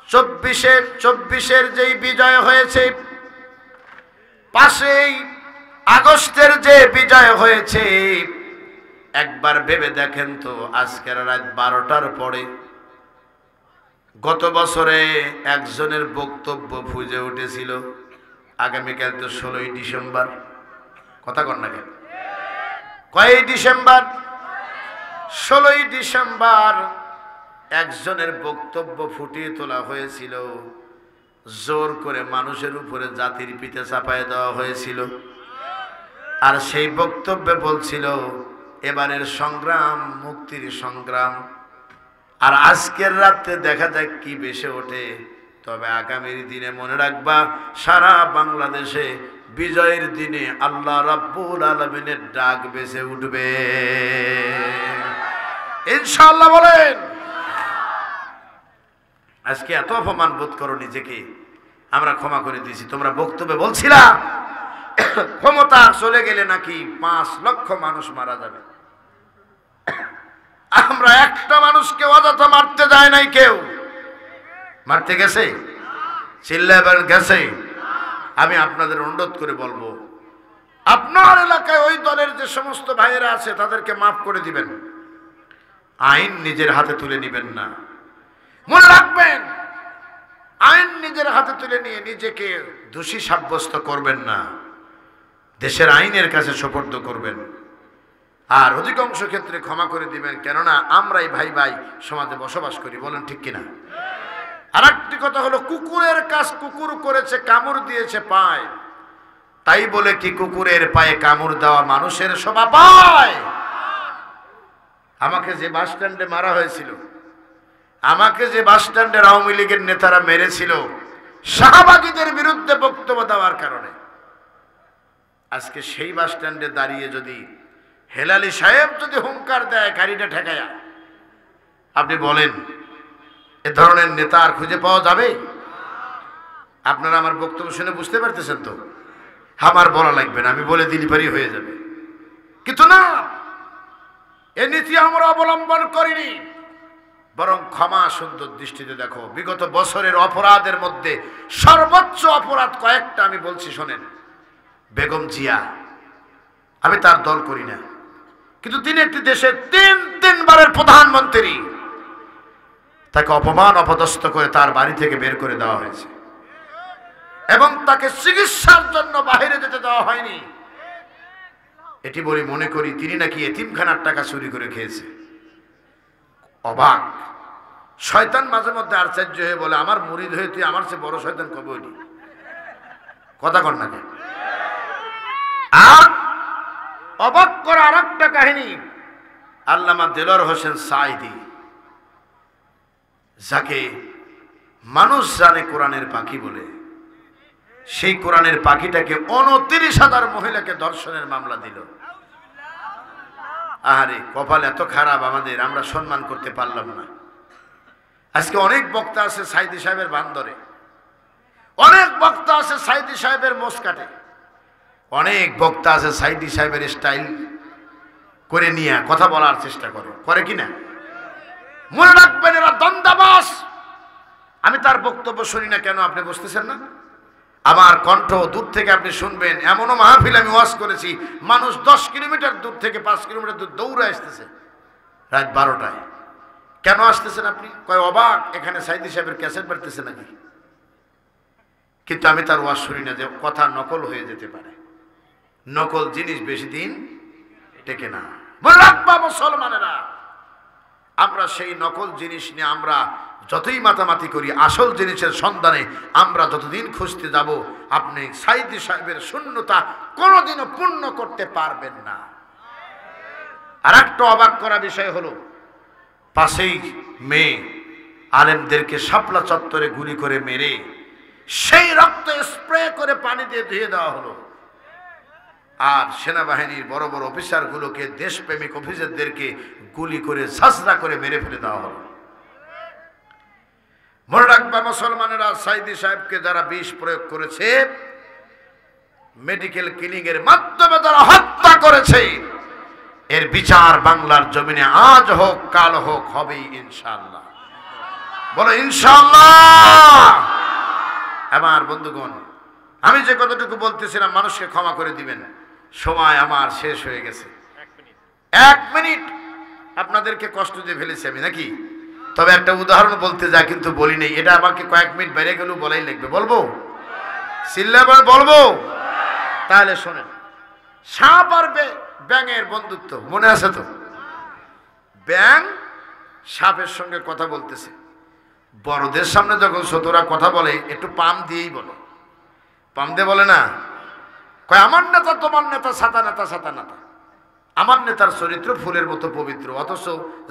24-এর যেই বিজয় হয়েছে, 5ই আগস্টের যে বিজয় হয়েছে, একবার ভেবে দেখেন তো, আজকের রাত 12টার পরে গত বছরে একজনের বক্তব্য ফুজে উঠেছিল, আগামীকাল তো 16ই ডিসেম্বর, কথা কন না কেন? কয়ই ডিসেম্বর? 16ই ডিসেম্বর একজনের বক্তব্য ফুটিয়ে তোলা হয়েছিল, জোর করে মানুষের উপরে জাতির পিঠে চাপায় দেওয়া হয়েছিল। আর সেই বক্তব্যে বলছিল এবারের সংগ্রাম মুক্তির সংগ্রাম। আর আজকের রাতে দেখা যাক কি বেশে ওঠে। তবে আগামীর দিনে মনে রাখবা, সারা বাংলাদেশে বিজয়ের দিনে আল্লাহ রাব্বুল আলামিনের ডাক বেজে উঠবে ইনশাআল্লাহ বলেন। আজকে এত অপমান বোধ করো নিজেকে, আমরা ক্ষমা করে দিয়েছি। তোমরা বক্তব্যে বলছিলা ক্ষমতা চলে গেলে নাকি 5 লক্ষ মানুষ মারা যাবে। আমরা একটা মানুষকে অযথা মারতে যায় নাই, কেউ মারতে গেছে? চিল্লাবার গেছে? আমি আপনাদের অনুরোধ করে বলবো, আপনার এলাকায় ওই দলের যে সমস্ত ভাইয়েরা আছে তাদেরকে মাফ করে দিবেন, আইন নিজের হাতে তুলে নেবেন না। মনে রাখবেন, আইন নিজের হাতে তুলে নিয়ে নিজেকে দোষী সাব্যস্ত করবেন না, দেশের আইনের কাছে সোপর্দ করবেন। আর অধিকাংশ ক্ষেত্রে ক্ষমা করে দিবেন, কেননা আমরাই ভাই ভাই সমাজে বসবাস করি, বলেন ঠিক কিনা? আর একটি কথা হলো, কুকুরের কাজ কুকুর করেছে, কামড় দিয়েছে পায়, তাই বলে কি কুকুরের পায়ে কামড় দেওয়া মানুষের শোভা পায়? আমাকে যে বাস স্ট্যান্ডে মারা হয়েছিল, আমাকে যে বাস স্ট্যান্ডের আওয়ামী লীগের নেতারা মেরেছিল শাহবাগীদের বিরুদ্ধে বক্তব্য দেওয়ার কারণে, আজকে সেই বাস স্ট্যান্ডে দাঁড়িয়ে যদি হেলালি সাহেব যদি হুঙ্কার দেয় গাড়িটা ঠেকায়া, আপনি বলেন এ ধরনের নেতা আর খুঁজে পাওয়া যাবে? আপনারা আমার বক্তব্য শুনে বুঝতে পারতেছেন তো? আমার বলা লাগবে না, আমি বলে দিলি পারি হয়ে যাবে। কিন্তু না, এ নীতি আমরা অবলম্বন করিনি, বরং ক্ষমা সুন্দর দৃষ্টিতে দেখো। বিগত বছরের অপরাধের মধ্যে সর্বোচ্চ অপরাধ কয়েকটা আমি বলছি শোনেন। বেগম জিয়া, আমি তার দল করি না, কিন্তু তিনি একটি দেশের তিনবারের প্রধানমন্ত্রী, তাকে অপমান অপদস্থ করে তার বাড়ি থেকে বের করে দেওয়া হয়েছে এবং তাকে চিকিৎসার জন্য বাইরে যেতে দেওয়া হয়নি। এটি বলে মনে করি তিনি নাকি এতিমখানার টাকা চুরি করে খেয়েছে। অবাক! শয়তান মাঝে মধ্যে আশ্চর্য হয়ে বলে, আমার মুরিদ হয়ে তুই আমার চেয়ে বড় শয়তান কবে হইলি? কথা কর না। আর অবাক করা আর একটা কাহিনী, আল্লামা দেলোয়ার হোসেন সাঈদী, যাকে মানুষ জানে কোরআনের পাখি বলে, সেই কোরআনের পাখিটাকে 29,000 মহিলাকে ধর্ষণের মামলা দিল। আহারে কপাল এত খারাপ আমাদের, আমরা সম্মান করতে পারলাম না। আজকে অনেক বক্তা আছে সাঈদী সাহেবের বান্দরে, অনেক বক্তা আছে সাঈদী সাহেবের মোসকাটে, অনেক বক্তা আছে সাঈদী সাহেবের স্টাইল করে নিয়ে কথা বলার চেষ্টা করে কিনা? মনে রাখবেন এরা দ্বন্দ্বাবাস। আমি তার বক্তব্য শুনি না কেন আপনি বুঝতেছেন না? আমার কণ্ঠ দূর থেকে আপনি শুনবেন। এমনও মাহফিল আমি ওয়াজ করেছি, মানুষ 10 কিলোমিটার দূর থেকে 5 কিলোমিটার দূর দৌড়ে আসতেছে রাত 12টায়। কেন আসতেছেন আপনি? কয় অবাক, এখানে সাঈদী সাহেবের ক্যাসেট বাড়তেছে নাকি? কিন্তু আমি তার ওয়াজ শুনি না, যে কথা নকল হয়ে যেতে পারে। নকল জিনিস বেশি দিন টেকে না। মনে রাখবা মুসলমানেরা, আমরা সেই নকল জিনিস নিয়ে আমরা যতই মাতামাতি করি, আসল জিনিসের সন্ধানে আমরা যতদিন খুঁজতে যাব, আপনি সাঈদী সাহেবের শূন্যতা কোনোদিনও পূর্ণ করতে পারবেন না। আর একটা অবাক করা বিষয় হলো, 5ই মে আলেমদেরকে শাপলা চত্বরে গুলি করে মেরে সেই রক্ত স্প্রে করে পানি দিয়ে ধুয়ে দেওয়া হলো। আর সেনাবাহিনীর বড় বড় অফিসারগুলোকে, দেশপ্রেমিক অফিসারদেরকে গুলি করে ঝাঁঝরা করে মেরে ফেলে দেওয়া হলো। মনে রাখবা মুসলমানেরা, সাঈদী সাহেবকে যারা বিষ প্রয়োগ করেছে, মেডিকেল ক্লিনিং এর মাধ্যমে যারা হত্যা করেছে, এর বিচার বাংলার জমিনে আজ হোক কাল হোক হবেই ইনশাআল্লাহ। বলো ইনশাআল্লাহ। আমার বন্ধুগণ, আমি যে কতটুকু বলতেছিলাম মানুষকে ক্ষমা করে দিবেন, সময় আমার শেষ হয়ে গেছে। 1 মিনিট আপনাদেরকে কষ্ট দিয়ে ফেলেছি আমি নাকি? তবে একটা উদাহরণ বলতে যা কিন্তু বলি নেই, এটা আমাকে কয়েক মিনিট বেড়ে গেলেও বলাই লাগবে। বলবো? সিল্লাবার বলবো? তাহলে শোনেন। সাপ আর ব্যাঙের বন্ধুত্ব মনে আছে তো? ব্যাঙ সাপের সঙ্গে কথা বলতেছে। বড়দের সামনে যখন ছোটরা কথা বলে একটু পাম দিয়েই বলো। পাম দিয়ে বলে না, কয় আমার নেতা তোমার নেতা, ছাতা নেতা ছাতা নেতা। আমার নেতার চরিত্র ফুলের মতো পবিত্র, অথচ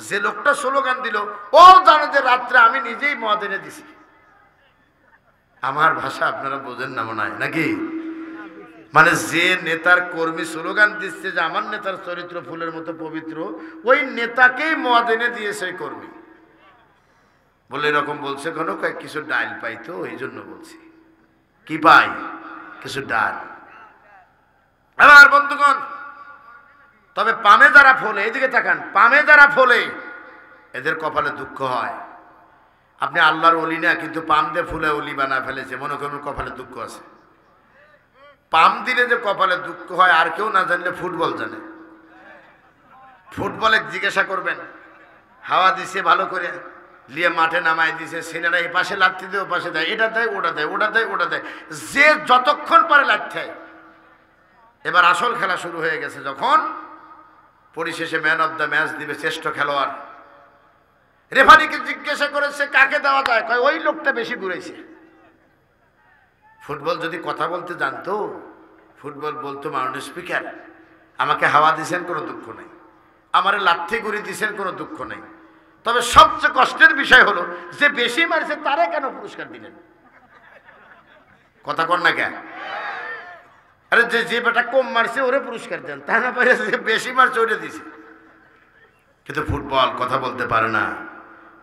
যে লোকটা স্লোগান দিল ও জানে যে রাত্রে আমি নিজেই মদ এনে দিছি। আমার ভাষা আপনারা বোঝেন না মনে হয় নাকি? মানে যে নেতার কর্মী স্লোগান দিচ্ছে যে আমার নেতার চরিত্র ফুলের মতো পবিত্র, ওই নেতাকেই মদ এনে দিয়েছে ওই কর্মী। বলে এরকম বলছে কেন? কয়েক কিছু ডাল পাই তো, এই জন্য বলছি। কি পাই? কিছু ডাল। আমার বন্ধুগণ, তবে পামে যারা ফলে, এদিকে তাকান, পামে যারা ফলে এদের কপালে দুঃখ হয়। আপনি আল্লাহর ওলি না, কিন্তু পাম দিয়ে ফুলে ওলি বানা ফেলেছে, মনে করুন কপালে দুঃখ আছে। পাম দিলে যে কপালে দুঃখ হয় আর কেউ না জানলে ফুটবল জানে। ফুটবলে জিজ্ঞাসা করবেন, হাওয়া দিছে ভালো করে, লিয়ে মাঠে নামাই দিছে, ছেলেরা এই পাশে লাথি দিয়ে ও পাশে দেয়, এটা দেয় ওটা দেয়, ওটা দেয় ওটা দেয়, যে যতক্ষণ পারে লাথি দেয়। এবার আসল খেলা শুরু হয়ে গেছে, যখন পরিশেষে ম্যান অফ দ্য ম্যাচ দিবে শ্রেষ্ঠ খেলোয়াড়, রেফারিকে জিজ্ঞাসা করেছে কাকে দেওয়া যায়, কয় ওই লোকটা বেশি ঘুরেছে। ফুটবল যদি কথা বলতে জানতো, ফুটবল বলতো মাননীয় স্পিকার আমাকে হাওয়া দিয়েছেন, কোনো দুঃখ নেই, আমারে লাথি ঘুরি দিয়েছেন, কোনো দুঃখ নেই, তবে সবচেয়ে কষ্টের বিষয় হলো যে বেশি মারছে তারে কেন পুরস্কার দিলেন? কথা কর না কেন? আরে যে বেটা কম মারছে ওরে পুরস্কার দেন, তা না পারে যে বেশি মারছে ওরে দিছে। কিন্তু ফুটবল কথা বলতে পারে না।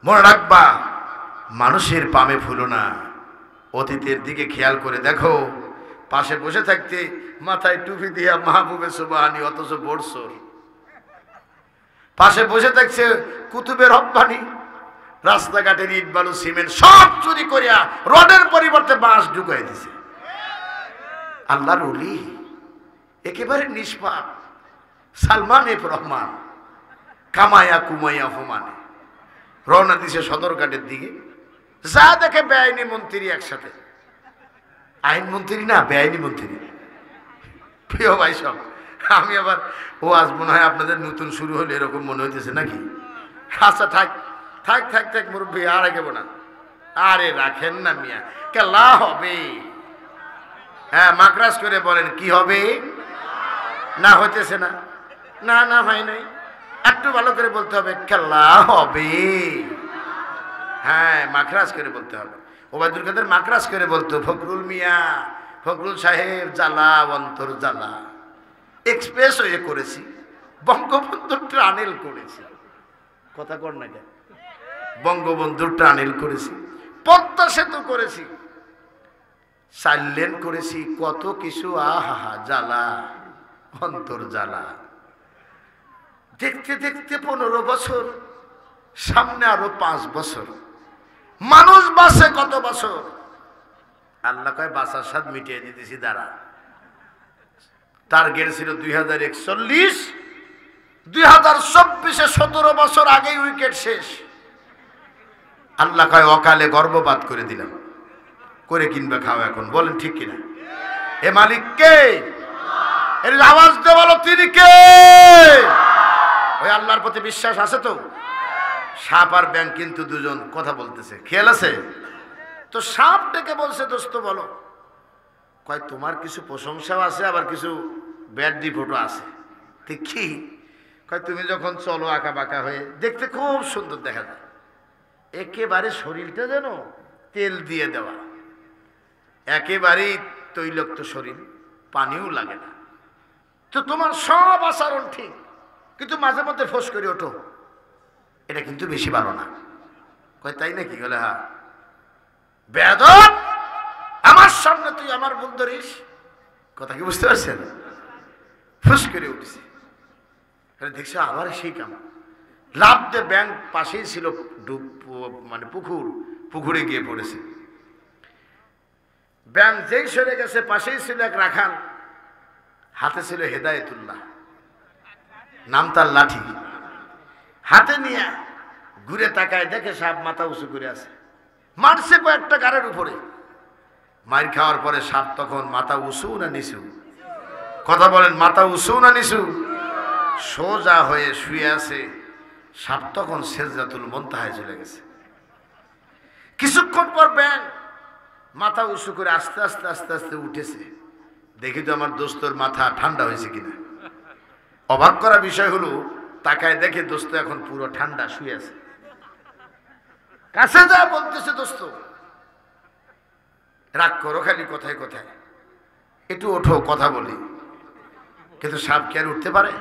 মনে রাখবা, মানুষের পামে ফুলো না, অতীতের দিকে খেয়াল করে দেখো, পাশে বসে থাকতে মাথায় টুপি দিয়া মাহবুবে সুবহানি, অথচ বর্ষর পাশে বসে থাকছে কুতুবে রব্বানি, রাস্তাঘাটের ইট বালু সিমেন্ট সব চুরি করিয়া রডের পরিবর্তে বাঁশ ঢুকাই দিছে। আল্লাহর ওলি একেবারে নিষ্পাপ, সালমান এফ রহমান কামায়া কুমাইয়া হুমানে রওনা দিছে সদরঘাটের দিকে। যা দেখে বেআইনি মন্ত্রী একসাথে, আইনমন্ত্রী না বেআইনি মন্ত্রী। প্রিয় ভাই সব, আমি আবার ও আজ মনে হয় আপনাদের নতুন শুরু হলে এরকম মনে হইতেছে নাকি? আচ্ছা থাক থাক থাক থাক মুরব্বী, আর আগে না, আরে রাখেন না মিয়া, কেলা হবে। হ্যাঁ মাকরাজ করে বলেন কি হবে? না হইতেছে না, না না ভাই নাই, একটু ভালো করে বলতে হবে খেলা হবে। হ্যাঁ মাকরাজ করে বলতে হবে। ওবায়দুল কাদের মাকরাজ করে বলতো, ফখরুল মিয়া, ফখরুল সাহেব জ্বালা অন্তর জ্বালা, এক্সপ্রেস ওয়ে করেছি, বঙ্গবন্ধু টানেল করেছি, কথা কর না কেন, বঙ্গবন্ধু টানেল করেছি, পদ্মা সেতু করেছি, 4 লেন করেছি, কত কিছু, আহা জ্বালা অন্তর জ্বালা। দেখতে দেখতে 15 বছর, সামনে আরো 5 বছর, মানুষ বাঁচে কত বছর? আল্লাহ কয় বাঁচার স্বাদ মিটিয়ে দিতেছি দাঁড়া। টার্গেট ছিল 2041, 2024-এ 17 বছর আগেই উইকেট শেষ। আল্লাহ কয় অকালে গর্ভপাত করে দিলাম, করে কিনবে খাও এখন, বলেন ঠিক কিনা? এ মালিক কে? এর আওয়াজ দিয়ে বলো তিনি কে? ওই আল্লাহর প্রতি বিশ্বাস আছে তো? সাপ আর ব্যাং কিন্তু দুজন কথা বলতেছে, খেয়াল আছে তো? সাপ ডেকে বলছে দোস্ত বলো, কয় তোমার কিছু প্রশংসাও আছে, আবার কিছু ব্যাড রিপোর্টও আছে। ঠিক কি? কয় তুমি যখন চলো আঁকা বাঁকা হয়ে, দেখতে খুব সুন্দর দেখা যায়, একেবারে শরীরটা যেন তেল দিয়ে দেওয়া, একেবারেই তৈলাক্ত শরীর, পানিও লাগে না। তো তোমার সব আচরণ ঠিক, কিন্তু মাঝে মধ্যে ফোঁস করে ওঠো, এটা কিন্তু বেশি ভালো না। কয় তাই নাকি? বলে হ্যাঁ। বেয়াদব, আমার সামনে তুই আমার ভুল ধরিস, কথা কি বুঝতে পারছেন? ফুস করে উঠেছে, দেখছে আবার সেই কাম, লাভ দিয়ে ব্যাংক পাশেই ছিল মানে পুকুর, পুকুরে গিয়ে পড়েছে। ব্যাংক যেই সরে গেছে, পাশেই ছিল এক রাখাল, হাতে ছিল হেদায়েতুল্লাহ, নাম তার লাঠি, হাতে নিয়ে ঘুরে তাকায়, দেখে সাপ মাথা উঁচু করে আছে, মারছে কয়েকটা গাড়ের উপরে। মার খাওয়ার পরে সাপ তখন মাথা উঁচু না নিচু? কথা বলেন, মাথা উঁচু না নিচু? সোজা হয়ে শুয়ে আছে। সাপ তখন সিদরাতুল মুনতাহায় চলে গেছে। কিছুক্ষণ পর ব্যাং মাথা উঁচু করে আস্তে আস্তে আস্তে আস্তে উঠেছে। দেখি তো আমার দোস্তর মাথা ঠান্ডা হয়েছে কিনা। অবাক করা বিষয় হলো, তাকায় দেখে দোস্ত এখন পুরো ঠান্ডা শুয়ে আছে। কাছে যা বলতেছে, দোস্ত রাগ করো খালি কথায় কথায়, একটু ওঠো কথা বলি। কিন্তু সাপ কি আর উঠতে পারে?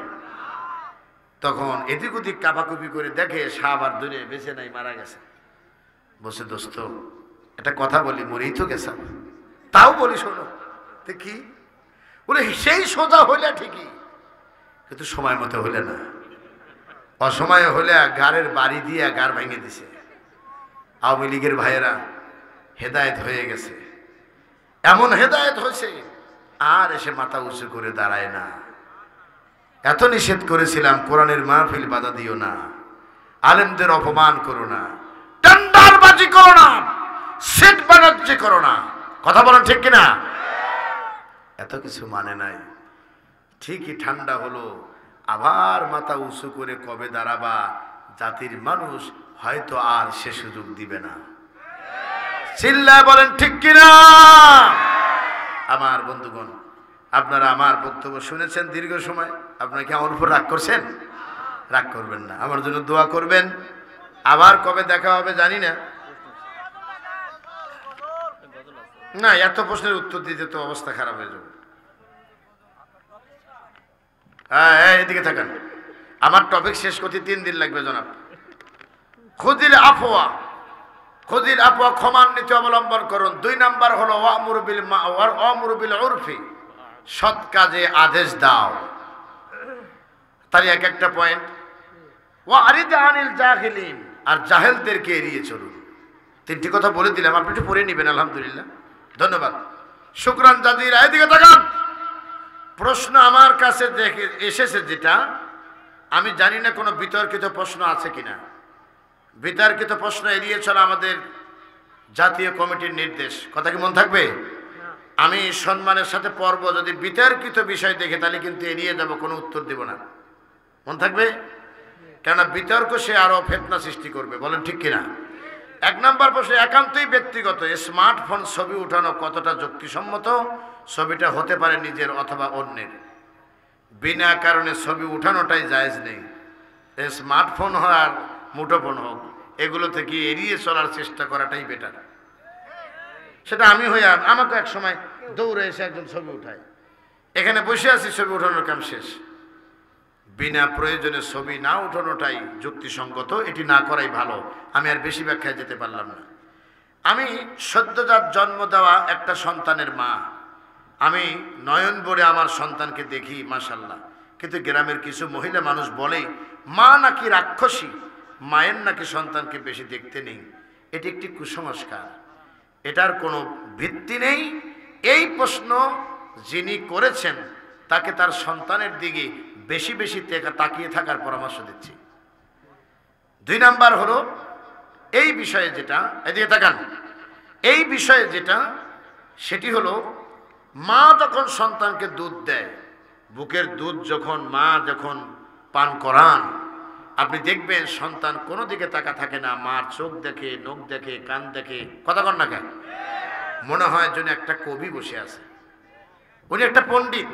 তখন এদিক ওদিক কাপাকুপি করে দেখে সাপ আর দূরে বেঁচে নাই, মারা গেছে। বসে দোস্ত একটা কথা বলি, মরেই তো গেছে, তাও বলি শোনো। তো কি? বলে সেই সোজা হইলে ঠিকই, কিন্তু সময় মতো হইলে না, অসময়ে হলে গাড়ের বাড়ি দিয়ে গাড় ভেঙে দিছে। আওয়ামী লীগের ভাইয়েরা হেদায়েত হয়ে গেছে, এমন হেদায়েত হয়েছে আর এসে মাথা উঁচু করে দাঁড়ায় না। এত নিষেধ করেছিলাম, কোরআনের মাহফিল বাধা দিও না, আলেমদের অপমান করো না, টেন্ডারবাজি করো না, সিট বাণিজ্য করো না, কথা বলেন ঠিক কিনা? এত কিছু মানে নাই। ঠিকই ঠান্ডা হলো, আবার মাথা উঁচু করে কবে দাঁড়াবা, জাতির মানুষ হয়তো আর সে সুযোগ দিবে না। চিল্লায় বলেন ঠিক কিনা? আমার বন্ধুগণ, আপনারা আমার বক্তব্য শুনেছেন দীর্ঘ সময়, আপনারা কি আমার উপর রাগ করছেন? রাগ করবেন না, আমার জন্য দোয়া করবেন। আবার কবে দেখা হবে জানি না, না এত প্রশ্নের উত্তর দিতে তো অবস্থা খারাপ হয়ে যাবে। হ্যাঁ এদিকে থাকেন, আমার টপিক শেষ করতে 3 দিন লাগবে জনাব। খুদিল আফওয়া, খুযিল আফওয়া, ক্ষমার নীতি অবলম্বন করুন। 2 নাম্বার হলো ওয়া'মুরু বিল উরফি, সৎ কাজে আদেশ দাও। তার এক একটা পয়েন্ট। ওয়া'রিদ আনিল জাহিলিন, আর জাহেলদেরকে এড়িয়ে চলুন। 3টি কথা বলে দিলাম, আপনি একটু পড়ে নেবেন। আলহামদুলিল্লাহ, ধন্যবাদ, শুকরান জাজিরা। এদিকে তাকান। প্রশ্ন আমার কাছে দেখে এসেছে, যেটা আমি জানি না কোনো বিতর্কিত প্রশ্ন আছে কিনা। বিতর্কিত প্রশ্ন এড়িয়ে চলা আমাদের জাতীয় কমিটির নির্দেশ। কথা কি মন থাকবে? আমি সম্মানের সাথে পড়ব, যদি বিতর্কিত বিষয় দেখে তাহলে কিন্তু এড়িয়ে যাব, কোনো উত্তর দেব না। মন থাকবে? কেননা বিতর্ক সে আরো ফিতনা সৃষ্টি করবে। বলেন ঠিক কিনা? 1 নম্বর প্রশ্ন একান্তই ব্যক্তিগত। স্মার্টফোন ছবি উঠানো কতটা যুক্তিসম্মত? ছবিটা হতে পারে নিজের অথবা অন্যের। বিনা কারণে ছবি উঠানোটাই জায়েজ নেই। স্মার্টফোন হোক আর মুঠোফোন হোক, এগুলো থেকে এড়িয়ে চলার চেষ্টা করাটাই বেটার। সেটা আমি হইয়া আমাকে এক সময় দৌড়ে এসে একজন ছবি উঠায়, এখানে বসে আছি, ছবি উঠানোর কাম শেষ। বিনা প্রয়োজনে ছবি না উঠানোটাই যুক্তিসঙ্গত, এটি না করাই ভালো। আমি আর বেশি ব্যাখ্যায় যেতে পারলাম না। আমি সদ্যজাত জন্ম দেওয়া একটা সন্তানের মা। আমি নয়ন ভরে আমার সন্তানকে দেখি, মাশাআল্লাহ। কিন্তু গ্রামের কিছু মহিলা মানুষ বলে মা নাকি রাক্ষসী, মায়ের নাকি সন্তানকে বেশি দেখতে নেই। এটি একটি কুসংস্কার, এটার কোনো ভিত্তি নেই। এই প্রশ্ন যিনি করেছেন তাকে তার সন্তানের দিকে বেশি বেশি তাকিয়ে থাকার পরামর্শ দিচ্ছি। 2 নাম্বার হলো এই বিষয়ে যেটা, এদিকে তাকান, এই বিষয়ে যেটা, সেটি হলো মা যখন সন্তানকে দুধ দেয়, বুকের দুধ যখন মা যখন পান করান, আপনি দেখবেন সন্তান কোনো দিকে তাকা থাকে না। মার চোখ দেখে, নখ দেখে, কান দেখে। কথা কন না কেন? মনে হয় যেন একটা কবি বসে আছে, উনি একটা পণ্ডিত।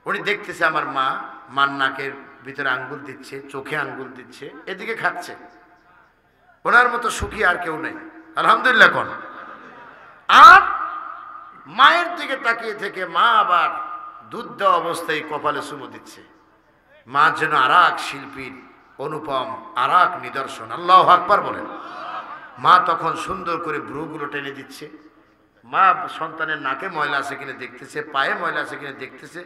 উনি দেখতেছে আমার মা মার নাকের ভিতরে আঙ্গুল দিচ্ছে, চোখে আঙ্গুল দিচ্ছে, এদিকে খাচ্ছে। ওনার মতো সুখী আর কেউ নেই। আলহামদুলিল্লাহ কোন। আর মায়ের দিকে তাকিয়ে থেকে মা আবার দুধ দেওয়া অবস্থায় কপালে চুমু দিচ্ছে। মা যেন আর এক শিল্পীর অনুপম আর এক নিদর্শন। আল্লাহু আকবার বলেন। মা তখন সুন্দর করে ভ্রুগুলো টেনে দিচ্ছে। মা সন্তানের নাকে ময়লা আছে কিনা দেখতেছে, পায়ে ময়লা আছে কিনা দেখতেছে।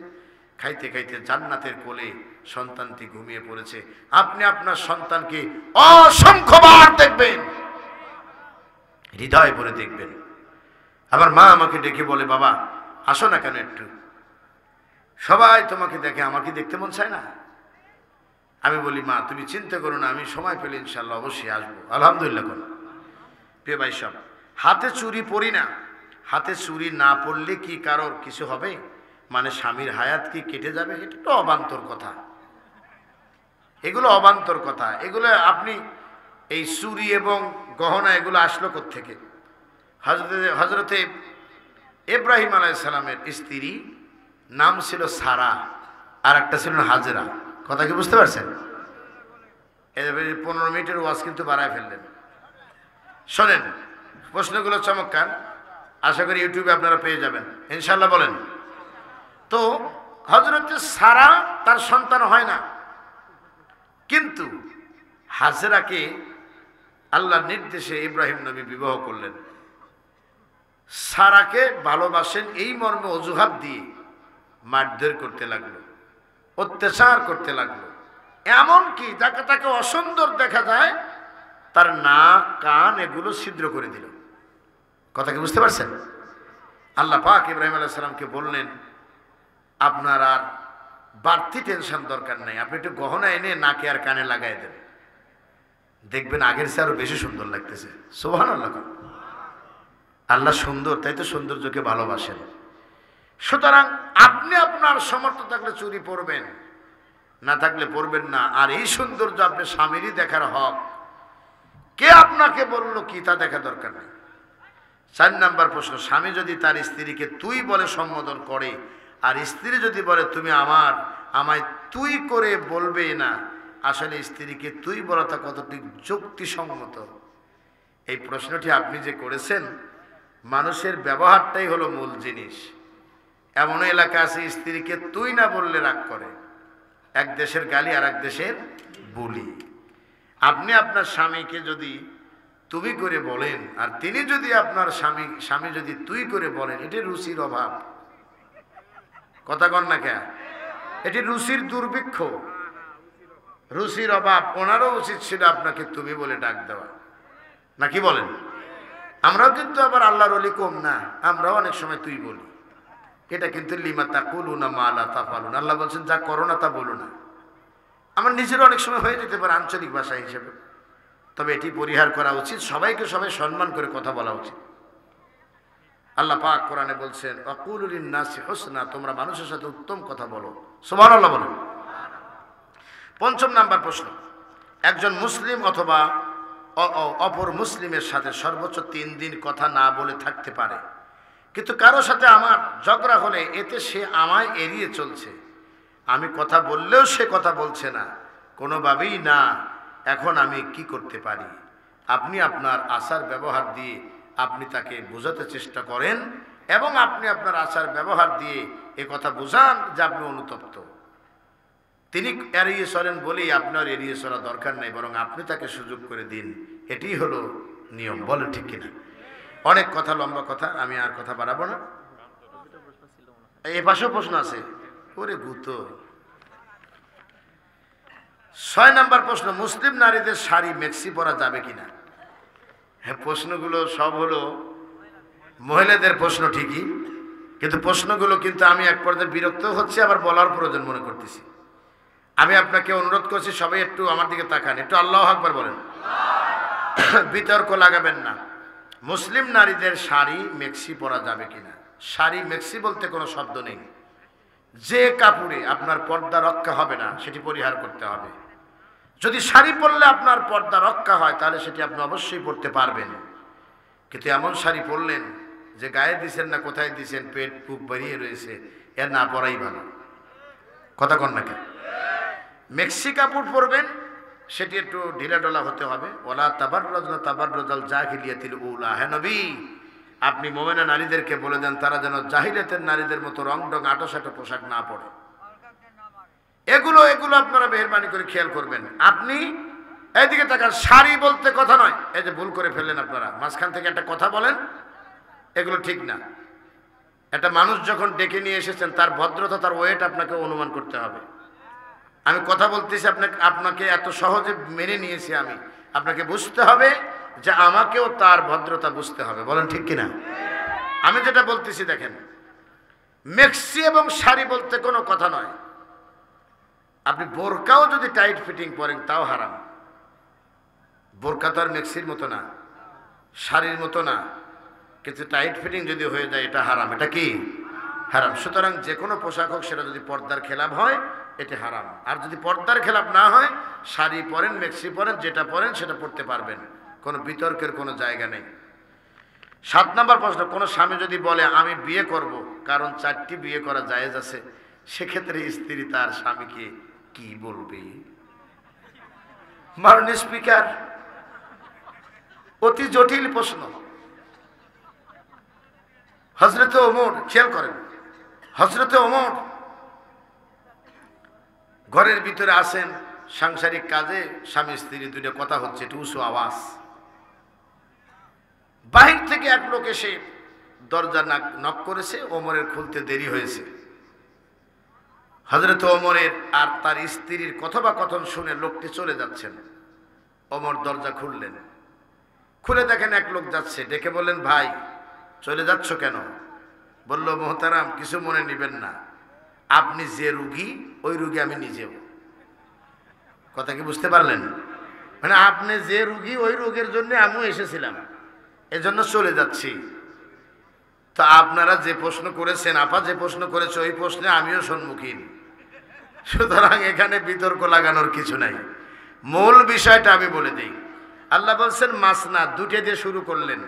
খাইতে খাইতে জান্নাতের কোলে সন্তানটি ঘুমিয়ে পড়েছে। আপনি আপনার সন্তানকে অসংখ্যবার দেখবেন, হৃদয় ভরে দেখবেন। আবার মা আমাকে ডেকে বলে, বাবা আসো না কেন একটু, সবাই তোমাকে দেখে, আমাকে দেখতে মন চায় না। আমি বলি, মা তুমি চিন্তা করো না, আমি সময় পেলে ইনশাল্লাহ অবশ্যই আসবো। আলহামদুলিল্লাহ কোন। প্রিয় ভাই সব, হাতে চুরি পরি না। হাতে চুরি না পড়লে কি কারোর কিছু হবে? মানে স্বামীর হায়াত কি কেটে যাবে? এটা তো অবান্তর কথা, এগুলো অবান্তর কথা। এগুলো আপনি এই চুরি এবং গহনা এগুলো আসলো কোত্থেকে? হজরতে ইব্রাহিম আলাইহিস সালামের স্ত্রী নাম ছিল সারা, আর একটা ছিল হাজেরা। কথা কি বুঝতে পারছেন? 15 মিনিটের ওয়াজ কিন্তু বাড়ায় ফেললেন। শোনেন, প্রশ্নগুলো চমৎকার, আশা করি ইউটিউবে আপনারা পেয়ে যাবেন ইনশাল্লাহ। বলেন তো, হজরতে সারা তার সন্তান হয় না, কিন্তু হাজেরাকে আল্লাহর নির্দেশে ইব্রাহিম নবী বিবাহ করলেন। সারাকে ভালোবাসেন এই মর্মে অজুহাত দিয়ে মারধর করতে লাগলো, অত্যাচার করতে লাগলো। এমনকি যাকে তাকে অসুন্দর দেখা যায় তার নাক কান এগুলো ছিদ্র করে দিল। কথা কি বুঝতে পারছেন? আল্লাহ পাক ইব্রাহিম আলাইহিস সালামকে বললেন, আপনার আর বাড়তি টেনশন দরকার নাই, আপনি একটু গহনা এনে নাকে আর কানে লাগাই দেন, দেখবেন আগের চেয়ে আরো বেশি সুন্দর লাগতেছে। সুবহানাল্লাহ। আল্লাহ সুন্দর, তাই তো সৌন্দর্যকে ভালোবাসেন। সুতরাং আপনি আপনার সামর্থ্য থাকলে চুরি পরবেন, না থাকলে পরবেন না। আর এই সৌন্দর্য আপনি স্বামীরই দেখার হক, কে আপনাকে বলল কি তা দেখা দরকার নেই। 4 নাম্বার প্রশ্ন, স্বামী যদি তার স্ত্রীকে তুই বলে সম্বোধন করে, আর স্ত্রী যদি বলে তুমি আমায় তুই করে বলবে না, আসলে স্ত্রীকে তুই বলাটা কতটুকু যুক্তিসঙ্গত? এই প্রশ্নটি আপনি যে করেছেন, মানুষের ব্যবহারটাই হলো মূল জিনিস। এমন এলাকা আছে স্ত্রীকে তুই না বললে রাগ করে, এক দেশের গালি আর এক দেশের বুলি। আপনি আপনার স্বামীকে যদি তুমি করে বলেন, আর তিনি যদি আপনার স্বামী যদি তুই করে বলেন, এটি রুচির অভাব। কথা কন না কেন? এটি রুচির দুর্ভিক্ষ, রুচির অভাব। ওনারও উচিত ছিল আপনাকে তুমি বলে ডাক দেওয়া, নাকি বলেন? আমরাও কিন্তু আবার আল্লাহর ওলি কম না, আমরাও অনেক সময় তুই বলি। এটা কিন্তু লিমা তাকুলুনা মা লা তাফালুন, আল্লাহ বলছেন যা করো না তা বলো না। আমার নিজেরও অনেক সময় হয়ে যেতে পারে আঞ্চলিক ভাষা হিসেবে, তবে এটি পরিহার করা উচিত। সবাইকে সবাই সম্মান করে কথা বলা উচিত। আল্লাহ পাক কোরআনে বলছেন ওয়াকুলু লিন-নাসি হুসনা, তোমরা মানুষের সাথে উত্তম কথা বলো। সুবহানাল্লাহ বলেন। ৫ম নাম্বার প্রশ্ন, একজন মুসলিম অথবা অপর মুসলিমের সাথে সর্বোচ্চ ৩ দিন কথা না বলে থাকতে পারে, কিন্তু কারো সাথে আমার ঝগড়া হলে এতে সে আমায় এড়িয়ে চলছে, আমি কথা বললেও সে কথা বলছে না, কোনোভাবেই না। এখন আমি কি করতে পারি? আপনি আপনার আচার ব্যবহার দিয়ে আপনি তাকে বোঝাতে চেষ্টা করেন, এবং আপনি আপনার আচার ব্যবহার দিয়ে এ কথা বোঝান যে আপনি অনুতপ্ত। তিনি এড়িয়ে চলেন বলেই আপনার এড়িয়ে চলা দরকার নেই, বরং আপনি তাকে সুযোগ করে দিন। এটি হলো নিয়ম। বলে ঠিক কিনা? অনেক কথা, লম্বা কথা, আমি আর কথা বাড়াবো না। এ পাশেও প্রশ্ন আছে, ওরে গুতো। ৬ নাম্বার প্রশ্ন, মুসলিম নারীদের শাড়ি মেক্সি পরা যাবে কিনা? হ্যাঁ, প্রশ্নগুলো সব হলো মহিলাদের প্রশ্ন ঠিকই, কিন্তু প্রশ্নগুলো কিন্তু আমি এক পর্যায়ে বিরক্ত হচ্ছে, আবার বলার প্রয়োজন মনে করতেছি। আমি আপনাকে অনুরোধ করছি সবাই একটু আমার দিকে তাকান, একটু আল্লাহু আকবার বলেন। বিতর্ক লাগাবেন না। মুসলিম নারীদের শাড়ি মেক্সি পরা যাবে কিনা? শাড়ি মেক্সি বলতে কোনো শব্দ নেই। যে কাপড়ে আপনার পর্দা রক্ষা হবে না সেটি পরিহার করতে হবে। যদি শাড়ি পরলে আপনার পর্দা রক্ষা হয় তাহলে সেটি আপনি অবশ্যই পরতে পারবেন, কিন্তু এমন শাড়ি পরলেন যে গায়ে দিছেন না কোথায় দিছেন, পেট বুক বেরিয়ে রয়েছে, এর না পরাই ভালো। কথা কন না কেন? মেক্সি কাপড় পরবেন, সেটি একটু ঢিলাঢালা হতে হবে। ওলা তাবাররাজনা তাবাররাজাল জাহিলিয়াতিল উলা। হে নবী, আপনি মুমিনা নারীদেরকে বলে দেন তারা যেন জাহিলিয়াতের নারীদের মতো রং ডং আটোসাটো পোশাক না পরে। এগুলো আপনারা মেহেরবানি করে খেয়াল করবেন। আপনি এইদিকে তাকান, শাড়ি বলতে কথা নয়। এই যে ভুল করে ফেললেন আপনারা, মাঝখান থেকে একটা কথা বলেন, এগুলো ঠিক না। একটা মানুষ যখন ডেকে নিয়ে এসেছেন, তার ভদ্রতা, তার ওয়েট আপনাকে অনুমান করতে হবে। আমি কথা বলতেছি, আপনাকে এত সহজে মেনে নিয়েছি আমি, আপনাকে বুঝতে হবে যে আমাকেও তার ভদ্রতা বুঝতে হবে। বলেন ঠিক কিনা? আমি যেটা বলতেছি দেখেন, মেক্সি এবং শাড়ি বলতে কোনো কথা নয়। আপনি বোরকাও যদি টাইট ফিটিং পরেন তাও হারাম। বোরকা তো আর মেক্সির মতো না, শাড়ির মতো না, কিন্তু টাইট ফিটিং যদি হয়ে যায় এটা হারাম। এটা কি? হারাম। সুতরাং যে কোনো পোশাক হোক, সেটা যদি পর্দার খেলাপ হয় এটা হারাম। আর যদি পর্দার খেলাপ না হয়, শাড়ি পরেন, মেক্সি পরেন, যেটা পরেন সেটা পরতে পারবেন, কোনো বিতর্কের কোনো জায়গা নেই। ৭ নম্বর প্রশ্ন, কোনো স্বামী যদি বলে আমি বিয়ে করব, কারণ 4টি বিয়ে করা জায়েজ আছে, সেক্ষেত্রে স্ত্রী তার স্বামীকে কি বলবে? মাননীয় স্পিকার, অতি জটিল প্রশ্ন। হযরতে ওমর, খেয়াল করেন, হযরতে ওমর ঘরের ভিতরে আসেন, সাংসারিক কাজে স্বামী স্ত্রী দুটো কথা হচ্ছে, একটু উঁচু আওয়াজ। বাহির থেকে এক লোক এসে দরজা নক করেছে, ওমরের খুলতে দেরি হয়েছে। হযরত ওমরের আর তার স্ত্রীর কথোপকথন শুনে লোকটি চলে যাচ্ছেন। ওমর দরজা খুললেন, খুলে দেখেন এক লোক যাচ্ছে। ডেকে বললেন, ভাই চলে যাচ্ছ কেন? বলল, মোহতারাম কিছু মনে নেবেন না, আপনি যে রুগী ওই রুগী আমি নিজেও। কথা কি বুঝতে পারলেন? মানে আপনি যে রুগী ওই রোগের জন্য আমিও এসেছিলাম, এজন্য চলে যাচ্ছি। তো আপনারা যে প্রশ্ন করেছেন, আপা যে প্রশ্ন করেছে, ওই প্রশ্নে আমিও সম্মুখীন। সুতরাং এখানে বিতর্ক লাগানোর কিছু নাই। মূল বিষয়টা আমি বলে দিই। আল্লাহ বলছেন মাসনা, 2টে দিয়ে শুরু করলেন।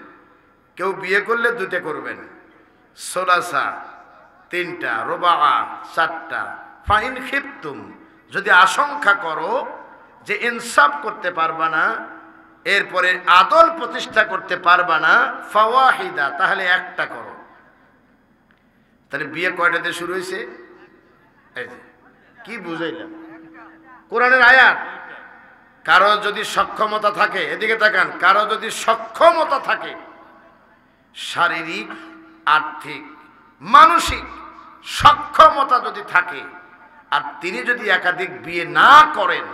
কেউ বিয়ে করলে 2টে করবেন, সোলাসা 3টা, রুবা 4টা, ফাইন খিফতুম, যদি আশঙ্কা করো যে ইনসাফ করতে পারবা না, এরপরে আদল প্রতিষ্ঠা করতে পারবা না, ফাওয়াহিদা, তাহলে 1টা করো। তাহলে বিয়ে কয়টা দিয়ে শুরু হয়েছে? এই যে কি বুঝাইলাম, কোরআনের আয়াত। কারো যদি সক্ষমতা থাকে, এদিকে তাকান, কারো যদি সক্ষমতা থাকে, শারীরিক, আর্থিক, মানসিক সক্ষমতা যদি থাকে, আর তিনি যদি একাধিক বিয়ে না করেন,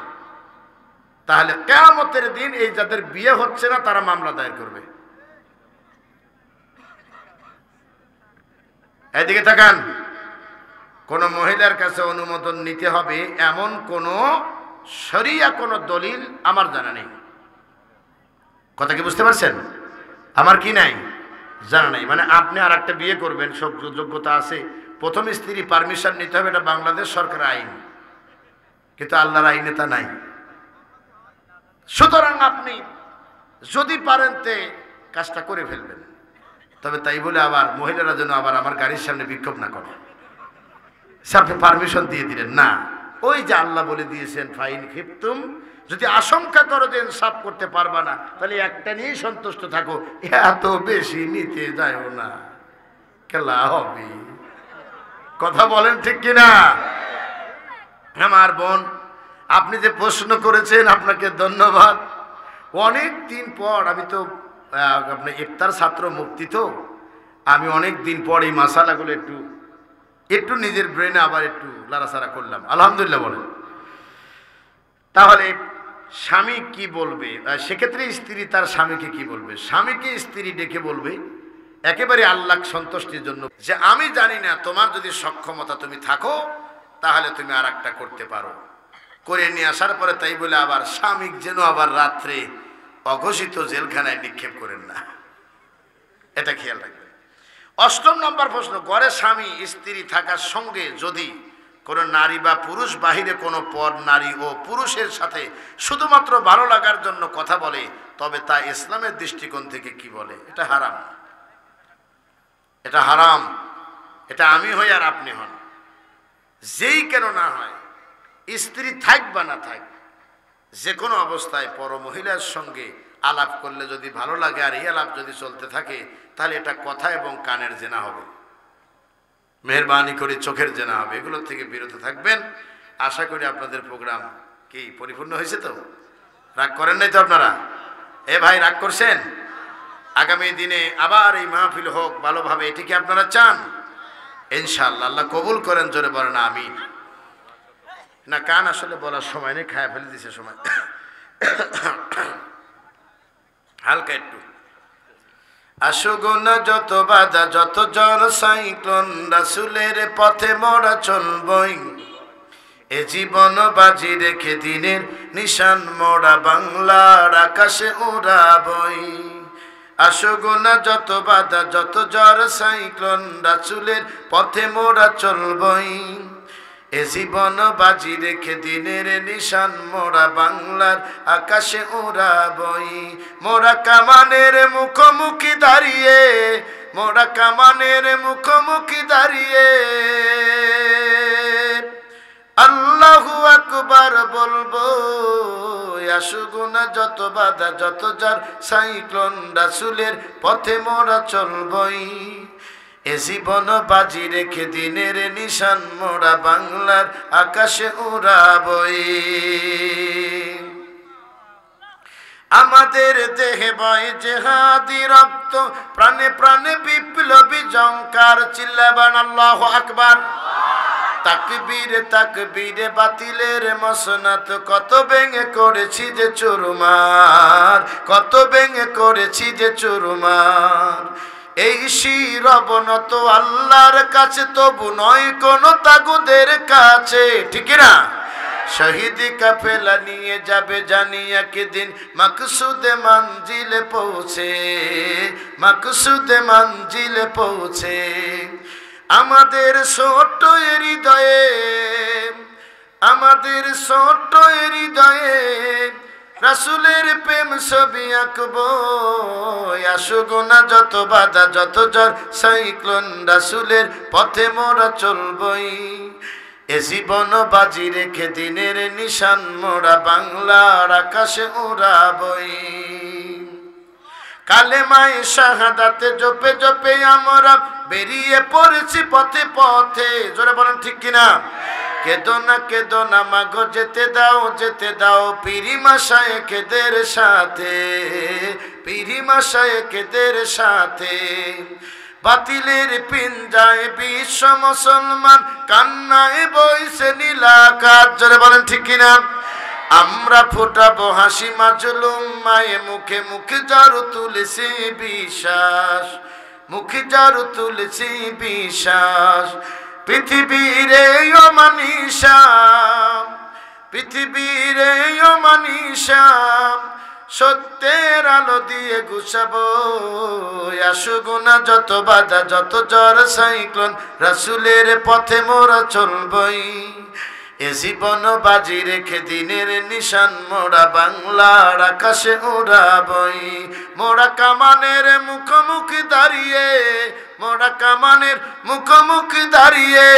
তাহলে কিয়ামতের দিন এই যাদের বিয়ে হচ্ছে না তারা মামলা দায়ের করবে। এদিকে তাকান, কোন মহিলার কাছে অনুমোদন নিতে হবে এমন কোন শরিয়া কোন দলিল আমার জানা নেই। কথা কি বুঝতে পারছেন? আমার কি নাই, জানা নেই। মানে আপনি আর একটা বিয়ে করবেন, সব যোগ্যতা আছে, প্রথম স্ত্রী পারমিশন নিতে হবে, এটা বাংলাদেশ সরকার আইন, কিন্তু আল্লাহর আইনে তা নাই। সুতরাং আপনি যদি পারেন তে কাজটা করে ফেলবেন, তবে তাই বলে আবার মহিলারা যেন আবার আমার গাড়ির সামনে বিক্ষোভ না করে, আপনি পারমিশন দিয়ে দিলেন না। ওই যে আল্লাহ বলে দিয়েছেন ফাইন খিফতুম, যদি আশঙ্কা করো যে ইনসাফ করতে পারবা না, তাহলে একটা নিয়েই সন্তুষ্ট থাকো, এত বেশি নিতে যাও না, খেলা হবে। কথা বলেন ঠিক কিনা? আমার বোন, আপনি যে প্রশ্ন করেছেন আপনাকে ধন্যবাদ। অনেক দিন পর, আমি তো আপনার ইফতার ছাত্র মুক্তি, তো আমি অনেক দিন পর এই মাসালাগুলো একটু নিজের ব্রেনে আবার একটু লাড়াচাড়া করলাম, আলহামদুলিল্লাহ বলেন। তাহলে স্বামী কি বলবে, সেক্ষেত্রে স্ত্রী তার স্বামীকে কি বলবে? স্বামীকে স্ত্রী ডেকে বলবে একেবারে আল্লাহ সন্তুষ্টির জন্য, যে আমি জানি না, তোমার যদি সক্ষমতা তুমি থাকো তাহলে তুমি আর একটা করতে পারো। করে নিয়ে আসার পরে তাই বলে আবার স্বামী যেন আবার রাত্রে অঘোষিত জেলখানায় নিক্ষেপ করেন না, এটা খেয়াল রাখবেন। 8 নম্বর প্রশ্ন, ঘরে স্বামী স্ত্রী থাকার সঙ্গে যদি কোনো নারী বা পুরুষ বাহিরে কোনো পর নারী ও পুরুষের সাথে শুধুমাত্র ভালো লাগার জন্য কথা বলে, তবে তা ইসলামের দৃষ্টিকোণ থেকে কি বলে? এটা হারাম, এটা হারাম। এটা আমি হই আর আপনি হন, যেই কেন না হয়, স্ত্রী থাক বা না থাক, যে কোনো অবস্থায় পর মহিলার সঙ্গে আলাপ করলে যদি ভালো লাগে আর এই আলাপ যদি চলতে থাকে, তাহলে এটা কথা এবং কানের জেনা হবে, মেহরবানি করে চোখের জেনা হবে। এগুলোর থেকে বিরত থাকবেন। আশা করি আপনাদের প্রোগ্রাম কি পরিপূর্ণ হয়েছে? তো রাগ করেন নাই তো আপনারা? এ ভাই, রাগ করছেন? আগামী দিনে আবার এই মাহফিল হোক ভালোভাবে, এটি কি আপনারা চান? ইনশাআল্লাহ, আল্লাহ কবুল করেন, জোরে বলেন আমিন। না, কান আসলে বলার সময় নেই, খায়া ফেলে দিছে সময়, হালকা একটু। আসুগুনা যত বাধা, যত জ্বর সাইক্লোন, রাসূলের পথে মোরা চলবই, এ জীবন বাজি রেখে দিনের নিশান মোরা বাংলার আকাশে উড়াবই। আসুগুনা যত বাধা, যত জ্বর সাইক্লোন, রাসূলের পথে মোরা চলবই, এ জীবন বাজি রেখে দিনের নিশান মোরা বাংলার আকাশে উড়াবই। মোরা কামানের মুখোমুখি দাঁড়িয়ে, মোরা কামানের মুখোমুখি দাঁড়িয়ে আল্লাহু আকবার বলবো। আসুগুনা যত বাধা, যত জ্বর সাইক্লোন, রাসূলের পথে মোরা চলবই, এ জীবন বাজি রেখে দিনের নিশান মোরা বাংলার আকাশে উড়াবই। আমাদের দেহে বয় জেহাদি রক্ত, প্রাণে প্রাণে বিপ্লবী জঙ্কার, চিল্লাবান আল্লাহু আকবার। তাকবীরে তাকবীরে বাতিলের মসনদ, কত ভেঙে করেছি যে চুরমার, কত ভেঙে করেছি যে চুরমার। এই শির অবনত আল্লাহর কাছে, তবু নয় কোন তাগুদের কাছে, ঠিক না? শহীদ কাফেলা নিয়ে যাবে জানি একদিন মকসুদে মঞ্জিলে পৌঁছে, মকসুদে মঞ্জিলে পৌঁছে। আমাদের ছোট হৃদয়ে, আমাদের ছোট হৃদয়ে রাসূলের প্রেম ছবি আঁকবো। আসুগুনা যত বাধা, যত জ্বর সাইক্লোন, রাসূলের পথে মোরা চলবই, এ জীবন বাজি রেখে দিনের নিশান মোরা বাংলার আকাশে উড়াবই। কালেমায়ে শাহাদাতে জপে জপে আমরা বেরিয়ে পড়েছি পথে পথে, জোরে বলেন ঠিক কিনা? কেদো না মাগো যেতে দাও পীরি মাশায়েখদের সাথে, পীরি মাশায়েখদের সাথে। বাতিলের পিঞ্জায় বিশ্ব মুসলমান, কান্নায় বইছে নীলাকাশ। জোরে বলেন ঠিক কিনা? আমরা ফোটাবো হাসি মাজলুম মায়ে মুখে, মুখে জারু তুলেছি বিশ্বাস, মুখে জারু তুলেছি বিশ্বাস। পৃথিবীর এই অমানিসা, পৃথিবীর এই অমানিসা, সত্যের আলো দিয়ে গুছাবো। আসুগুনা যত বাধা যত জ্বর সাইক্লোন, রাসূলের পথে মোরা চলবই। এ জীবন বাজি রেখে দিনের নিশান মোরা বাংলার আকাশে উড়াবই। মোরা কামানের মুখোমুখি দাঁড়িয়ে, মোরা কামানের মুখোমুখি দাঁড়িয়ে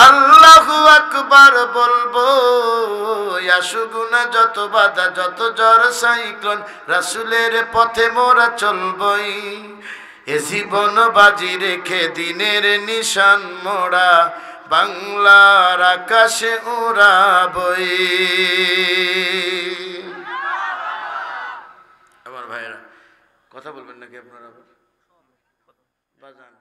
আল্লাহু আকবার বলবো। আসুগুনা যত বাধা যত জ্বর সাইক্লোন, রাসূলের পথে মোরা চলবই। এ জীবন বাজি রেখে দিনের নিশান মোরা বাংলার আকাশে উড়াবই। আমার ভাইয়েরা কথা বলবেন নাকি আপনারা? বাজান।